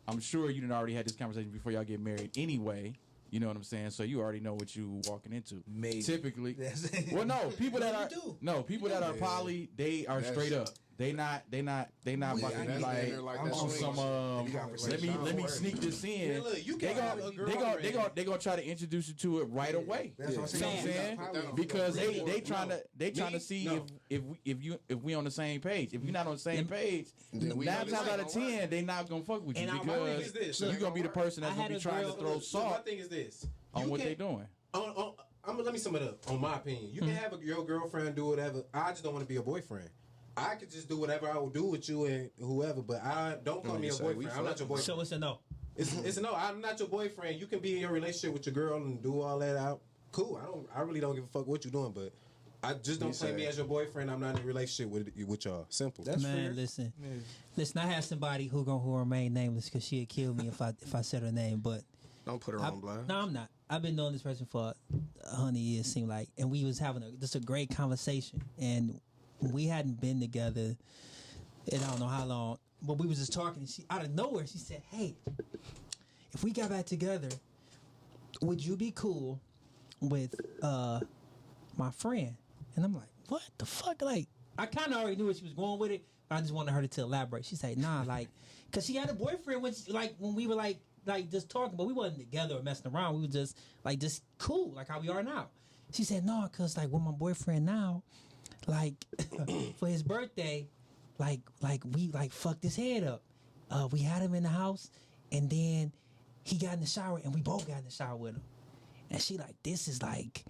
I'm sure you done already had this conversation before y'all get married anyway. You know what I'm saying? So you already know what you walking into. Maybe. Typically. That's- Well, no, people that No, are you do. people that are poly, they are That's- straight up. They not We- fucking that's like in there like on that swing some shit. let me sneak this in. Yeah, look, you They can have a girlfriend. gonna try to introduce you to it right away. That's what I'm You know what I'm saying. saying? Because they trying to Me? see No. if we on the same page. If you're not on the same page, Then we 9 on the times same out of 10 they not gonna fuck with you And my thing is because this. you're gonna be the person that's I gonna had be a trying to girl- throw So my salt thing is this. on You what they can- doing. Let me sum it up. On my opinion, you can have your girlfriend do whatever. I just don't want to be a boyfriend. I could just do whatever I would do with you and whoever, but I don't call me a you say we boyfriend. I'm not your boyfriend. So it's a no. It's a no. I'm not your boyfriend. You can be in your relationship with your girl and do all that out. Cool. I really don't give a fuck what you're doing, but I just don't You claim say- me as your boyfriend. I'm not in a relationship with y'all. Simple. That's Man, fair. listen. I have somebody who remain nameless because she'd kill me if I said her name, but Don't put her on blast. no, I'm not. I've been knowing this person for 100 years, seemed like, and we was having just a great conversation, and we hadn't been together in I don't know how long, but we was just talking, and she out of nowhere she said, "Hey, if we got back together, would you be cool with my friend?" And I'm like, "What the fuck?" Like, I kind of already knew where she was going with it, but I just wanted her to elaborate. She said, "Nah, like, cause she had a boyfriend when we were like like just talking, but we wasn't together or messing around. We were just cool, like how we are now. She said, no, cause like with my boyfriend now, like for his birthday, like we like fucked his head up. We had him in the house, and then he got in the shower, and we both got in the shower with him. And she like, this is like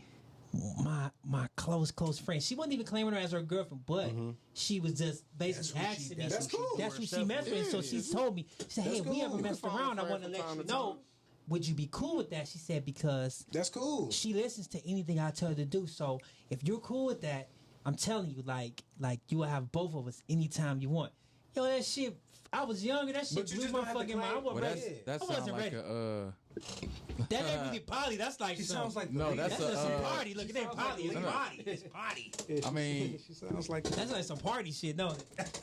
my close friend. She wasn't even claiming her as her girlfriend, but she was just basically asking me. That's cool. That's who she messed with. So she told me, she said, hey, if we ever cool. messed You can around, I follow want to friend let from you time to know. time. Would you be cool with that? She said, because That's cool. she listens to anything I tell her to do. So if you're cool with that, I'm telling you, like you will have both of us anytime you want. Yo, that shit. I was younger. That shit But you blew just my don't have to fucking mind. I claim- wasn't Well, ready. that I sounds wasn't like ready. a That ain't really poly. That's like She some, sounds like No, the that's that's a, some uh, party. Look at that party. It's party. It's party. I mean, She sounds like That's like some party shit. No,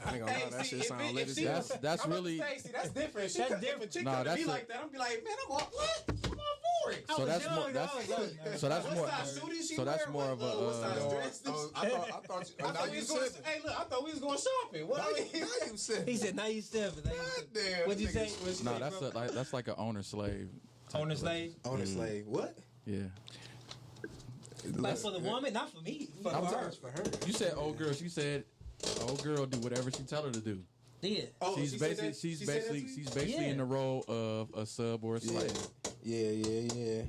I ain't gonna lie, that shit sound lit as hell. that's really. See, that's different. That's different. If a chick Nah, come to that's me a- like that, I'm be like, man, I'm all, what? I'm all for it. I So was that's young, more. I That's was young. so that's What more. size shoe did she So that's wear? more of What size a. dress did she- I thought I thought we was going. Hey, look, I thought we was going shopping. What? I mean, you said He said 97. goddamn. What'd you say? niggas- What'd you No, say, that's like an owner slave. owner slave. on a slave. What? Yeah. Like for the woman, not for me. For her. for her. You said old girl. She said old girl do whatever she tell her to do. Yeah. Oh, She's she said basically that? she's She said that basically to you? she's basically Yeah. in the role of a sub or a slave. Yeah.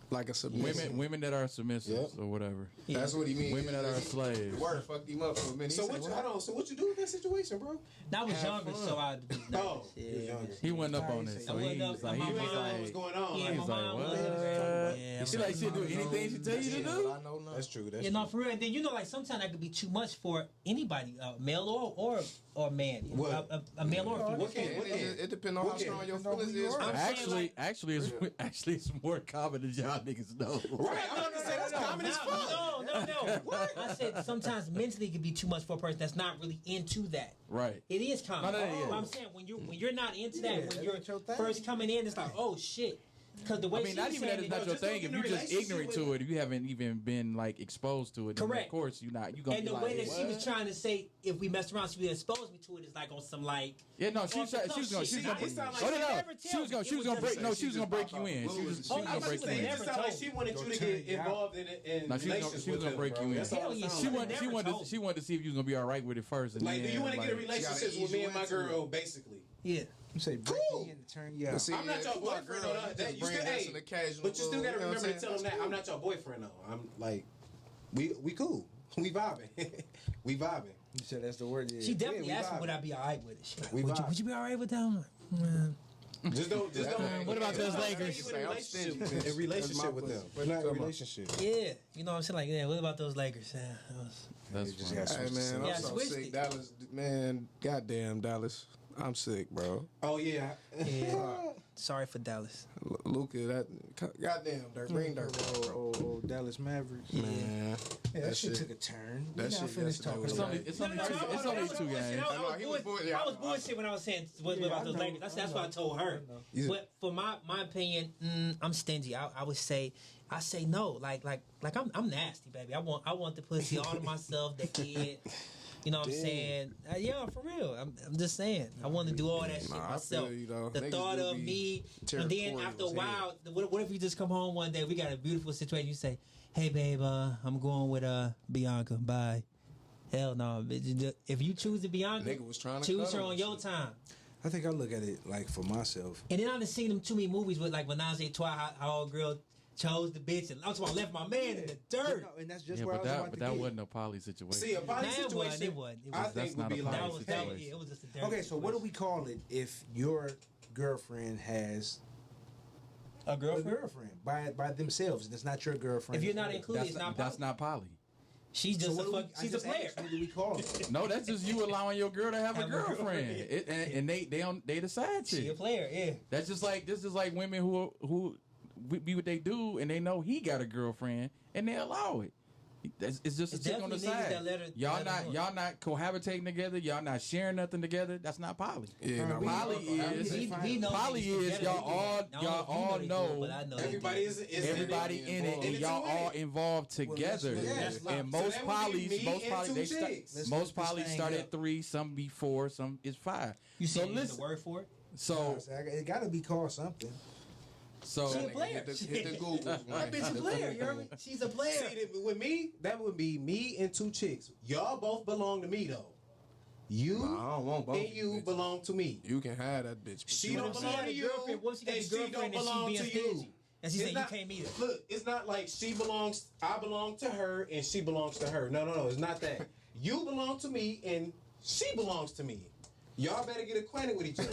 like a submissive. Women that are submissive Yep. or whatever. Yeah. That's what he means. Women that are slaves. The word fucked him up for a minute. So He what? said, You, hold on. So what you do in that situation, bro? I was Have younger, fun. so I'd be nervous. Oh. Yeah. He went up on it, so I he went up, was like, and he my was mom What was like, going on? Yeah, Like, my was like, mom what? was. Yeah, she like she'll do anything she tell you to do. I know now. That's true. That's Yeah, true. no, for real. And then like sometimes that could be too much for anybody, male or man, What? a male or female. What can- It depends on how strong your feelings is. I'm saying, Actually, it's more common than y'all niggas know. Right, I'm gonna say that's common as fuck. No. What? I said sometimes mentally it can be too much for a person that's not really into that. Right. It is common. No, yeah. But I'm saying when you're not into that, when that you're ain't your thing. first coming in, it's like, oh shit. Because the way I mean, not even that it's not your thing. If you're just ignorant to it, if you haven't even been like exposed to it, then Correct. of course you gonna and be the like, way that she was what? trying to say, if we messed around, she would expose me to it. Is like on some like. Yeah, no, she was gonna It sound like Oh, she no, never she tell was gonna me. she was It gonna was break just- she was gonna break you in. She was Oh, gonna break you in. never It sound like told she wanted you to turn get you out. involved in No, she was relations gonna with him, break bro. you in. That's all Hell it yeah, sounds She like. wanted told. she wanted to see if you was gonna be all right with it first. And Like, do then, you want to get a like, relationship with me and my girl, basically? Yeah. You say break Cool. me in to turn you out. But see, I'm not your boyfriend, though. You still, hey, but you still got to remember to tell them that I'm not your boyfriend, though. I'm like, we cool. We vibing. We vibing. You said that's the word. Yeah. She definitely Yeah, we asked me vibe. would I be alright with it. She like, We would you, vibe. would you be alright with that? I'm like, man. Just don't. What about those Lakers? You in a relationship with In them. relationship with them, but not a relationship. Yeah, you know what I'm saying? Like, yeah, what about those Lakers? Yeah, that was- That's You just fine. gotta Hey switch man, the Yeah, I'm so switched sick. it. Dallas, man, goddamn Dallas, I'm sick, bro. Oh yeah. yeah. Sorry for Dallas. Luka, that goddamn dirt, green dirt, bro. Oh, Dallas Mavericks. Yeah. Man, Yeah, that that shit shit. took a turn. that We not shit finished yesterday talking was It's about only it. it's only two I games. was bullshit when I was saying what Yeah, about I those know, Lakers. That's what I told her. Yeah. But for my opinion, I'm stingy. I would say no. Like I'm nasty, baby. I want the pussy all to myself. The kid. You know what I'm Damn. saying? Yeah, for real. I'm just saying. I want to do all that shit Nah, I myself. feel you, though. The Niggas thought do of be me, and then territorial after a as hell. while, what if you just come home one day? We got a beautiful situation. You say, "Hey, babe, I'm going with Bianca. Bye." Hell no, bitch. If you choose to Bianca, Nigga was trying to choose cuddle her on and your shit. time. I think I look at it like for myself. And then I done seen them too many movies with like Menage a Trois, how old girl chose the bitch, and I'm talking about left my man in the dirt. No, and that's just Yeah, where I but was that about but to that get. wasn't a poly situation. See, a body Nah, situation, it wasn't. I That's think not would be a like, That poly was hey, situation. it was just a dirty Okay, so what do we call it if your girlfriend has a a girlfriend? girlfriend by themselves and it's not your girlfriend? If you're not included, it's not That's poly. not poly. She's So just what a do we- fuck. I She's a just player. asked, what do we call it? No, that's just you allowing your girl to have a Have a girlfriend, girlfriend. and they decide She a shit. player, yeah. That's just like women who be what they do, and they know he got a girlfriend, and they allow it. It's just a It's chick on the definitely niggas side. that let her do it. Y'all not cohabitating together. Y'all not sharing nothing together. That's not poly. yeah, no, Poly is We know poly niggas is together, y'all they do that. I all don't know if you know they do it, but I know they everybody do. is everybody in it, and y'all all involved together. Yes, And so most that would be me polys, and two chicks. Let's most look this polys thing start up. at 3, some be 4, some is 5. You So see the listen, word for it? So it got to be called something. so She a player. Hit the Google. That bitch a player. You heard me? She's a player. See, with me, that would be me and two chicks. Y'all both belong to me though. You Nah, I don't want both and of you bitches. belong to me. You can have that bitch. but She you don't What if she belong had to a you, girlfriend? What if she got a and she girlfriend don't and she belong being to stingy? you? And she It's said you not- can't meet her. Look, it's not like she belongs. I belong to her, and she belongs to her. No. It's not that. You belong to me, and she belongs to me. Y'all better get acquainted with each other.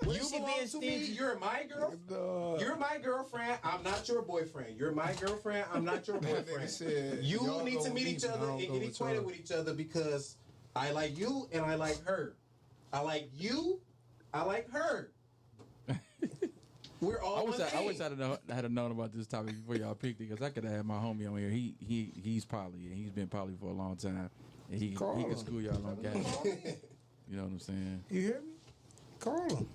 What You if she belong being to me. stingy? You're my girl. You're my girlfriend. I'm not your boyfriend. You're my girlfriend. I'm not your That nigga boyfriend. said, You y'all need to go meet deep each and I other don't and go get with acquainted y'all. with each other because I like you and I like her. I like you. I like her. We're all I one wish thing. I had known about this topic before y'all picked it because I could have had my homie on here. He's poly and he's been poly for a long time. And he can school y'all on gas. You know what I'm saying? You hear me? Call him.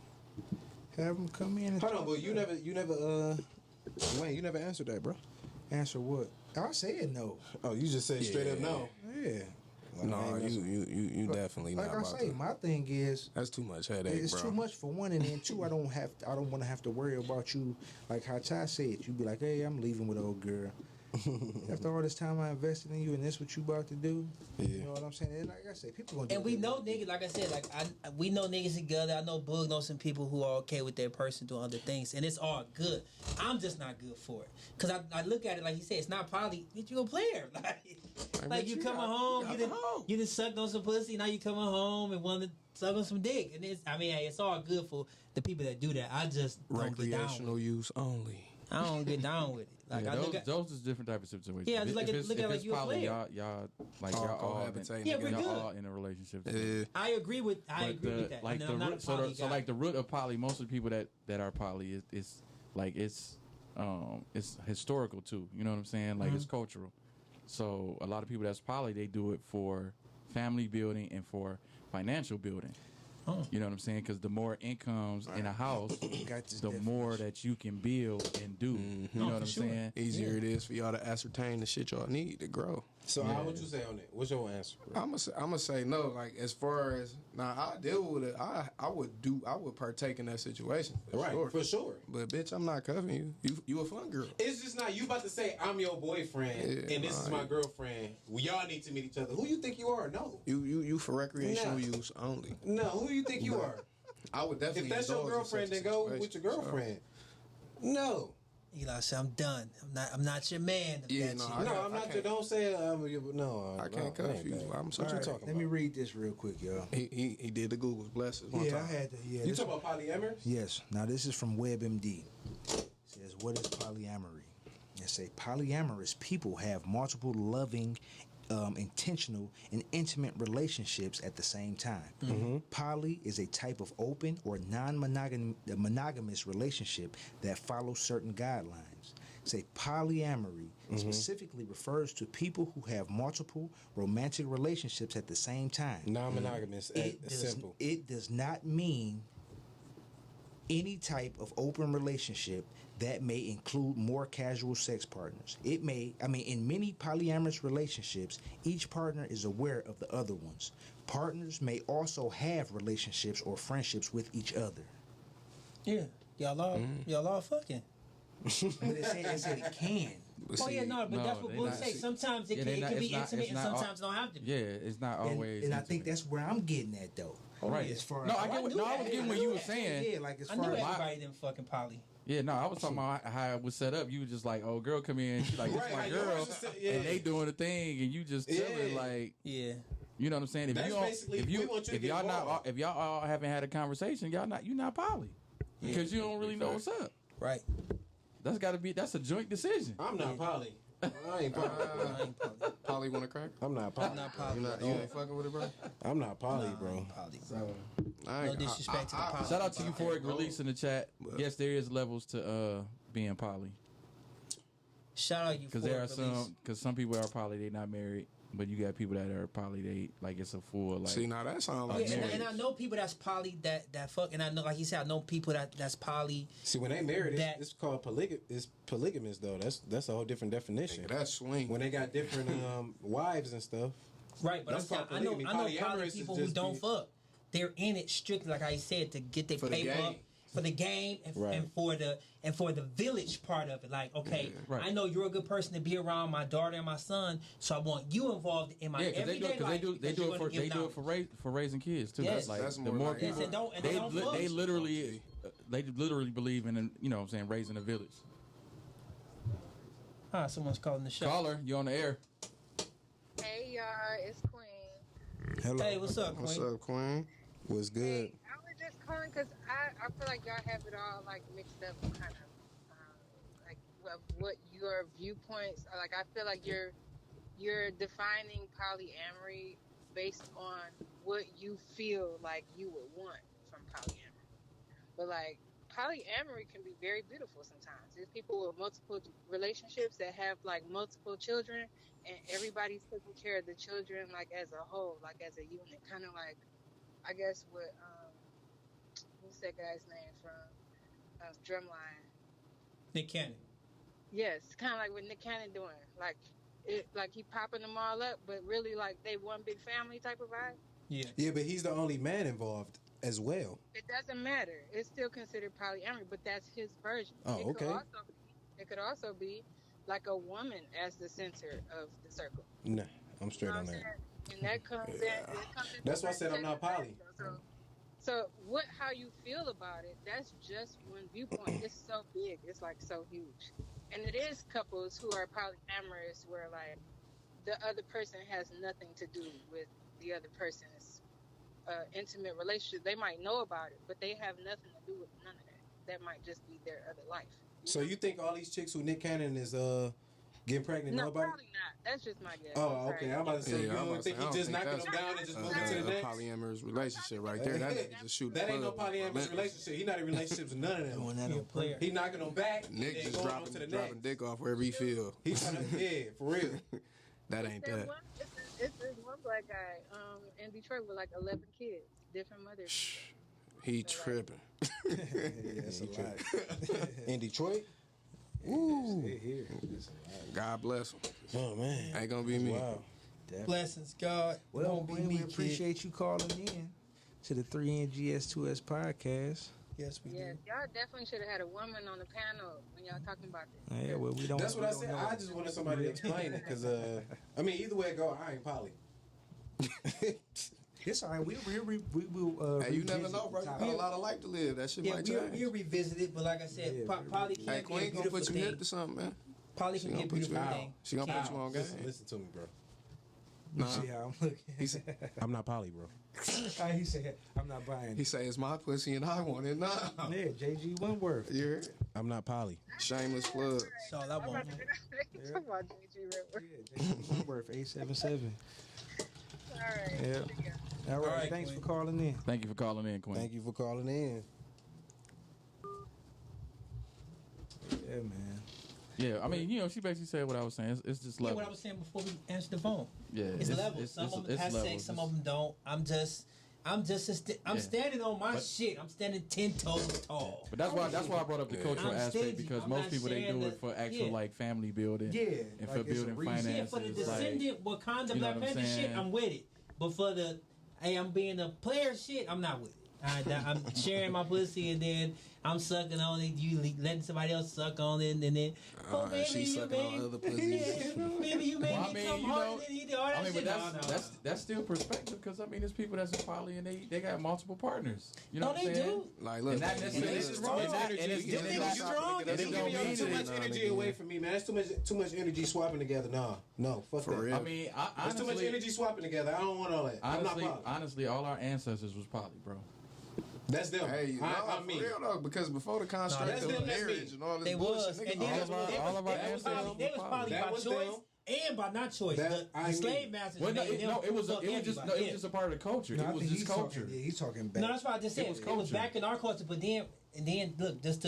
Have him come in and Hold on, talk. but you never Wayne, you never answered that, bro. Answer what? I said no. Oh, you just said straight up no. Yeah. No, you definitely Like not I about say, to. my thing is That's too much headache, it's bro. too much for one, and then two, I don't want to have to worry about you. Like how Ty said, you be like, hey, I'm leaving with old girl. After all this time I invested in you, and this what you about to do? Yeah. You know what I'm saying? And like I say, people gonna do And what we they know wanna do. niggas, like I said, like we know niggas together. I know Boog knows some people who are okay with their person doing other things, and it's all good. I'm just not good for it, cause I look at it like he said, it's not poly. Bitch, you a player, like you coming home, you done sucked on some pussy. Now you coming home and want to suck on some dick, and it's all good for the people that do that. I just don't get down with Recreational it. use only. I don't get down with it. Like Yeah, I look at. those is different type of situations. Yeah, I just look at it if like it's you a poly, player. y'all All all cohabitating Yeah, we're y'all good. all in a relationship. Yeah. I agree with But that. like I'm not a poly guy. like the root of poly, most of the people that are poly is like it's historical too. You know what I'm saying? Like it's cultural. So a lot of people that's poly, they do it for family building and for financial building. You know what I'm saying? Because the more incomes in a house, Got this the more that you can build and do. You know what I'm saying? Easier it is for y'all to ascertain the shit y'all need to grow. So how would you say on it? What's your answer, bro? I'm gonna say no. Like as far as now, I deal with it. I would partake in that situation for sure. But bitch, I'm not cuffing you. You a fun girl. It's just not you about to say I'm your boyfriend and this is my girlfriend. Well, y'all need to meet each other. Who you think you are? No. You for recreational use only. No, who you think you are? I would definitely. If that's your indulge in girlfriend, such then a go situation, with your girlfriend. No. Eli said, "I'm done. I'm not your man." If Yeah, that no, shit. I No, can't- I'm I not. can't- Don't say no. I can't cuff you. I'm so All right, talking let me about? read this real quick, y'all. He did the Google's blessings one Yeah, time. I had to. Yeah, You this- talking about polyamorous? Yes. Now this is from WebMD. It says, what is polyamory? It say polyamorous people have multiple loving, intentional, and intimate relationships at the same time. Poly is a type of open or non-monogamous relationship that follows certain guidelines. Say polyamory specifically refers to people who have multiple romantic relationships at the same time. Non-monogamous. Simple. It does not mean any type of open relationship that may include more casual sex partners. In many polyamorous relationships, each partner is aware of the other ones. Partners may also have relationships or friendships with each other. Yeah, y'all all fucking. But it said it can. But Oh see, yeah, no, but no, that's what they Boog not- say. Sometimes it Yeah, can, they it not- can be it's not- intimate, it's and not all- sometimes don't have to be. Yeah, it's not always. And I think intimate. that's where I'm getting at, though. Right. As far No, as I get what, no, I was getting what you were saying. Yeah, like as I far knew as everybody didn't fucking poly. Yeah, no, I was talking about how it was set up. You were just like, oh, girl, come in. She's like, this Right, my how yours girl, is set- yeah. and they doing the thing, and you just chilling Yeah. like, Yeah. you know what I'm saying? If That's you don't, basically- if we want you to if get y'all not, involved. if y'all all haven't had a conversation, you're not poly because you don't really know what's up. Right. That's a joint decision. I'm not poly. I ain't poly. I ain't poly. Polly want to crack? I'm not poly. I'm not poly. You ain't fucking with it, bro. I'm not poly, Nah, I bro. ain't poly, bro. I No ain't- disrespect to the poly. Shout out to Euphoric Release in the chat. Yes, there is levels to being poly Shout out you because there are some people are poly, they not married, but you got people that are poly, they like it's a full like. See, now that sounds Yeah, like and I know people that's poly that fuck, and I know, like he said, I know people that's poly. See, when they married, That- it's called it's polygamous though. That's a whole different definition. that's swing. When they got different wives and stuff. Right, but That's I'm saying, called polygamy. I know poly Polyamorous is people who just don't be- fuck. they're in it strictly, like I said, to get their For the paper game. up for the game and for the village part of it. Like, okay, Right. I know you're a good person to be around my daughter and my son, so I want you involved in my everyday life. They do it for raising kids too. Yes. Like That's the more more like- people, Yes, and don't fuss. they literally believe in, you know what I'm saying, raising a village. Someone's calling the show. Caller, you on the air? Hey y'all, it's Queen. Hello. Hey, what's up, What's Queen? up, Queen? Was good. Hey, I was just calling because I feel like y'all have it all like mixed up, kind of like what your viewpoints are. Like I feel like you're defining polyamory based on what you feel like you would want from polyamory, but like polyamory can be very beautiful sometimes. There's people with multiple relationships that have like multiple children, and everybody's taking care of the children like as a whole, like as a unit. Kind of like, I guess what what's that guy's name from Drumline? Nick Cannon. Yes, kind of like what Nick Cannon doing. Like like he popping them all up, but really like they one big family type of vibe. Yeah. Yeah, but he's the only man involved as well. It doesn't matter. It's still considered polyamory, but that's his version. Oh, okay. It could also be like a woman as the center of the circle. Nah, I'm You straight know what on I'm that. saying? And that comes in. It comes in That's why I said I'm not poly. So how you feel about it? That's just one viewpoint. It's so big. It's like so huge, and it is couples who are polyamorous where like the other person has nothing to do with the other person's intimate relationship. They might know about it, but they have nothing to do with none of that. That might just be their other life. So you think all these chicks who Nick Cannon is getting pregnant know No, about it? probably not. That's just my guess. Oh, okay. I'm about to say, Yeah, you I'm don't about to think say, I he don't just think knocking that's them down and just moving to the a next? polyamorous relationship right there. That nigga just shooting. That ain't no plug. polyamorous relationship. He not in relationships with none of Doing them. that He a on player. He knocking them back. and Nick then just going on dropping to the dropping next. dick off wherever he feel. He trying to, yeah, for real. That ain't that. It's this one black guy in Detroit with like 11 kids, different mothers. He tripping. Yeah, it's a lot. In Detroit? Ooh. Here. It's a lot. God bless him. Oh, man. Ain't gonna be me. Wow. Blessings, God. Well, Won't be we me, kid. appreciate you calling in to the 3NGS2S podcast. Yes, we Yeah, do. y'all definitely should have had a woman on the panel when y'all talking about this. Yeah, well, we don't. That's what we I don't said. know. I just wanted somebody to explain it because, I mean, either way it go, I ain't poly. It's all right. We will. Hey, you never revisit know, bro. the You got topic. a lot of life to live. That shit Yeah, might we'll change. revisit it, but like I said, Yeah, poly Hey, can be a Queen gonna beautiful put you hip thing. to something, man. Poly She can be a gonna put you beautiful out. thing. She gonna put you on game. Listen to me, bro. You Nah. see how I'm looking? He said, I'm not poly, bro. He said, "I'm not buying he it." say it's my pussy and I want it now. Yeah, JG Wentworth. You heard? I'm not poly. Shameless plug. That's all I I'm want. about to talk about JG River. Yeah, JG Wentworth, 877. All right. Yeah. See ya. All right, right, thanks Queen. for calling in. Thank you for calling in, Queen. Thank you for calling in. Yeah, man. Yeah, I mean, you know, she basically said what I was saying. It's just Yeah, level. what I was saying before we answered the phone. Yeah, It's levels. Some of them have sex, some of them don't. I'm Yeah. standing on my But- shit. I'm standing 10 toes tall. But that's why I brought up the cultural I'm aspect stingy. because I'm most not people they saying do it that- for actual yeah. like family building. Yeah, and like for it's a building reason. finances. Yeah, for the like, descendant Wakanda you know Black what I'm Panther shit, saying? I'm with it. But for the, hey, I'm being a player shit, I'm not with it. I'm sharing my pussy and then I'm sucking on it. You letting somebody else suck on it, and then She you sucking on made, other pussies. maybe you made Well, I me mean, come you harder know, than he did. All that I mean, shit. but No. that's still perspective because I mean, there's people that's in poly and they got multiple partners. You know No, what I'm they saying? do. Like, look, And not necessarily- this is too much and not- energy. and it's- We can them end niggas this strong, topic and and they then don't we mean go it. to Too much it. energy away from me, man. That's too much energy swapping together. No, fuck For that. real. I mean, There's too much energy swapping together. I don't want all that. I'm not poly. honestly, all our ancestors was poly, bro. That's them. Hey, no, I for mean, real though, because before the construct that's of them, that's marriage me. and all this They bullshit, was, niggas and then all of our- all of our ancestors they was was probably That by was choice them. and by not choice. That- The I slave mean- masters Well, no, made them it was just everybody. Yeah. a part of the culture. No, I it was think just he's culture. talking. Yeah, he's talking back. No, that's what I just said. was It was culture. back in our culture, but then look, just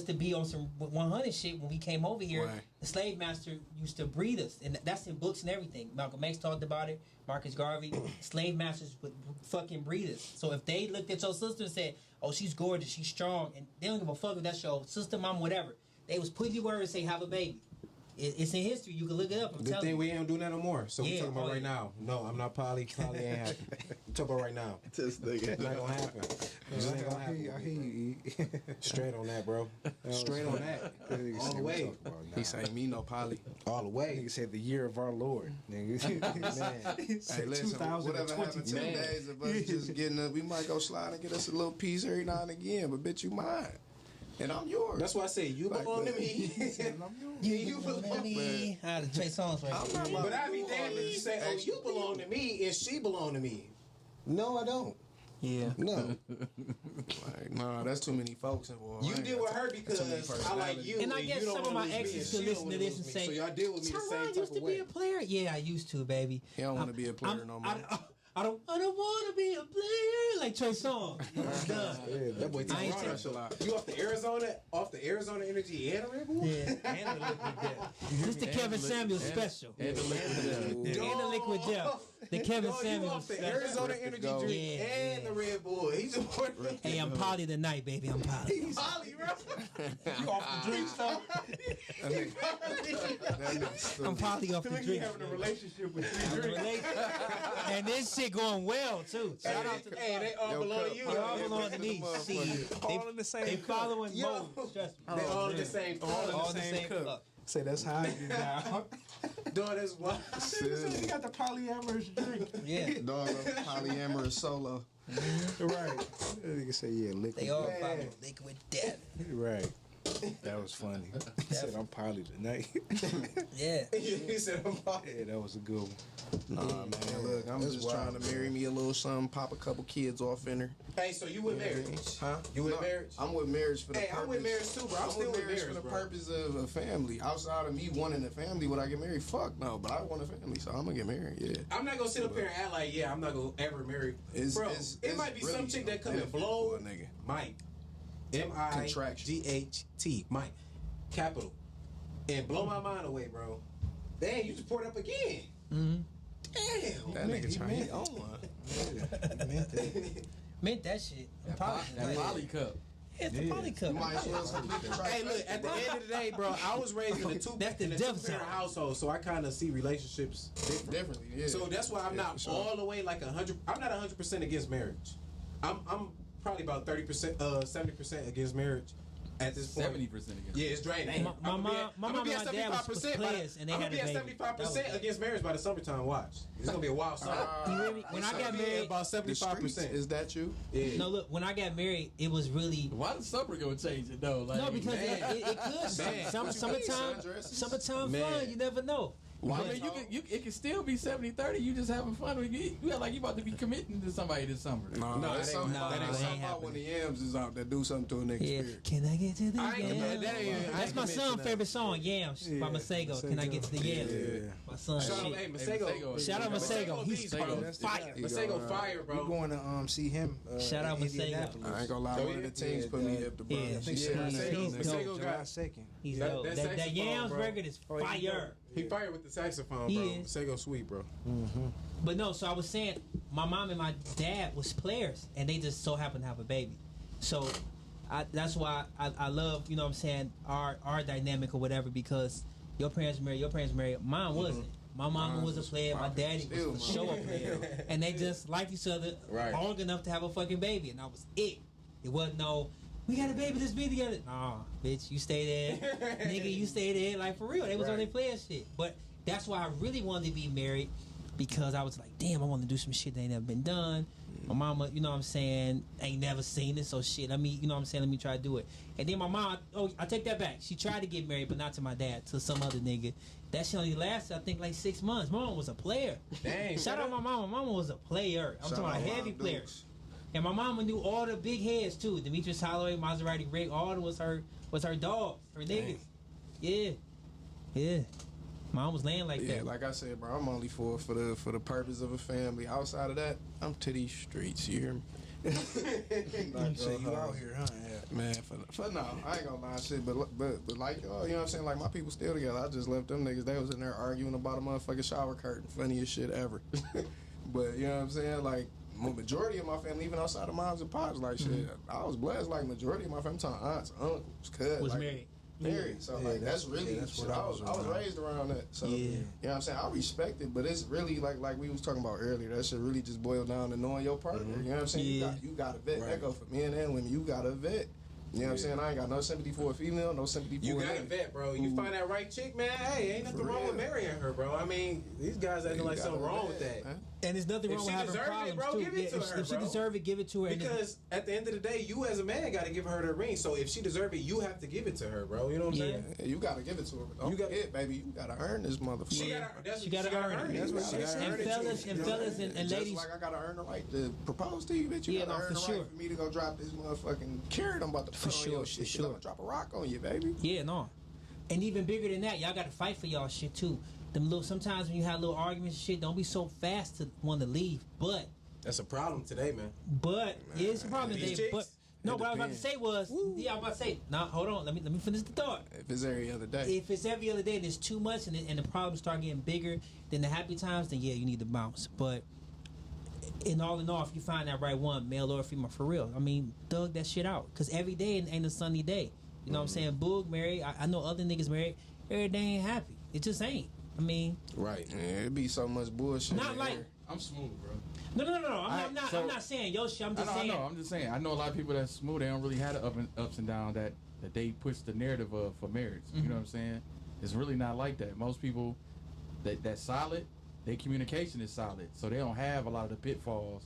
to be on some 100 shit when we came over here, Right. the slave master used to breed us, and that's in books and everything. Malcolm X talked about it. Marcus Garvey, slave masters would fucking breed us. So if they looked at your sister and said, "Oh, she's gorgeous, she's strong," and they don't give a fuck if that's your sister, mom, whatever, they was putting you word and say, "Have a baby." It's in history. You can look it up. I'm Good telling thing you. we ain't doing that no more. So we Yeah, talking about oh, right yeah. now. No, I'm not poly. Poly ain't happening. We talking about right now. This nigga. It's not gonna happen. It's not gonna happen. I hear you. Straight on that, bro. Straight on that. All the way. He say me no poly. All the way. Nigga said the year of our Lord. Nigga. Man. Hey, listen, whatever happened to the days of us just getting up, we might go slide and get us a little piece every now and again, but bitch, you mine. And I'm yours. That's why I say you belong to me. You belong to me. I had to Trey songs right there. But I'd be damned if you say, "Oh, you belong to me," and she belong to me. No, I don't. Yeah. No, Like, nah, that's too many folks involved. you I ain't deal got with her time. That's too many because I like you, And I you guess don't some of wanna my lose me, exes and could she listen don't to wanna this lose and me. say, so y'all deal with me the same Tyron type used of to way. be a player. Yeah, I used to, baby. He don't want to be a player no more. I don't want to be a player like Trey Songz. I'm done. Yeah, that boy I ain't Toronto. saying- You off the Arizona energy and a Red Bull? Yeah, and the liquid death. This the Kevin Samuels special. And the liquid death. And the liquid death. The Kevin You Samuels off the special. Arizona energy go. drink Yeah, and yeah. the Red Bull. He's a Hey, I'm Polly tonight, baby. I'm Polly. He's Holly, bro. You off the drink stuff? I'm Polly off the drink. having a relationship with three drinks. And this shit going well too. Shout out to the Hey, they all belong to you. They all belong to me. See, All in the same they cup. following Yo. Moses. Trust me. They all in the same. All the same cup. Say that's how I get down. Dog, that's why. You got the polyamorous drink. Yeah. Dog, polyamorous solo. Right. Nigga say, yeah, liquid. They all follow liquid death. Right. That was funny. He said, I'm poly tonight. Yeah. He said, I'm Holly. Yeah, that was a good one. Nah, man, look, I'm just trying to marry me a little something, pop a couple kids off in her. Hey, so you with marriage? Huh? You with No, marriage? I'm with marriage for the Hey, purpose. I'm with marriage too, bro. I'm still with marriage, for the bro. purpose of a family. Outside of me wanting a family, would I get married? Fuck no, but I want a family, so I'm gonna get married, yeah. I'm not gonna sit up here and act like, yeah, I'm not gonna ever marry. Bro, it might be really some chick that come benefit and blow for a nigga. Mike. MIGHT. Mike. Capital. And blow my mind away, bro. Dang, you just poured up again. Mm-hmm. Damn. That nigga trying to own one. Meant that shit. That Poly. poly cup. It's the Poly cup. You might as well complete the Hey, look, at the end of the day, bro, I was raised in a That's the two-parent death zone. household, so I kind of see relationships different. differently, yeah. So that's why I'm Yeah, not for sure. all the way like 100. I'm not 100% against marriage. I'm probably about 30%, 70% against marriage at this point. 70% again. Yeah, it's draining. My mom and my dad was players, and they I'm had gonna a be baby. at That was 75% it. against marriage by the summertime. Watch, it's gonna be a wild summer. You really, when I got married, about The streets, 75%. is that you? Yeah. no, look, when I got married, it was really Why the summer gonna change it though? Like, no because man. it could. Man. Summertime Sundresses? Man. fun. You never know. I mean, it can still be 70-30. You just having fun with it. You act like you about to be committing to somebody this summer. No, that that's ain't- something, no, that that ain't ain't something about when the yams is out that do something to a nigga's Yeah. spirit. Can I get to the I ain't- yams? that ain't- I That's ain't my commit to son's that. favorite song, Yams by Masego. Can I get to the yams? Yeah. My son. Shout out, shit. hey, Masego. Shout out Masego. He's Masego. fire. Masego fire, We bro. going to see him. Shout out in Masego. Indianapolis. I ain't gonna lie, So one of the teams yeah, put me yeah. up the bro. Yeah, I think he's Masego dope. July got 2nd. He's That- dope. that That saxophone, Yams bro. record is Oh, he fire. He fired with the saxophone, He bro. is. Masego sweet, bro. But no, so I was saying, my mom and my dad was players, and they just so happened to have a baby. So that's why I love, you know what I'm saying, our dynamic or whatever, because your parents married, mine wasn't. My mama was a player, my daddy was for sure a player. And they just liked each other Right. long enough to have a fucking baby, and that was it. It wasn't no, we got a baby, let's be together. Nah, bitch, you stay there. Nigga, you stay there. Like, for real, they was on their player shit. But that's why I really wanted to be married, because I was like, damn, I want to do some shit that ain't never been done. My mama, you know what I'm saying, ain't never seen it, so shit, let me, you know what I'm saying, let me try to do it. And then my mom, I take that back. She tried to get married, but not to my dad, to some other nigga. That shit only lasted, I think, like 6 months. My mom was a player. Dang. Shout out my mama. My mama was a player. I'm Shout talking about out heavy Mom players. Dukes. And my mama knew all the big heads too. Demetrius Holloway, Maserati Rick, all that was her dogs, her niggas. Yeah. Mom was laying like Yeah, that. like I said, bro, I'm only for the purpose of a family. Outside of that, I'm to these streets. You hear me? So you out here, huh? Yeah. Man, for no, I ain't gonna lie, shit. But like y'all, you know what I'm saying? Like my people still together. I just left them niggas. They was in there arguing about a motherfucking shower curtain. Funniest shit ever. But you know what I'm saying? Like majority of my family, even outside of moms and pops, like shit. I was blessed. Like majority of my family, aunts, uncles, cousins, Was like, married. Period. So like that's really that's shit. I was raised around that. So you know what I'm saying? I respect it, but it's really like we was talking about earlier. That shit really just boiled down to knowing your partner. You know what I'm saying? You got to vet. That go for men and women. You got to vet. You know what I'm saying? I ain't got no sympathy for a female, no sympathy for You a got to man. vet, bro. You find that right chick, man. Hey, ain't nothing wrong with marrying her, bro. I mean, these guys acting like something wrong with that. Man. And there's nothing If wrong she with having deserve it, problems bro, too. give it to her, if she bro. deserve it, give it to her. Because at the end of the day, you as a man got to give her the ring. So if she deserve it, you have to give it to her, bro. You know what I'm saying? Yeah, you gotta give it to her. But don't forget, baby, you gotta earn this motherfucker. She gotta earn it. That's what she gotta earn it. And fellas and Just ladies, like I gotta earn the right to propose to you, bitch. You gotta earn the right for me to go drop this motherfucking carrot I'm about to put on your shit. I'm gonna drop a rock on you, baby. yeah, no. And even bigger than that, y'all got to fight for y'all shit too. Them little sometimes when you have little arguments and shit, don't be so fast to want to leave. But That's a problem today, man. it's a problem These today. But chicks, no, what I was about to say was, I was about to say, nah, hold on, let me finish the thought. If it's every other day. If it's every other day and it's too much and the problems start getting bigger than the happy times, then yeah, you need to bounce. But in all, if you find that right one, male or female, for real, I mean, thug that shit out. Because every day ain't a sunny day. You know what I'm saying? Boog married. I know other niggas married. Every day ain't happy. It just ain't. I mean, right? Yeah, it be so much bullshit. not like. I'm smooth, bro. No. I'm not saying yo shit. I'm just saying. I'm just saying. I know a lot of people that's smooth. They don't really have the ups and downs that they push the narrative of for marriage. You know what I'm saying? It's really not like that. Most people that's solid. Their communication is solid, so they don't have a lot of the pitfalls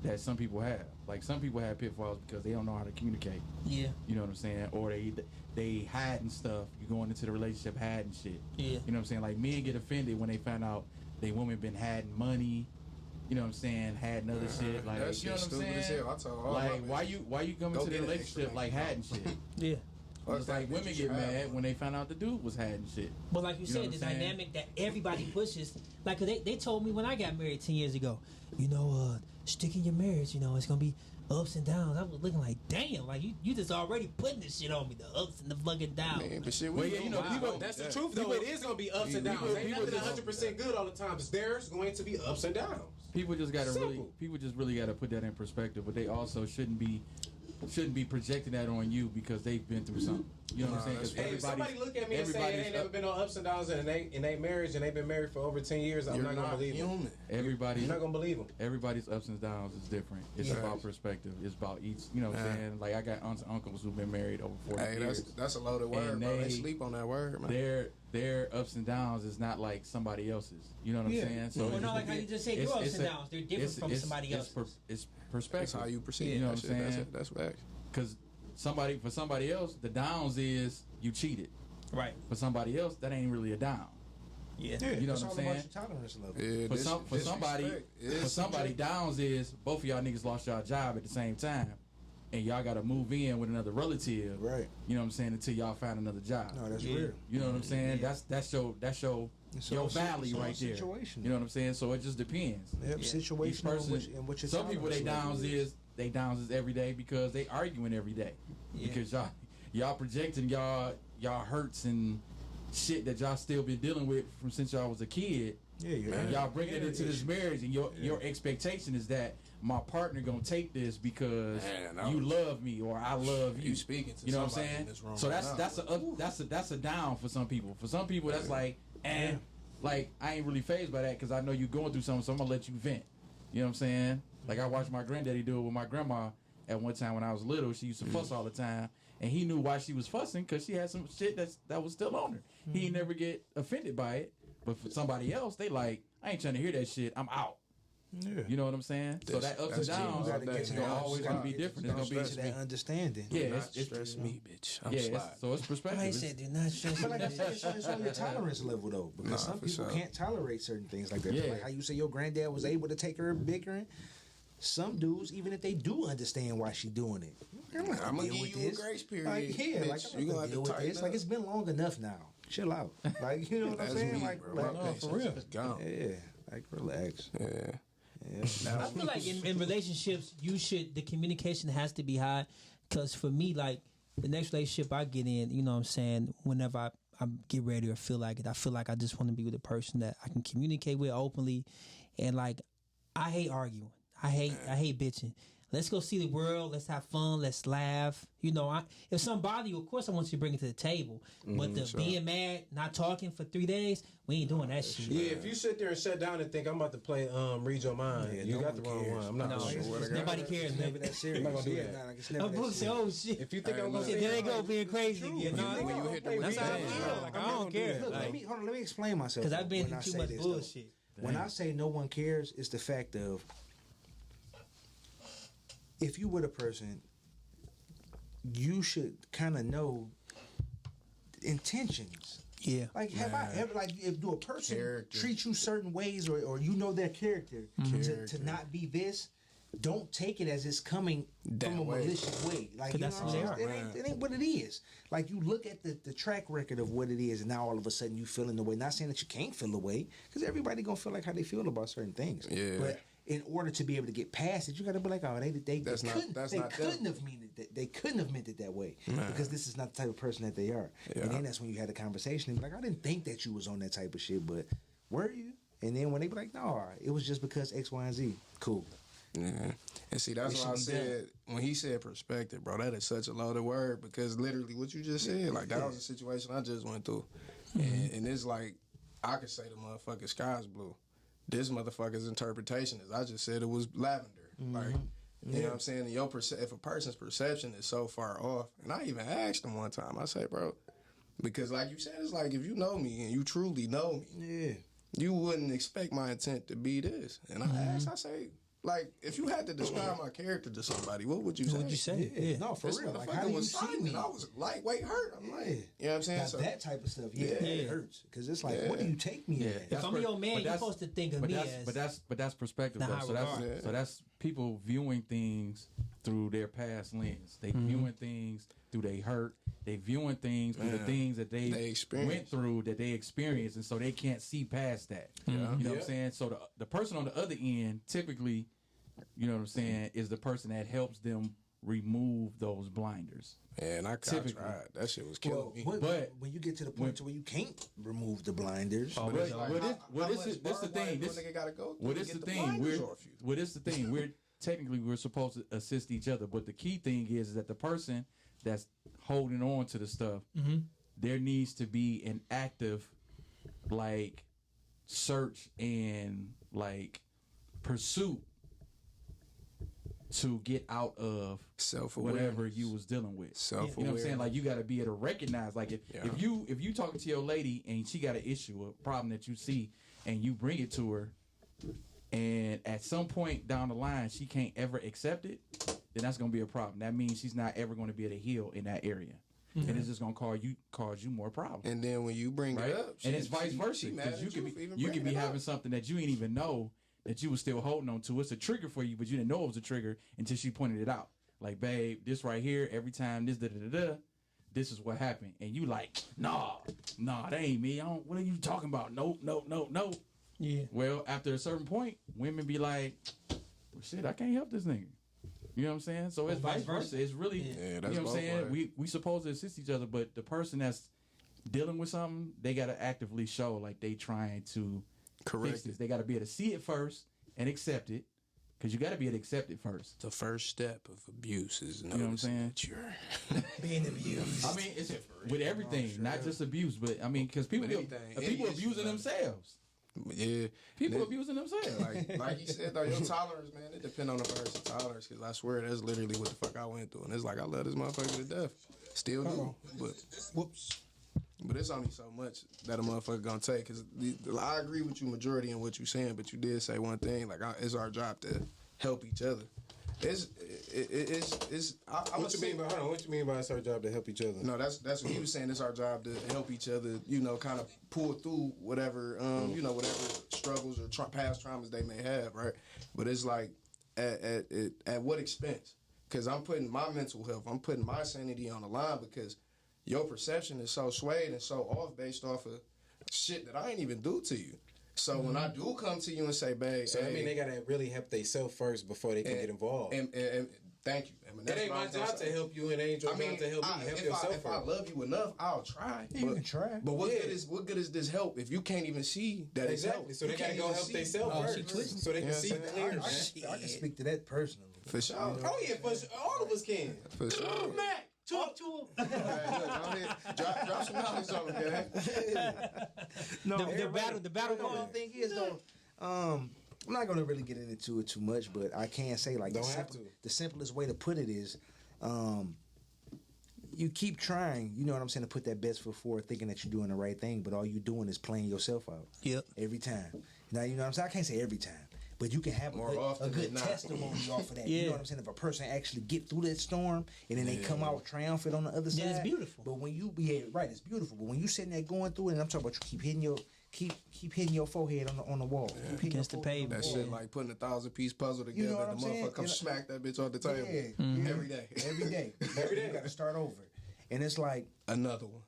that some people have. Like some people have pitfalls because they don't know how to communicate. Yeah. You know what I'm saying? Or they hiding stuff. You going into the relationship hiding shit. Yeah. You know what I'm saying? Like men get offended when they find out they woman been hiding money. You know what I'm saying? Hiding other shit. Like that you know what I'm stupid as saying? hell. I told all Like my why you come into the relationship like hiding shit? Yeah. It's like women get mad when they found out the dude was hiding shit. But like you know said, what the I'm saying? dynamic that everybody pushes. Like, 'cause they told me when I got married 10 years ago, stick in your marriage, it's going to be ups and downs. I was looking like, damn, like you just already putting this shit on me, the ups and the fucking downs. Man, but shit, Well, yeah, people. That's the truth, though. It is gonna be ups and downs. Ain't people nothing just- 100% good all the time. There's going to be ups and downs. People just gotta Simple. people just really gotta put that in perspective, but they also shouldn't be projecting that on you because they've been through something. You know what I'm saying? 'Cause Hey, if somebody look at me and say it ain't never been no ups and downs in they marriage and they've been married for over 10 years, I'm not gonna believe them. everybody, I'm not gonna believe them. everybody's ups and downs is different. It's about perspective. It's about each. You know what I'm saying? Like I got aunts and uncles who've been married over 40 Hey, years. that's a loaded word, And bro. They they- sleep on that word, man. Their ups and downs is not like somebody else's. You know what I'm saying? So Well, it's not just- like how you just said your it's- ups it's and a- downs. They're different it's- from it's- somebody it's else's. It's perspective. That's how you perceive You know that what I'm shit. saying? That's facts. Because for somebody else, the downs is you cheated. Right. For somebody else, that ain't really a down. Yeah. You know It's what I'm all saying? about your tolerance level. Yeah, For somebody, downs is both of y'all niggas lost y'all job at the same time, and y'all got to move in with another relative. Right. You know what I'm saying? Until y'all find another job. No, that's real. You know what I'm saying? That's your It's your all valley it's all right there. situational. You know what I'm saying? So it just depends. Yep, Each situational person- and what your some people tolerance level they downs is every day because they arguing every day because y'all projecting y'all hurts and shit that y'all still been dealing with from since y'all was a kid. Yeah, yeah. And y'all bring it into this marriage, and your expectation is that my partner gonna take this because you love me or I love you. You speaking to you know what I'm somebody in saying? this room So right now. that's a down for some people. For some people, that's like, like I ain't really fazed by that because I know you going through something, so I'm gonna let you vent. You know what I'm saying? Like I watched my granddaddy do it with my grandma at one time when I was little. She used to fuss all the time, and he knew why she was fussing because she had some shit that was still on her. He ain't never get offended by it, but for somebody else, they like, I ain't trying to hear that shit. I'm out. Yeah. You know what I'm saying? So that ups and that's downs key. is gonna always gonna be different. It's gonna be to that understanding. yeah, Not it's stress me, bitch. I'm yeah. slide. So it's perspective. I It's- said do not stress But like I me. said, it's on your tolerance level though, because Nah, some for people sure. can't tolerate certain things like that. Yeah. Like how you say your granddad was able to take her bickering. Some dudes, even if they do understand why she doing it, I'm gonna give you a grace period. Like, yeah, bitch. like you I'm gonna gonna have deal to with tighten this. up. Like it's been long enough now. Chill out. Like you know what I'm That's saying? me, Like bro. relax. My patience is gone. Yeah, like relax. Yeah. Yeah. I feel like in relationships, the communication has to be high. Because for me, like, the next relationship I get in, you know what I'm saying, whenever I get ready or feel like it, I feel like I just want to be with a person that I can communicate with openly. And, like, I hate arguing. I hate bitching. Let's go see the world. Let's have fun. Let's laugh. You know, if something bother you, of course I want you to bring it to the table. But being mad, not talking for 3 days, we ain't doing that shit. Yeah, if you sit there and shut down and think I'm about to play Read Your Mind, you got the wrong one. I'm not No, sure. nobody cares. It's never that serious. I'm not gonna do that. It's never that serious. Oh shit! If you think I'm gonna There they go being crazy again. When you hit the That's how I weekend, feel. Like I don't care. Look, let me explain myself. Because I've been when I through too say much this, bullshit. though. When I say no one cares, it's the fact of if you with a person, you should kind of know intentions. Yeah. Like have I ever if do a person Character. treat you certain ways or you know their character to not be this, don't take it as it's coming That from a way. malicious way. Like you know that's what I'm what saying? they It ain't what it is. Like you look at the track record of what it is, and now all of a sudden you feeling the way. Not saying that you can't feel the way, because everybody gonna feel like how they feel about certain things. Yeah. But in order to be able to get past it, you gotta be like, oh, they That's not- couldn't that's they not them. couldn't have meant it. They couldn't have meant it that way because this is not the type of person that they are. Yeah. And then that's when you had a conversation and be like, I didn't think that you was on that type of shit, but were you? And then when they be like, no, it was just because X, Y, and Z. Cool. Yeah. And see, that's It why I should be said, when he said perspective, bro, that is such a loaded word because literally what you just said, like, that was a situation I just went through. And it's like, I could say the motherfucking sky's blue. This motherfucker's interpretation is, I just said it was lavender. Like, you know what I'm saying? And if a person's perception is so far off, and I even asked him one time, I say, bro, because like you said, it's like if you know me and you truly know me, Yeah. you wouldn't expect my intent to be this. And I asked, I say, like, if you had to describe my character to somebody, what would you say? What would you say? Yeah. No, for This real. Like, motherfucker how do you was see silent. me? I was lightweight hurt. I'm like, Yeah. you know what I'm saying? Now, So, that type of stuff, it hurts. Because it's like, Yeah. what do you take me as? If I'm your man, you're supposed to think of me as. But that's perspective. the Though. high So that's regard. so that's people viewing things through their past lens. They viewing things through their hurt. They viewing things through the things that they experienced. went through, that they experienced, and so they can't see past that. You know what I'm saying? So the person on the other end, typically, you know what I'm saying, is the person that helps them remove those blinders. man, I tried. That shit was killing me. But when you get to the point to where you can't remove the blinders, Well, this the thing. This the thing. We're supposed to assist each other, but the key thing is that the person that's holding on to the stuff, there needs to be an active, like, search and like pursuit to get out of whatever you was dealing with. You know what I'm saying? Like, you got to be able to recognize, like, if you talking to your lady and she got an issue, a problem that you see, and you bring it to her, and at some point down the line she can't ever accept it, then that's gonna be a problem. That means she's not ever gonna be able to heal in that area. And it's just gonna cause you more problems. And then when you bring it up, and it's vice versa, because you could be having something that you ain't even know that you was still holding on to. It's a trigger for you, but you didn't know it was a trigger until she pointed it out. Like, babe, this right here, every time this this is what happened. And you like, nah, that ain't me. What are you talking about? Nope. Yeah. Well, after a certain point, women be like, well, shit, I can't help this nigga. You know what I'm saying? So it's vice versa. It's really, you know what I'm saying? We supposed to assist each other, but the person that's dealing with something, they got to actively show like they trying to fix this. They got to be able to see it first and accept it, because you got to be able to accept it first. The first step of abuse is You know what I'm saying? that you're Being abused. I mean, it's with everything, not just abuse, but I mean, because people abusing themselves. Yeah, People abusing themselves. like you said though, your tolerance, man, it depends on the person's tolerance. Because I swear that's literally what the fuck I went through, and it's like I love this motherfucker to death, still do. But But it's only so much that a motherfucker gonna take. Because I agree with you majority in what you're saying, but you did say one thing. Like, it's our job to help each other. What you mean by hold on? What you mean by it's our job to help each other? No, that's what he was saying. It's our job to help each other. You know, kind of pull through whatever whatever struggles or past traumas they may have, right? But it's like at what expense? Because I'm putting my mental health, I'm putting my sanity on the line because your perception is so swayed and so off based off of shit that I ain't even do to you. So when I do come to you and say, babe, so I mean they gotta really help themselves first before they can get involved. And thank you. I mean, it ain't my job to help you, and it ain't your job to help me. Help yourself first. If I love you enough, I'll try. You can try. But what good is this help if you can't even see that it's help? So they gotta go help themselves first, so they can see clear. I can speak to that personally. For sure. Oh yeah, for sure. All of us can. For sure. Mac, talk to him. Hey, look, go ahead. Drop some knowledge on him, man. No, The battle The going. only thing is though, I'm not gonna really get into it too much, but I can say like the simplest way to put it is, you keep trying, you know what I'm saying, to put that best foot forward, thinking that you're doing the right thing, but all you're doing is playing yourself out. Yep. Every time. Now, you know what I'm saying? I can't say every time, but you can have a good testimony off of that. Yeah. You know what I'm saying? If a person actually get through that storm and then they come out triumphant on the other side. Then it's beautiful. But when you, it's beautiful. But when you sitting there going through it, and I'm talking about you keep hitting your forehead on the wall. Keep Against the pavement. That shit like putting a 1,000-piece puzzle together. You know what and I'm the saying? motherfucker come smack that bitch on the table. Yeah. Every day. Every day. You got to start over. And it's like, Another one.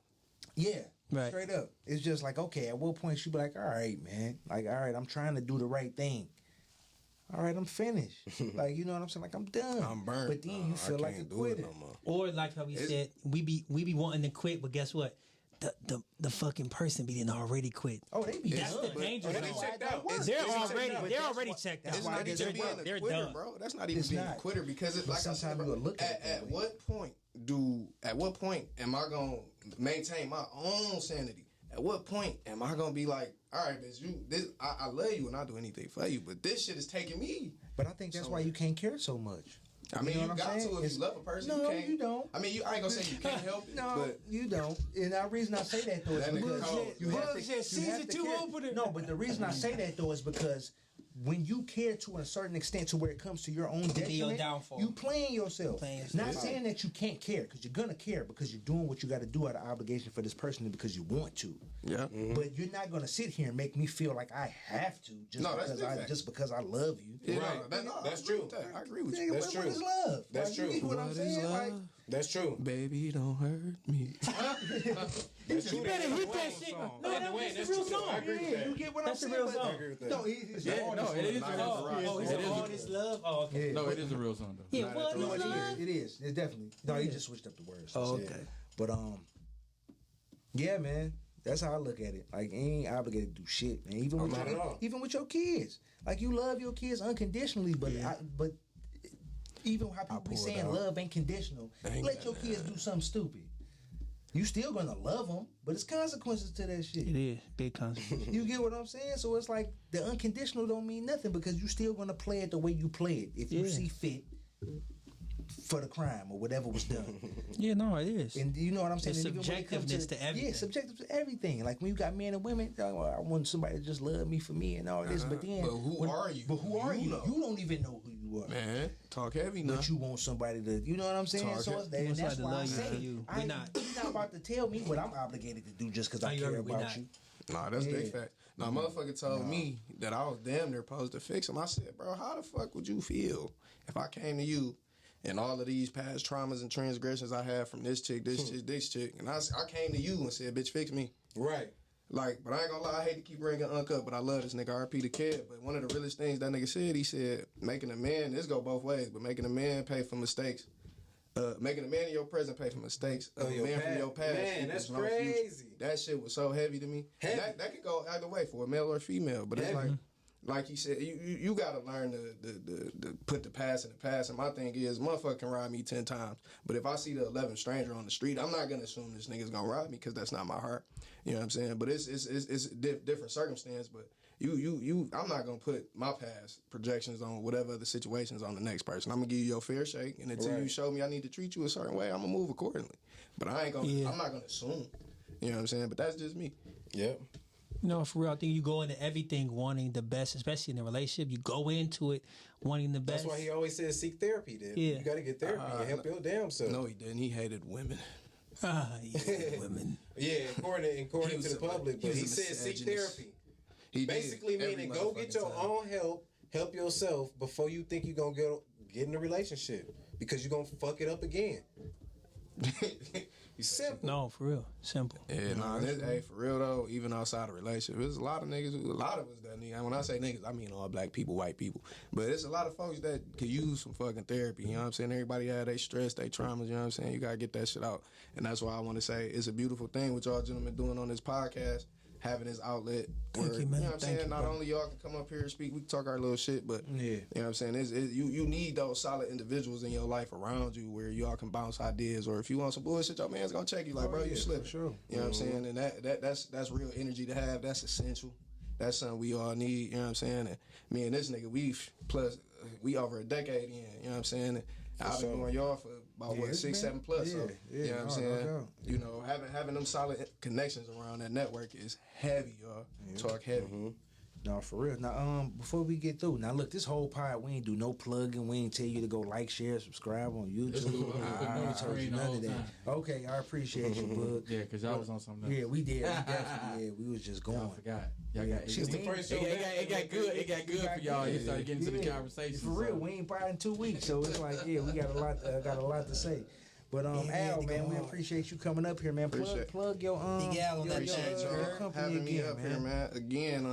yeah, Right. straight up. It's just like, okay, at what point you be like, all right, man. Like, all right, I'm trying to do the right thing. All right, I'm finished. Like, you know what I'm saying? Like, I'm done. I'm burnt. But then you feel I like a can't do it quitter. no more. Or like how we said, we be wanting to quit, but guess what? The fucking person be done already quit. Oh, they be That's done. the danger They zone. checked out. They're But already checked out. It's not even being a They're quitter, done. bro. That's not even It's being not. a quitter because it's But like I said, sometimes bro, you look at it that at way. what point am I gonna maintain my own sanity? At what point am I gonna be like, all right, bitch, I love you and I'll do anything for you, but this shit is taking me. But I think that's why you can't care so much. I mean, know you what I'm got saying? to if you love a person. No, you can't. you don't. I mean, I ain't gonna say you can't help it. No, but you don't. And the reason I say that though is That nigga because cold. you have to, Bullshit. you have Season to 2 care. opener. No, but the reason I say that though is because when you care to a certain extent to where it comes to your own your detriment, downfall. you playing yourself. Playing yourself. Not saying that you can't care, because you're gonna care because you're doing what you got to do out of obligation for this person and because you want to. yeah, But you're not gonna sit here and make me feel like I have to just because I love you. yeah, Right. that's true. I agree with Nigga, you. That's what true. is love? That's Like, you true. get what I'm saying? Like, That's true. Baby, don't hurt me. That's true. You better hit that shit. No, that's the real song. I agree with yeah, that. you get what That's I'm the saying? real But- song. I agree with that. No, it's Yeah, no, it is a real song. Oh, It is it is. all this love? Oh, okay. No, it is a real song though. Yeah, what is No, it love? is. It is. It definitely. No, he just switched up the words. Oh, That's it. okay. But yeah, man. That's how I look at it. Like, you ain't obligated to do shit, man. not at all. Even with your kids. Like, you love your kids unconditionally, but even how people be pulled saying out. love ain't conditional. Let your kids do something stupid. You still gonna love them, but it's consequences to that shit. It is big consequence. You get what I'm saying? So it's like the unconditional don't mean nothing because you still gonna play it the way you play it if you Yeah. see fit for the crime or whatever was done. Yeah, no, it is. And you know what I'm saying? It's And even when it comes subjectiveness to everything. Yeah, subjective to everything. Like when you got men and women, I want somebody to just love me for me and all this. But then, But who are you? But who are you? know. You don't even know who you are. Man, talk heavy now. But you want somebody to, you know what I'm saying? Talk So it. it's that, You and want that's somebody why I to love you say for you. I ain't, We're not. you're not about to tell me what I'm obligated to do just because I you care heard me, about not. you. Nah, that's big Yeah. fact. Nah, motherfucker told me that I was damn near supposed to fix him. I said, bro, how the fuck would you feel if I came to you and all of these past traumas and transgressions I had from this chick, this chick, and I came to you and said, bitch, fix me. Right. Like, but I ain't gonna lie, I hate to keep bringing Unc up, but I love this nigga, RP the kid. But one of the realest things that nigga said, he said, making a man, this go both ways, but making a man pay for mistakes. Making a man in your present pay for mistakes of a your man from past. your past. Man, that's equals no future. crazy. That shit was so heavy to me. Heavy. That could go either way for a male or female, but it's like you said, you gotta learn to put the past in the past. And my thing is, motherfucker can rob me 10 times, but if I see the 11th stranger on the street, I'm not gonna assume this nigga's gonna rob me because that's not my heart. You know what I'm saying? But it's different circumstance. But I'm not gonna put my past projections on whatever other situations on the next person. I'm gonna give you your fair shake, and until you show me I need to treat you a certain way, I'm gonna move accordingly. But I ain't gonna. Yeah. I'm not gonna assume. You know what I'm saying? But that's just me. Yep. No, for real, I think you go into everything wanting the best, especially in a relationship. You go into it wanting the best. That's why he always says seek therapy. Then Yeah. you got to get therapy and help your damn self. No, he didn't. He hated women. Yeah, women. Yeah, according was to the a- public, he but was he a said seek misogynist. therapy. He Basically did. meaning Every go get your motherfucking time. own help yourself before you think you're gonna get in a relationship because you're gonna fuck it up again. Simple. No, for real. Simple. Yeah, nah, hey, for real though, even outside of relationship, there's a lot of niggas, a lot of us that need, and when I say niggas, I mean all black people, white people, but it's a lot of folks that could use some fucking therapy, you know what I'm saying? Everybody had their stress, their traumas, you know what I'm saying? You gotta get that shit out, and that's why I want to say it's a beautiful thing what y'all gentlemen doing on this podcast, having this outlet. Thank Where, you, man. know what I'm Thank saying? you, Not bro. only y'all can come up here and speak, we can talk our little shit, but Yeah. you know what I'm saying? You need those solid individuals in your life around you where y'all can bounce ideas, or if you want some bullshit, your man's gonna check you like, bro, you slipping. Sure. You know what I'm saying? And that's real energy to have. That's essential. That's something we all need. You know what I'm saying? And me and this nigga, we over a decade in. You know what I'm saying? And I've been knowing y'all for about it's 6, been- 7 plus. So, yeah, you know what I'm no saying? doubt. You know, having them solid connections around that network is heavy, y'all. Talk heavy. No, for real. Now, before we get through, now look, this whole pod, we ain't do no plugging. We ain't tell you to go like, share, subscribe on YouTube. I ain't told you none of that. Okay, I appreciate you, bud. Yeah, because y'all was on something else. Yeah, we did. We definitely, yeah, we was just going. Y'all forgot. Y'all got, It's the first show. It got good. It got good for y'all. You started getting to the conversation. For real, we ain't pod in 2 weeks, so it's like, yeah, we got a lot to say. But Al, man, we appreciate you coming up here, man. Plug your Big Al on that Appreciate shit. y'all company having me again, up here, man. Again,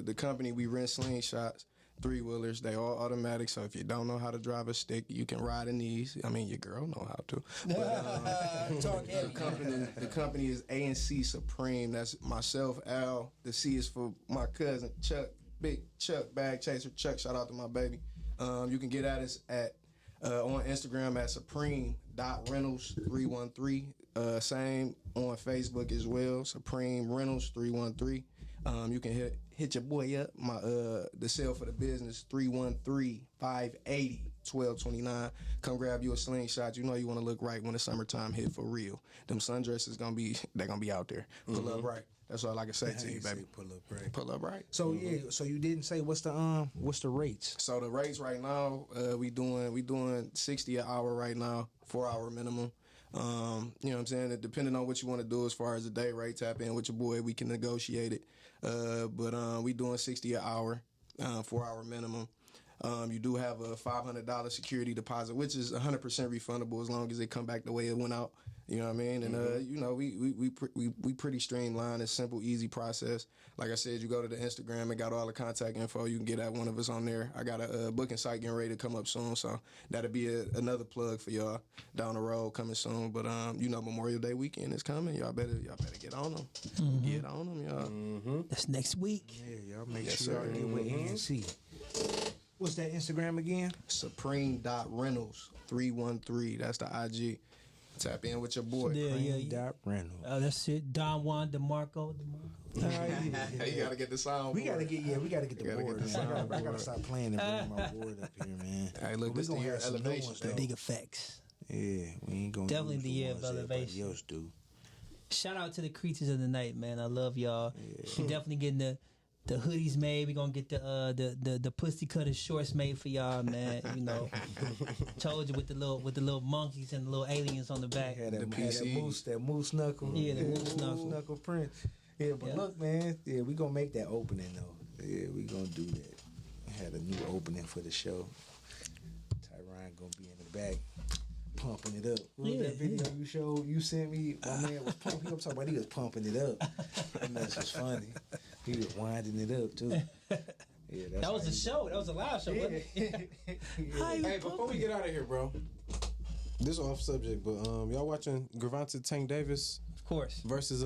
the company we rent SLINGSHOTs, 3-wheelers. They all automatic. So if you don't know how to drive a stick, you can ride in these. I mean, your girl know how to. But, Talk heavy. the company is A&C Supreme. That's myself, Al. The C is for my cousin Chuck, Big Chuck Bag Chaser. Chuck, shout out to my baby. You can get at us at on Instagram at supreme.rentals313. Same on Facebook as well, Supreme Rentals 313. You can hit your boy up. My the sale for the business 313-580-1229. Come grab you a slingshot. You know you want to look right when the summertime hit for real. Them sundresses gonna be out there. Pull up right. That's all I can say to you, baby. Pull up right. Pull up right. So yeah, so you didn't say what's the rates? So the rates right now, we doing 60 an hour right now, 4-hour minimum. You know what I'm saying? Depending on what you want to do as far as the day rate, tap in with your boy, we can negotiate it. But we doing 60 an hour, 4-hour minimum. You do have a $500 security deposit, which is 100% refundable as long as it come back the way it went out. You know what I mean? And you know, we pretty streamlined. It's simple, easy process. Like I said, you go to the Instagram, it got all the contact info. You can get at one of us on there. I got a booking site getting ready to come up soon, so that'll be another plug for y'all down the road coming soon. But you know, Memorial Day weekend is coming. Y'all better get on them. Get on them, y'all. That's next week. Yeah, y'all make Yes, sure y'all sir. get with A&C. What's that Instagram again? Supreme.rentals313. That's the IG. Tap in with your boy. Dot Reynolds. That's it. Don Juan DeMarco. You gotta get the sound. We gotta get the gotta board. get the man. sound I gotta stop playing and bring my board up here, man. Hey, look, But we this the gonna year have of some new elevation, ones, though. though. Big effects. Yeah, we ain't gonna Definitely use the year of ones everybody elevation. else do. Shout out to the creatures of the night, man. I love y'all. We definitely getting the hoodies made. We gonna get the pussy cutter shorts made for y'all, man. You know, told you with the little monkeys and the little aliens on the back. Had that, PC. that moose knuckle. Yeah, the moose knuckle. print. Yeah, but Yeah. look, man. Yeah, we gonna make that opening though. Yeah, we gonna do that. I had a new opening for the show. Tyron gonna be in the back. Pumping it up. Remember that video you sent me? My man was pumping. He was talking about he was pumping it up. That mess was funny. He was winding it up too. Yeah, that's That was how a show. That was a live show. Wasn't it? How you Hey, before we get out of here, bro. This is off subject, but y'all watching Gervonta Tank Davis Of course. versus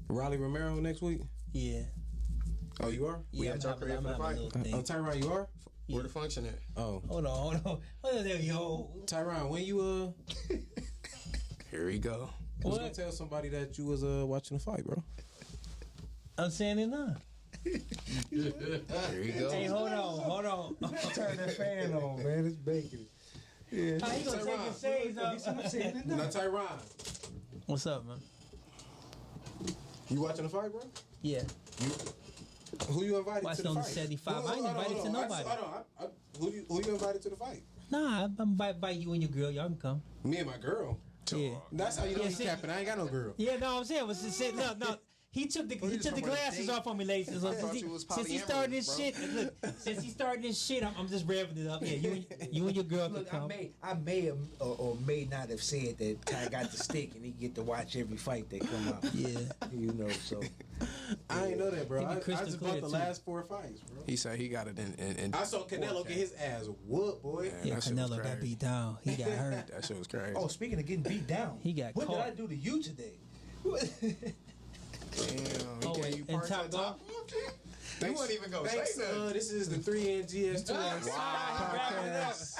Riley Romero next week? Yeah. Oh, you are? We Yeah, at your crib for the fight? Tyron, you are? Where the function at? Oh, Hold on. Hold on there, yo. Tyron, when you Here we go. was What? gonna tell somebody that you was watching the fight, bro? I'm saying it now. Here we go. Hey, hold on. Turn that fan on, man. It's baking. Yeah. How you gonna take his shades off? Now, Tyron, What's up, man? you watching the fight, bro? Yeah. Who you invited Watched to the on the fight? 75. I ain't Hold on, invited hold to on. nobody. Hold on. Who you invited to the fight? Nah, I'm invite you and your girl. Y'all can come. Me and my girl. Yeah. That's how you know Yeah, he's see- capping. I ain't got no girl. Yeah, no, I'm saying was just saying, no. He took the just talking about glasses a date? off on me, ladies. So I thought you was since he started this polyamorous, shit, look, since he started this shit, I'm just revving it up. Yeah, you and your girl can Look, come. I may have or may not have said that Ty got the stick and he get to watch every fight that come out. Yeah. You know, so I ain't know that, bro. He be I crystal just clear, bought the too. last 4 fights, bro. He said he got it in I saw Canelo get his ass whooped, boy. Yeah, that shit was Canelo got crazy. beat down. He got hurt. That shit was crazy. speaking of getting beat down, He got what caught. did I do to you today? Oh, and Top Golf. They wouldn't even go say Thanks, nothing. this is the 3NGS2S Podcast.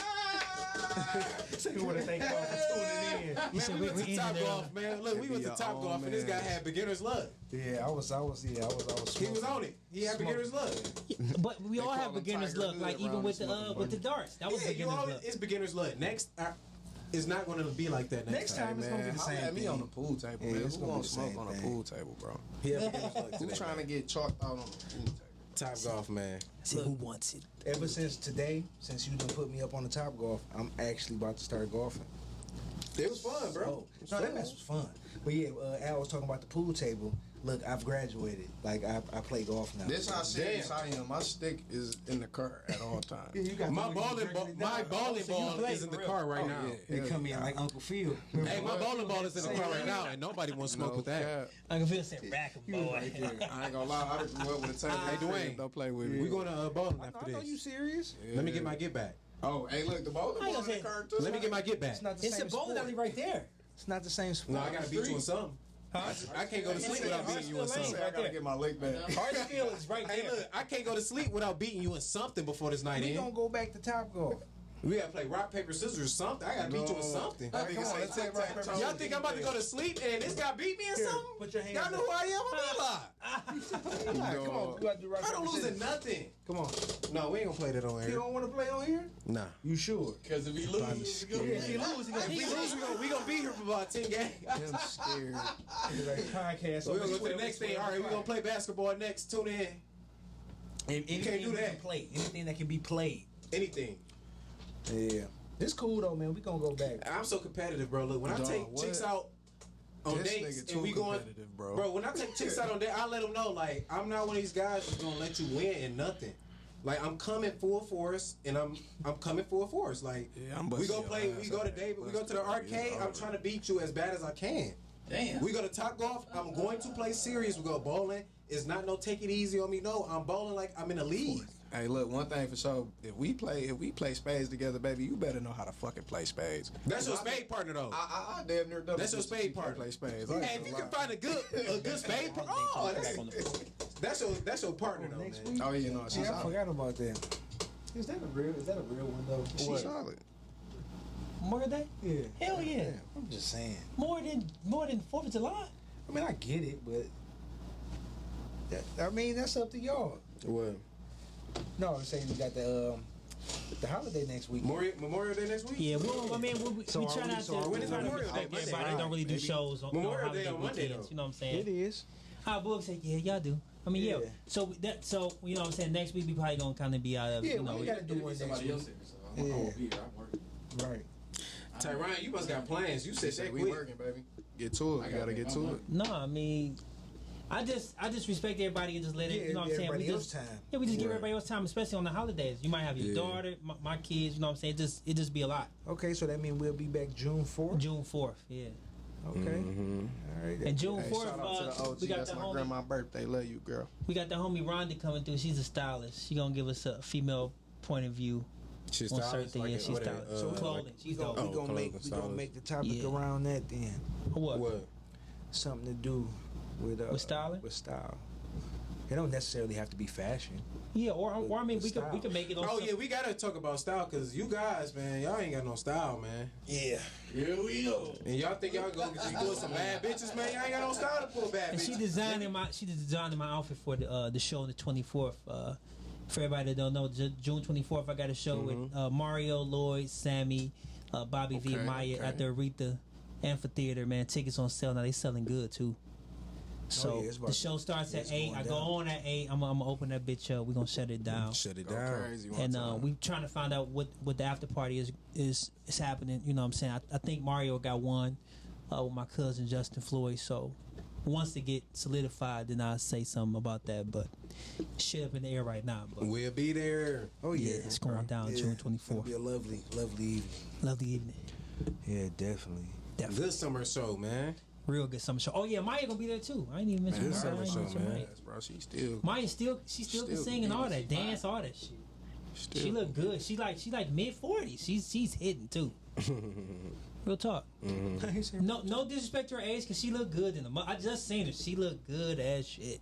So you want to thank y'all for tuning in? Man, we went to Top Golf, man. Look, we went to Top Golf, and this guy had beginner's luck. Yeah, I was. He was on it. He had beginner's luck. But we all have call him beginner's Tiger luck, like Hood even around with this the motherfucker. darts. That was Yeah, you beginner's always, luck. it's beginner's luck. Next, it's not going to be like that next time. It's gonna be the Holla same at me thing. on the pool table, Yeah, man. it's Who gonna be wants the smoke same on the thing. pool table, bro? He had beginner's luck Who today. trying to get chalked out on the pool table? Top Golf, man. See who wants it. Ever since today, since you done put me up on the Top Golf, I'm actually about to start golfing. It was fun, bro. No, that mess was fun. But yeah, Al was talking about the pool table. Look, I've graduated. Like I play golf now. This how serious I am. My stick is in the car at all times. Yeah, you got My the- bowling ball play is in the for real. car right now. They come in like Uncle Phil. Hey, my bowling ball is in the car right now, and nobody wants to smoke with that. cap. I can feel said rack 'em, boy. I ain't gonna lie. I grew up with a table. Hey, Dwayne. Don't play with We me. going to bowling I after know you this. serious. Let me get my get back. Oh, hey, look, the bowling I ain't ball gonna in the say- car too. Let me get my get back. It's not the It's a same bowling sport. alley right there. It's not the same sport. No, I gotta beat you in something. I can't go to sleep without beating you in I something. gotta get my leg back. Hartsfield is right Hey, there. look, I can't go to sleep without beating you in something before this night We in. gonna go back to Top Golf. We gotta play rock, paper, scissors or something. I gotta beat you in something. That nigga say let's take tic-tac-toe. Y'all think I'm about to go to sleep and this guy beat me in Here, something? put your hands Y'all know up. who I am? I'm alive. Come on, you gotta do right. I don't lose in nothing. Come on. No, we ain't gonna play that on You air. don't want to play on here? Nah. You sure? Because if he loses, Yeah, if you lose, If we lose, we gonna be here for about 10 games. I'm scared. podcast. We're gonna go to the next thing. All right, we're gonna play basketball next. Tune in. Anything can't do we that. can play. Anything that can be played. Anything. Yeah. It's cool though, man. We gonna go back. I'm so competitive, bro. Look, when I Dog, take what? chicks out on This dates nigga too and we going, competitive, bro. bro, when I take chicks out on dates, I let them know, like, I'm not one of these guys who's gonna let you win in nothing. Like, I'm coming full force, and I'm coming full force. Like, Yeah, I'm we busting go your play, ass we go to out. David, we go to the arcade. I'm trying to beat you as bad as I can. damn. We go to Top Golf. I'm going to play serious. We go bowling. It's not no take it easy on me. No, I'm bowling like I'm in a league. Hey, look, one thing for sure. If we play spades together, baby, you better know how to fucking play spades. That's your spade partner, though. I damn near double. That's your spade partner. Play spades. Hey, if you can find a good spade partner, that's your partner, though, Next man. week. Oh yeah, no, she's Yeah, I solid. forgot about that. Is that a real one though? She's solid. Memorial Day? Yeah. Hell yeah. I'm just saying. More than 4th of July. I mean, I get it, but that's up to y'all. What? No, I'm saying we got the holiday next week. Memorial Day next week? Yeah, well, I mean, we So try are we- not so to. are We we try not to Memorial Day? respect everybody. Monday. Don't really do Maybe. shows on Memorial holiday Day on Monday, weekends. though. You know what I'm saying? It is. I will say, yeah, y'all do. I mean, yeah. Yeah. So you know what I'm saying. Next week we probably gonna kind of be out of. Yeah, you know, we gotta do one next Somebody week. else here, so I'm Yeah. gonna be here. I'm working. Right. Tyron, you must got plans. You said that We quick. working, baby. Get to it. We gotta get to it. No, I mean, I just respect everybody and just let it. Yeah, You know what I'm saying? We everybody just else time. yeah, we just give Right. everybody else time, especially on the holidays. You might have your Yeah. daughter, my kids. You know what I'm saying? It just be a lot. Okay, so that means we'll be back June 4th. June 4th, yeah. Okay. All right. And June Hey, 4th, shout out to the OG. we got That's the my homie. grandma's birthday. Love you, girl. We got the homie Rhonda coming through. She's a stylist. She gonna give us a female point of view She's on certain stylist, things. like Yeah, a- she's what a, stylist. uh, Clothing. like- We She's gonna, dope. we gonna make clothing we gonna stylist. make the topic Yeah. around that then. What? What? Something to do with With styling? With style. It don't necessarily have to be fashion. Yeah, or I mean, With we could style. make it on. Oh some- yeah, we gotta talk about style because you guys, man, y'all ain't got no style, man. Yeah. Here we go. And y'all think y'all gonna be doing some bad bitches, man? Y'all ain't got no style to pull bad And bitches. she designed my outfit for the show on the 24th. For everybody that don't know, June 24th, I got a show with Mario, Lloyd, Sammy, Bobby V, and Maya at the Aretha Amphitheater. Man, tickets on sale now. They selling good too. So yeah, it's about the show starts at it's 8. going I go down. on at 8. I'm gonna open that bitch up. We're gonna shut it down. Shut it Go down. crazy. one And time. we trying to find out what the after party is happening. You know what I'm saying? I think Mario got one with my cousin Justin Floyd. So once they get solidified, then I'll say something about that. But shit up in the air right now. But We'll be there. Oh yeah. it's going down June 24th. It'll be a lovely, lovely evening. Lovely evening. Yeah, definitely. Good summer show, man. Real good summer show. Oh yeah, Maya gonna be there too. I ain't even mention Good Maya. I summer ain't show, mention man. Maya. Yes, bro, she still. Maya she still can Still sing and all that, beautiful. dance, all that shit. She look good. She like mid 40s. She's hitting too. Real talk. Mm-hmm. No disrespect to her age, cause she look good in the. I just seen her. She look good as shit.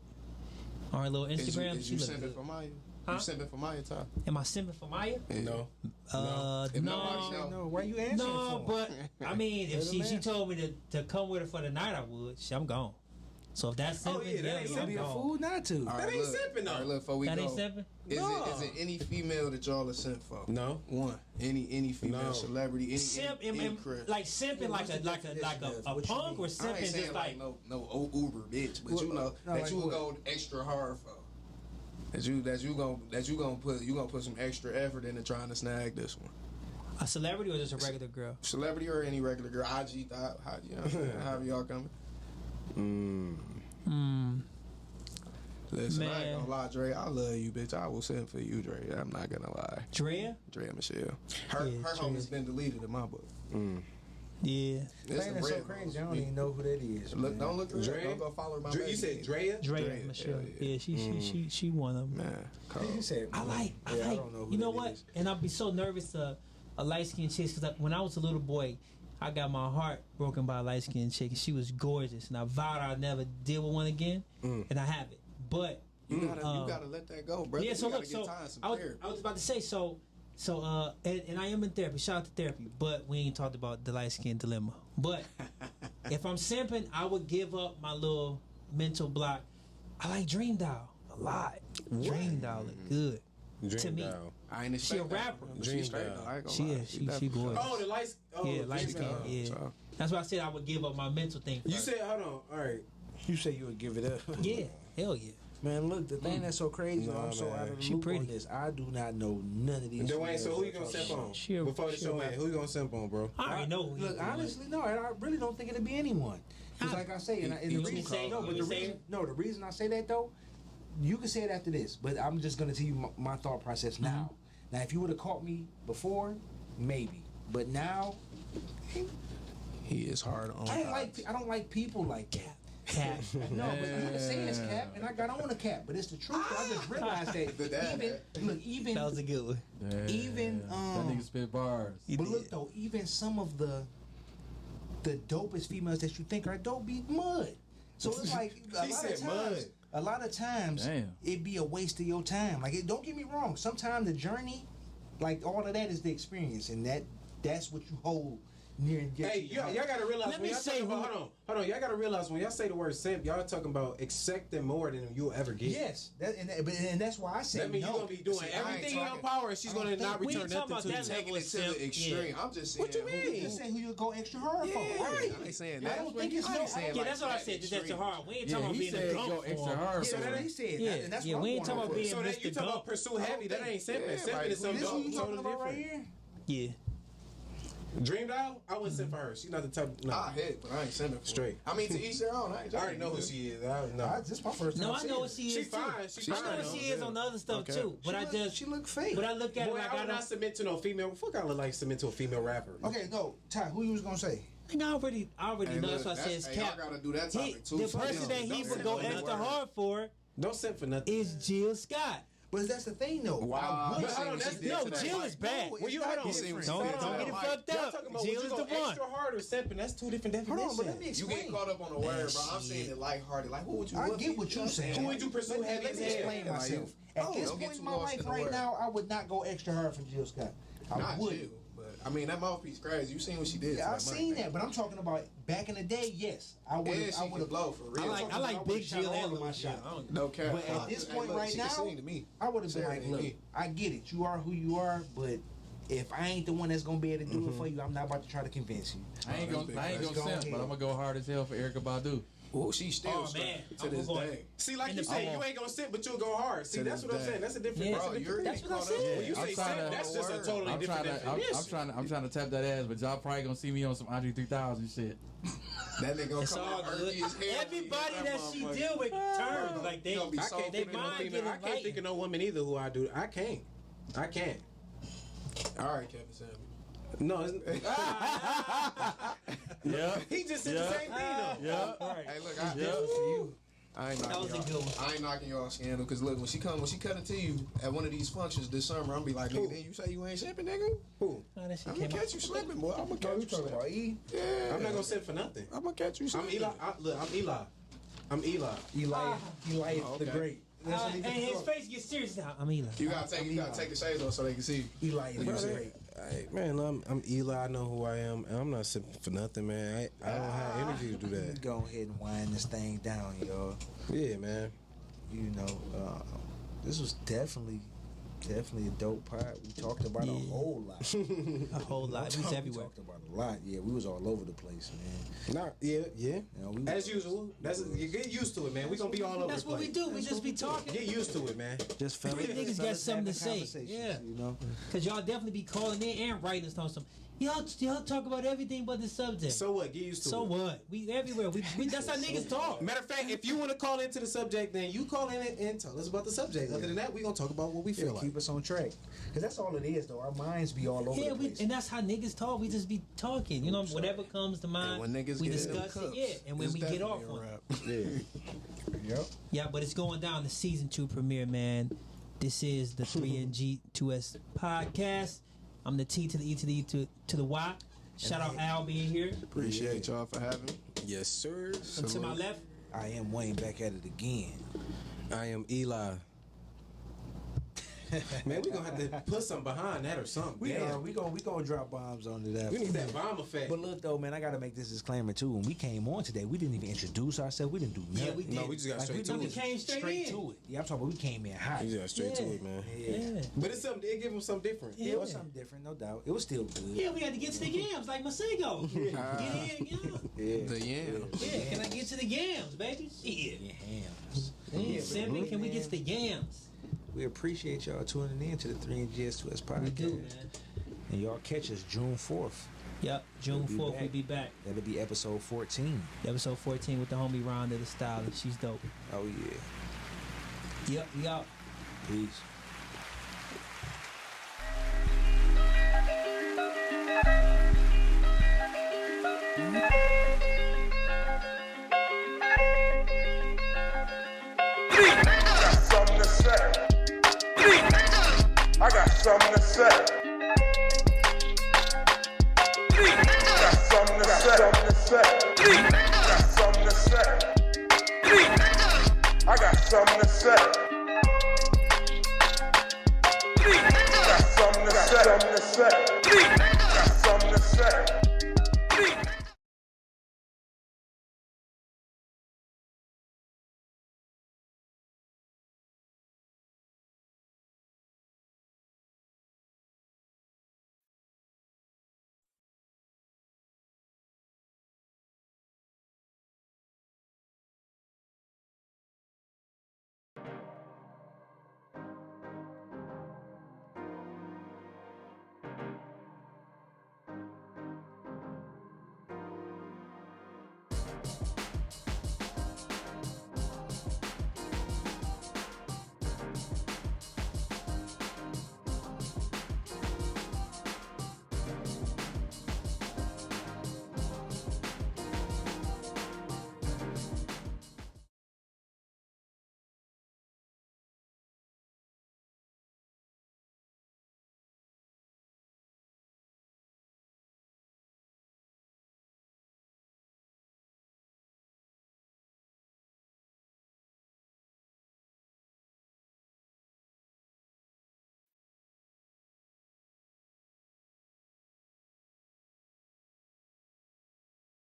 On her little Instagram, Is she you look simping good. for Maya? Huh? You simping for Maya, Ty? Am I simping for Maya? No. If nobody No. know, No, why you answering No, for? but I mean, if she told me to come with her for the night, I would. I'm gone. So if that's Oh, simping, yeah, that ain't You I'm be a gone. fool not to. All right, ain't look, simping, though. All right, look, before we That go, ain't simping. is it any female that y'all are sent for? No. One. Any female No. celebrity, Simp, any crib. like simping, like a punk, or I ain't simping saying just like like. no Uber bitch, but What- you know no, that like you will what? go extra hard for. That you gonna put some extra effort into trying to snag this one. A celebrity or just a regular girl? Celebrity or any regular girl, IG, however y'all coming. Listen, I ain't Man. gonna lie, Dre. I love you, bitch. I will send for you, Dre. I'm not gonna lie. Drea? Dre Michelle. Her Yeah, home has been deleted in my book. Yeah. It's Man, the that's so red crazy. rose. I don't even know who that is. Look, man. don't look at Dre? Don't go follow my You baby. said Drea? Drea, Drea, Michelle. hell yeah. Yeah, she one of them. Man, cold. He said, I like, yeah, I don't know who you know that what? is. And I'd be so nervous to a light skinned chick because when I was a little boy, I got my heart broken by a light skinned chick and she was gorgeous. And I vowed I'd never deal with one again. And I haven't. But You gotta let that go, brother. yeah, so you look, gotta so get time some I therapy. was about to say, and I am in therapy. Shout out to therapy, but we ain't talked about the light skin dilemma. But if I'm simping, I would give up my little mental block. I like Dream Doll a lot. Dream Doll look good to me. Doll. I ain't She a expect that. rapper. But Dream she straight Doll. though. I ain't gonna She lie. is. She definitely- gorgeous. Oh, the lights. Oh, Yeah, light skin. Doll. Yeah, So- that's why I said I would give up my mental thing. You first. said, hold on. All right. You say you would give it up. Yeah, hell yeah. Man, look, the thing that's so crazy, Nah, I'm so man. out of the She loop pretty. on this. I do not know none of these. Dwayne, so who you females gonna that simp y'all on? She a- Before the she show a end, who you gonna simp on, bro? I already know. who Look, you honestly, no, I really don't think it'll be anyone. Because, like I say, and You the can reason, say- no, you but can the say reason, it. no, the reason I say that though, you can say it after this, but I'm just gonna tell you my thought process now. Now, if you would have caught me before, maybe, but now, He is hard on. I don't like people like that. Cat. No, but I'm not saying it's cap, and I got on a cap, but it's the truth. I just realized that even That was a good one. even that nigga spit bars. but look though, even some of the dopest females that you think are dope be mud. So it's like a lot of times Damn. it be a waste of your time. Like don't get me wrong, sometimes the journey, like all of that is the experience, and that's what you hold near and dear. Hey, to your y'all heart. gotta realize Let when me y'all say talking about, who- hold on. Y'all gotta realize when y'all say the word simp, y'all talking about accepting more than you'll ever get. Yes, and that's why I say That means no. you're gonna be doing See, I ain't everything in your talking- power, and she's gonna not we ain't return talking nothing to about you. that Taking it to Simp, the extreme. yeah. I'm just saying. What you mean? You just say who you go extra hard for. Yeah. Right. I ain't saying I that. don't think it's no. Yeah, that's what I said. That's your heart. We ain't Yeah, talking about he being a said drunk go extra for him. hard. Yeah, for that's him. what he said. Yeah, And that's yeah, what we I'm ain't talking going about for. being So that Mr. you talking about Gump. pursue heavy? That ain't simping. Yeah, Simping like, is something This is what you totally talking about right different. here. Yeah. Dream Doll, I wouldn't simp for her. She's not the type. No, I hit, but I ain't sending Straight. I mean, to each their own. I I already know who she is. I know. This is my first time. No, I seeing know her. what she is She too. fine. She I know fine, what though. she is on the other stuff Okay. too. But she look fake. But I look at it Boy, like I I would not don't. submit to no female. Fuck, I look like submit to a female rapper. Okay, no, Ty, who you was gonna say? I already know. That's why I said it's cap. Y'all gotta do that He, topic too. the so person y'all that he don't would simp go on that extra word. hard for Don't simp for nothing. is Jill Scott. But that's the thing, though. Wow. I would But say hold on, what that's she did No, to that Jill mic. is bad. No, Well, you it's hold not on. different. Don't Yeah, get it like, fucked Y'all up. talking about Jill would is you the go one. extra hard or simping? That's two different Hold definitions. on, but let me You explain. get caught up on the word, bro. I'm shit. saying it lighthearted. Like, who would you? I look get at? what You know you're saying. Who would you pursue heavy Let as me hell? explain Like, myself. At oh, this don't get point in too my lost life in the right word. now, I would not go extra hard for Jill Scott. I Not would. you, but I mean that mouthpiece crazy. You seen what she did? Yeah, to I've that seen mic, that, but I'm talking about back in the day. Yes, I would. Yeah, she I would could blow for real. I like Big Jill all and of my Lil Jill. shots. I don't- No cap. But at this Hey, point look, right she now, can sing to me. I would have been Sarah like, ain't look, me. I get it. You are who you are, but if I ain't the one that's gonna be able to do it for you, I'm not about to try to convince you. I ain't Let's gonna go simp, but ahead. I'm gonna go hard as hell for Erykah Badu. Oh, she's still Oh, stuck man. to I'm this going- day. See, like In you the- said, you ain't gonna simp, but you'll go hard. See, To that's this what I'm day. saying. That's a different. Yeah. That's a Bro, different. That's what I caught said. up. When you I'm say trying simp, to- that's just a totally different definition. I'm trying to tap that ass, but y'all probably gonna see me on some Andre 3000 shit. That nigga gonna It's come all out good. earthy as hell. Everybody that she motherfucker. deal with turns like they. Gonna be I so can't they think of no mind female. getting I can't lightened. think of no woman either who I do. I can't. All right, Kevin Samuel. No, it's, Yeah. he just said the same thing though. Yeah. All right. Hey, look, It's I, different for you. I ain't That was a knocking good y'all. one. I ain't knocking y'all scandal because look, when she cut into you at one of these functions this summer, I'm be like, nigga, then you say you ain't shipping, nigga? Who? Oh, that shit I'm came gonna out. catch you slipping, boy. I'm gonna catch you talking slipping. about E? Yeah. I'm not gonna sit for nothing. I'm gonna catch you I'm slipping. Eli. I'm Eli. I'm Eli. Eli Oh, the okay. Great. That's what he And his face gets serious now. I'm Eli. You gotta take the shades off so they can see. Eli the Brother. Great. Hey, man, I'm Eli. I know who I am. And I'm not sipping for nothing, man. I don't have energy to do We that. go ahead and wind this thing down, y'all. Yeah, man. You know, this was definitely a dope pod. We talked about a whole lot. A whole lot. We was We everywhere. talked about a lot. Yeah, we was all over the place, man. Nah, yeah. You know, we As usual. You get used to it, man. We gonna be all over That's the what place. we do. We just be talking. Get used to it, man. just felt We niggas got something to say. Yeah. You know, Cause y'all definitely be calling in and writing us on some. Y'all talk about everything but the subject. So what? Get used to So it. what? We everywhere. We that's how niggas talk. Matter of fact, if you want to call into the subject, then you call in and tell us about the subject. Other than that, we gonna talk about what we feel like. keep us on track. Cause that's all it is, though. Our minds be all over Yeah, the place. and that's how niggas talk. We just be talking. You know, whatever comes to mind. And when niggas we get in them discuss it. cups, Yeah, and when it's we get off definitely on a it. wrap. Yeah. Yep. Yeah, but it's going down the season 2 premiere, man. This is the 3NGS2S podcast. I'm the T to the E to the E to the Y. Shout out Al being here. Appreciate y'all for having me. Yes, sir. And to my left, I am Wayne back at it again. I am Eli. Man, we gonna have to put something behind that or something. We Damn. gonna drop bombs onto that. We need that bomb effect. But look though, man, I gotta make this disclaimer too. When we came on today, we didn't even introduce ourselves. We didn't do nothing. yeah, we did. No, we just got Like, straight we to we it. came straight in. to it. Yeah, I'm talking about we came in hot. We just got straight to Yeah. it, man. Yeah. But it's something. It give them something different. It was something different, no doubt. It was still good. Yeah, we had to get to the yams like Masego. Get in, you know. Yeah. The yam. Yeah, can I get to the yams, baby? Shit. Yeah, hams. Yeah, Simon, can we get to the yams? We appreciate y'all tuning in to the 3NGS2S podcast. We do, man. And y'all catch us June 4th. Yep, June We'll 4th, be back. we'll be back. That'll be episode 14. Episode 14 with the homie Rhonda the Stylist. She's dope. Oh yeah. Yep, we out. Peace. Something to say. I got something to say. Got something to say.